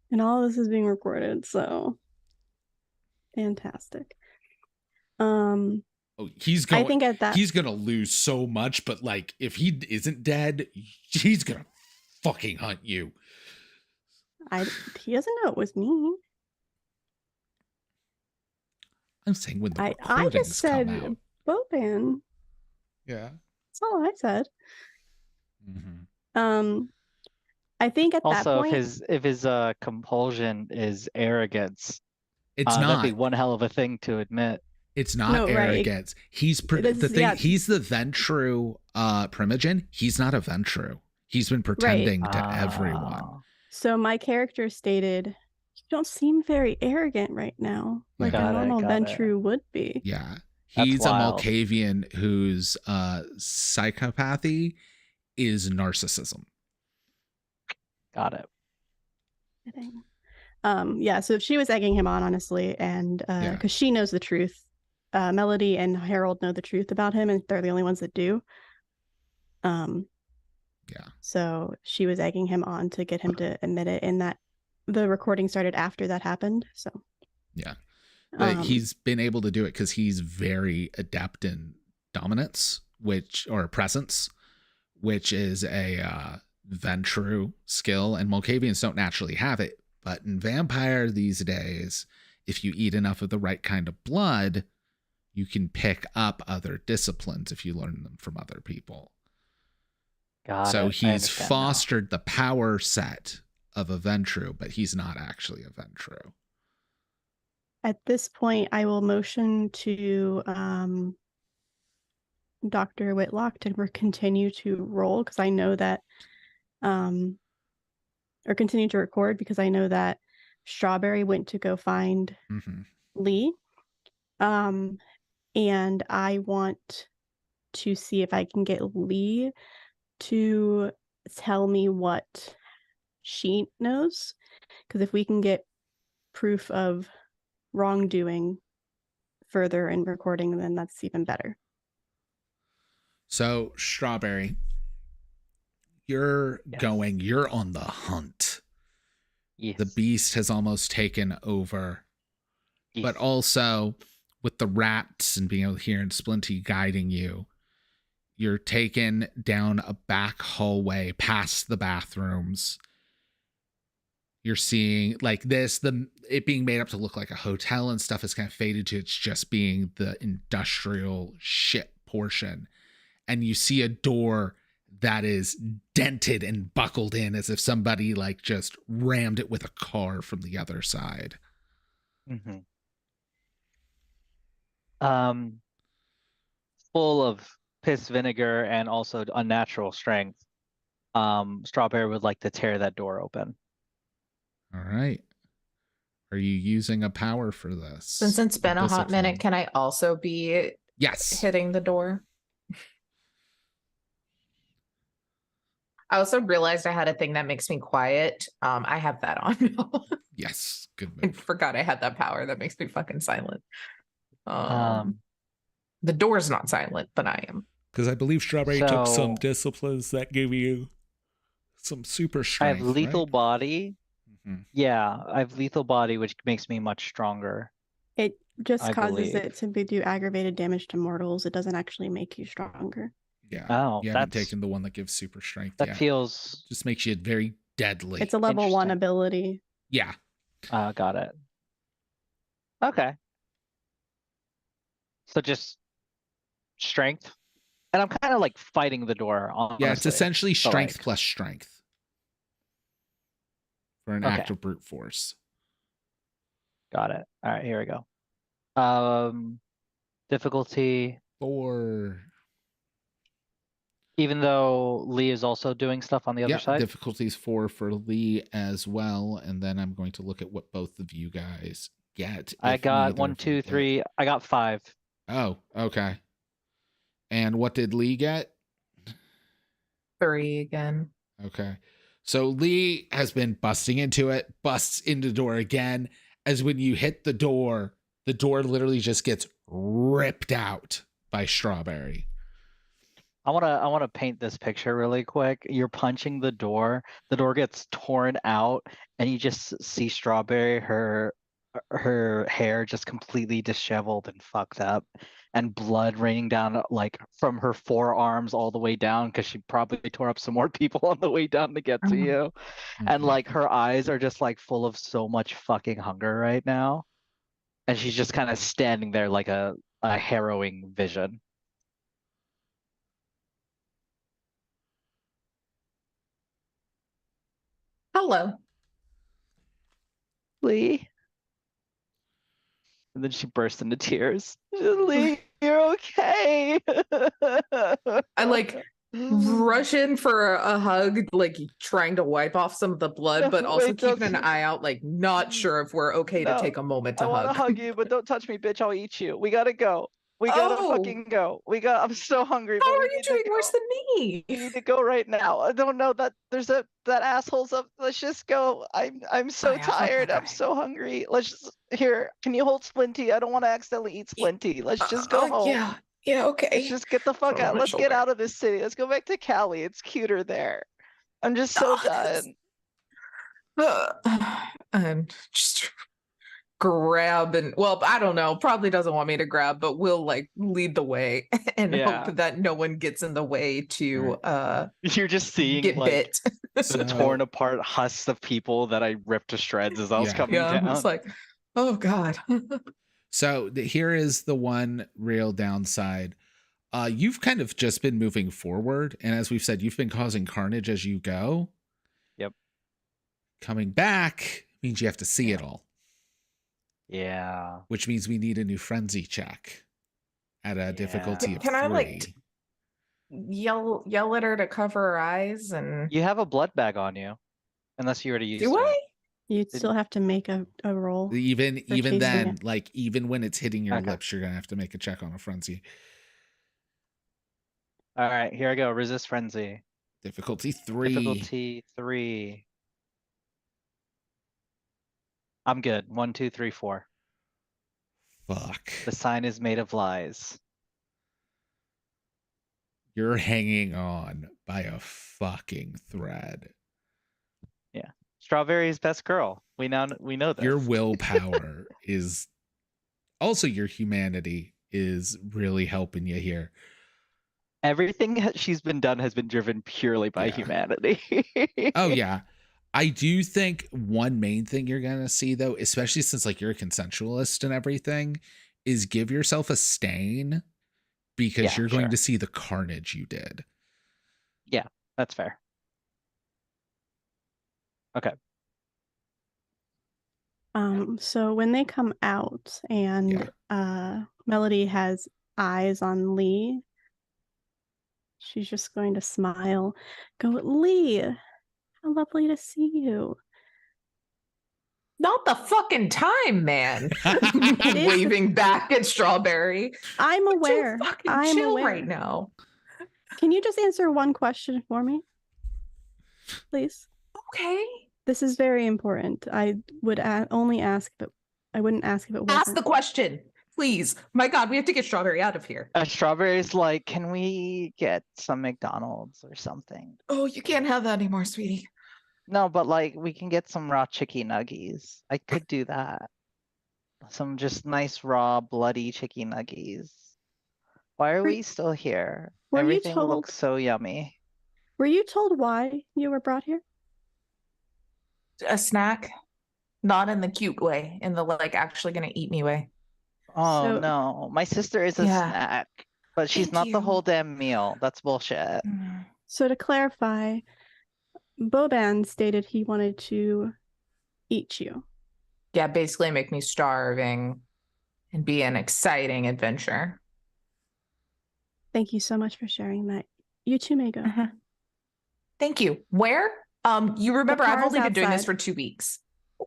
And all this is being recorded, so fantastic. Oh, he's going. I think at that he's gonna lose so much, but like if he isn't dead, he's gonna fucking hunt you. He doesn't know it was me. I'm saying when the I recordings just said come out. Boban. Yeah. That's all I said. Mm-hmm. I think at that Also, point, if his compulsion is arrogance, it's that'd be not. one hell of a thing to admit. It's not arrogance. He's the thing. yeah. He's the Ventru Primogen. He's not a Ventru. He's been pretending to everyone. So my character stated, "You don't seem very arrogant right now, like a Got it, normal got it. Ventru would be." Yeah. That's He's a wild. Malkavian whose psychopathy is narcissism. Got it. Yeah, so if she was egging him on, honestly, and because she knows the truth, Melody and Harold know the truth about him, and they're the only ones that do. Yeah. So she was egging him on to get him to admit it, and that the recording started after that happened. So yeah, but he's been able to do it because he's very adept in dominance, or presence, which is a Ventru skill, and Malkavians don't naturally have it. But in vampire these days, if you eat enough of the right kind of blood, you can pick up other disciplines if you learn them from other people. So he's fostered the power set of a Ventru, but he's not actually a Ventru. at this point, I will motion to Dr. Whitlock to continue to roll, because I know that or continue to record, because I know that Strawberry went to go find Lee. And I want to see if I can get Lee to tell me what she knows. Because if we can get proof of wrongdoing further in recording, then that's even better. So, Strawberry, you're on the hunt. Yes. The beast has almost taken over. Yes. But also, with the rats and being able to hear and Splinty guiding you, you're taken down a back hallway past the bathrooms. You're seeing like this, it being made up to look like a hotel and stuff is kind of faded to it's just being the industrial shit portion. And you see a door that is dented and buckled in as if somebody like just rammed it with a car from the other side. Mm-hmm. Full of piss vinegar and also unnatural strength. Strawberry would like to tear that door open. All right. Are you using a power for this? Since it's been a hot minute, can I also be hitting the door? I also realized I had a thing that makes me quiet. I have that on now. Yes, good I move. forgot I had that power that makes me fucking silent. The door's not silent, but I am. Because I believe Strawberry took some disciplines that give you some super strength. I have lethal right? body. Yeah, I have lethal body, which makes me much stronger. It just I causes believe. it to do aggravated damage to mortals. It doesn't actually make you stronger. Yeah. Oh, you haven't taken the one that gives super strength that yet. feels just makes you very deadly. It's a level 1 ability. Yeah. Got it. Okay. So just strength. And I'm kind of like fighting the door, honestly. Yeah, it's essentially So, strength like, plus strength for an act of brute force. Got it. All right, here we go. Difficulty 4. Even though Lee is also doing stuff on the other side? Difficulties 4 for Lee as well. And then I'm going to look at what both of you guys get. I got neither 1, of you 2, 3. I got 5. Oh, okay. And what did Lee get? 3 again. Okay. So Lee has been busting into it, busts into the door again. As when you hit the door literally just gets ripped out by Strawberry. I wanna paint this picture really quick. You're punching the door gets torn out, and you just see Strawberry, her hair just completely disheveled and fucked up, and blood raining down like from her forearms all the way down, because she probably tore up some more people on the way down to get to you. And like her eyes are just like full of so much fucking hunger right now. And she's just kind of standing there like a harrowing vision. Hello. Lee. And then she burst into tears. Lee, you're okay. I like rush in for a hug, like trying to wipe off some of the blood, but also keeping an eye out, like not sure if we're okay to take a moment to I want to hug you, but don't touch me, bitch. I'll eat you. We gotta go. We gotta fucking go. I'm so hungry. How are you doing worse than me? We need to go right now. I don't know that there's that asshole's up. Let's just go. I'm so tired. I'm so hungry. Let's just here. Can you hold Splinty? I don't want to accidentally eat Splinty. Let's just go home. Yeah, okay. Let's just get the fuck out. Let's get out of this city. Let's go back to Cali. It's cuter there. I'm just so done. And just grab and I don't know, probably doesn't want me to grab, but we'll like lead the way and hope that no one gets in the way to you're just seeing get like bit. the torn apart husks of people that I ripped to shreds as I was coming down. It's like, oh god. So here is the one real downside. You've kind of just been moving forward, and as we've said, you've been causing carnage as you go. Yep. Coming back means you have to see it all. Yeah. Which means we need a new frenzy check at a difficulty of 3. Can I like yell at her to cover her eyes? And you have a blood bag on you, unless you already used it. Do I? You'd still have to make a roll. Even chasing then, it. like even when it's hitting your lips, you're gonna have to make a check on a frenzy. All right, here I go. Resist frenzy. Difficulty 3. Difficulty 3. I'm good. 1, 2, 3, 4. Fuck. The sign is made of lies. You're hanging on by a fucking thread. Yeah. Strawberry's best girl. We know this. Your willpower is also your humanity is really helping you here. Everything she's been done has been driven purely by humanity. Oh yeah. I do think one main thing you're going to see though, especially since like you're a consensualist and everything, is give yourself a stain because you're going to see the carnage you did. Yeah, that's fair. Okay. So when they come out and Melody has eyes on Lee, she's just going to smile, go, Lee, how lovely to see you. Not the fucking time, man. Waving back at Strawberry. I'm aware. Fucking I'm chill aware right now. Can you just answer one question for me, please? Okay. This is very important. I would only ask, but I wouldn't ask if it wasn't. Ask the question, please. My God, we have to get Strawberry out of here. Strawberry's like, can we get some McDonald's or something? Oh, you can't have that anymore, sweetie. No, but like we can get some raw chicken nuggies. I could do that. Some just nice raw bloody chicken nuggies. Why are we still here? Were you Everything told- looks so yummy. Were you told why you were brought here? A snack, not in the cute way, in the like actually gonna eat me way. Oh So- no, my sister is a Yeah. snack, but she's Thank not the you. whole damn meal. That's bullshit. So to clarify, Boban stated he wanted to eat you. Yeah, basically make me starving and be an exciting adventure. Thank you so much for sharing that. You too may go. Thank you. Where? You remember I've car's only been doing this outside. for 2 weeks.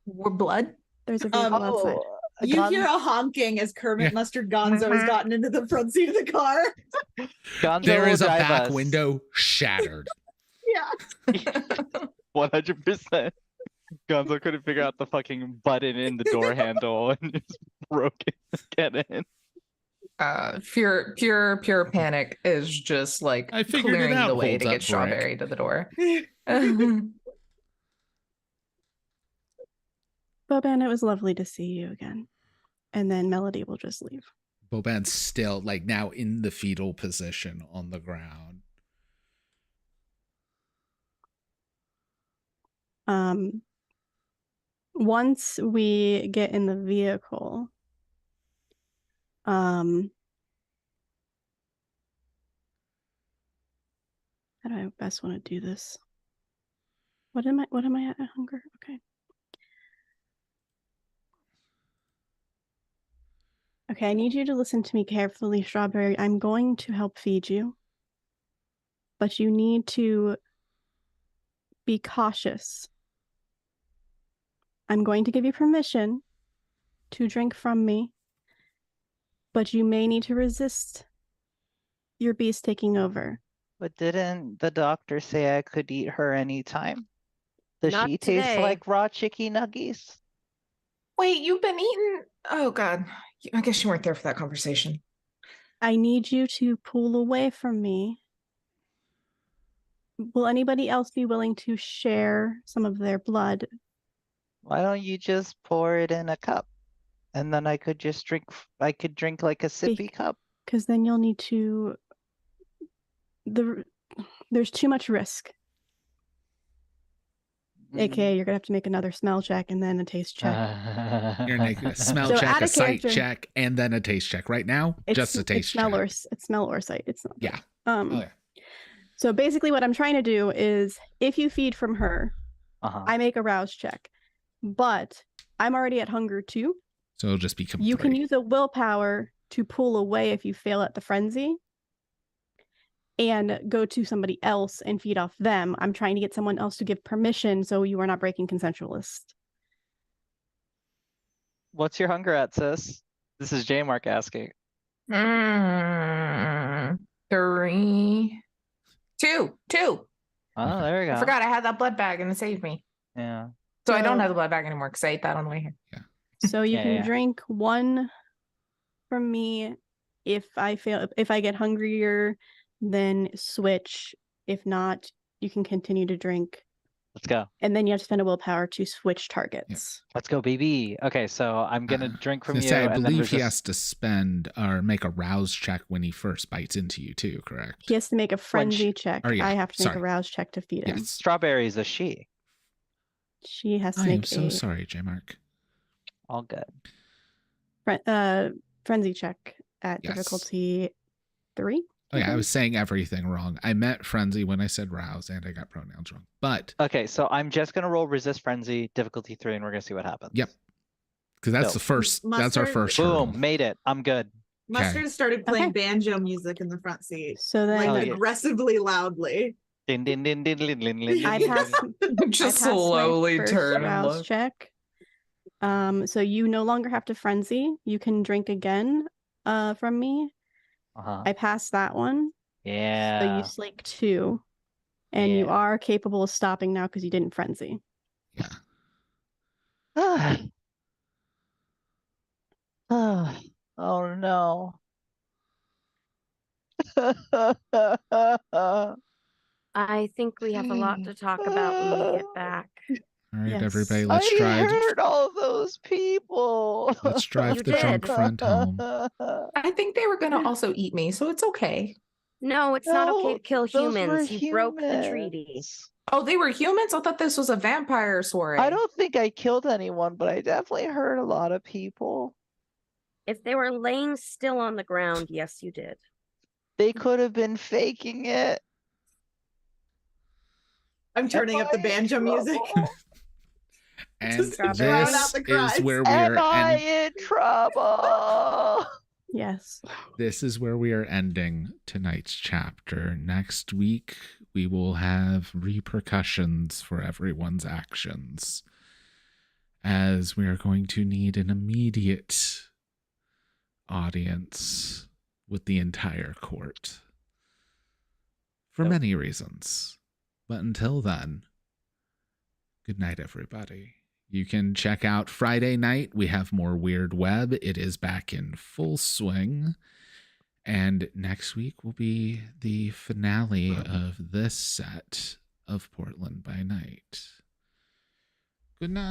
We're blood. There's a vehicle outside. You hear a honking as Kermit Mustard Gonzo has gotten into the front seat of the car. Gonzo There will is a drive back us. window shattered. Yeah. 100%. Gonzo couldn't figure out the fucking button in the door handle and just broke it to get in. Pure panic is just like I figured it clearing out, the way holds to up get Strawberry to the door. Boban, it was lovely to see you again. And then Melody will just leave. Boban's still like now in the fetal position on the ground. Once we get in the vehicle, how do I best want to do this? What am I at hunger? Okay. Okay, I need you to listen to me carefully, Strawberry. I'm going to help feed you, but you need to be cautious. I'm going to give you permission to drink from me, but you may need to resist your beast taking over. But didn't the doctor say I could eat her anytime? Does Not she taste today. like raw chicken nuggies? Wait, you've been eating? Oh God, I guess you weren't there for that conversation. I need you to pull away from me. Will anybody else be willing to share some of their blood? Why don't you just pour it in a cup? And then I could just drink, I could drink like a sippy cup. Because then you'll need to... There's too much risk. AKA, you're going to have to make another smell check and then a taste check. You're gonna make a smell So check, out a of sight character- check, and then a taste check. Right now, just a taste check. It's smell or sight. It's not. Yeah. Oh, yeah. So basically what I'm trying to do is if you feed from her, I make a rouse check. But I'm already at hunger too. So it'll just become You can 3. use a willpower to pull away if you fail at the frenzy and go to somebody else and feed off them. I'm trying to get someone else to give permission so you are not breaking consensualist. What's your hunger at, sis? This is J Mark asking. 3, 2. Oh, there we go. I forgot I had that blood bag and it saved me. Yeah. So I don't have the blood bag anymore because I ate that on the way here. So you Yeah, can yeah. drink 1 from me. If I get hungrier, then switch. If not, you can continue to drink. Let's go. And then you have to spend a willpower to switch targets. Let's go, baby. Okay, so I'm gonna drink from I was you. gonna say, I and then believe he resist- has to spend or make a rouse check when he first bites into you too, correct? He has to make a frenzy check. or yeah, I have to make a sorry. rouse check to feed him. Yes. Strawberry is a she. She has to I am make so a sorry, J Mark. All good. frenzy check at Yes. difficulty 3. Oh yeah, I was saying everything wrong. I meant frenzy when I said rouse, and I got pronouns wrong. But Okay, so I'm just gonna roll resist frenzy, difficulty 3, and we're gonna see what happens. yep, because that's Dope. the first. That's our Mustard- first. hurdle. Boom, made it. I'm good. Mustard started playing Okay. banjo music in the front seat, So then like Oh, yeah. aggressively loudly. Din din din din din din din din. I din, pass. din. Just I passed my slowly first turn and rouse look. check. So you no longer have to frenzy. You can drink again from me. I passed that one. So Yeah. you slake 2. And you are capable of stopping now because you didn't frenzy. Oh no. I think we have a lot to talk about when we get back. All right, everybody, let's I drive. hurt all those people. Let's drive the drunk friend home. I think they were gonna also eat me, so it's okay. No, it's not okay to kill those were humans. You broke the treaty. Oh, they were humans? I thought this was a vampire soiree. I don't think I killed anyone, but I definitely hurt a lot of people. If they were laying still on the ground, yes, you did. They could have been faking it. I'm turning up the banjo music. And drown this out the cries. is where we Am are. I in trouble? Yes. This is where we are ending tonight's chapter. Next week, we will have repercussions for everyone's actions, as we are going to need an immediate audience with the entire court for many reasons. But until then, good night, everybody. You can check out Friday night. We have more Weird Web. It is back in full swing. And next week will be the finale of this set of Portland by Night. Good night.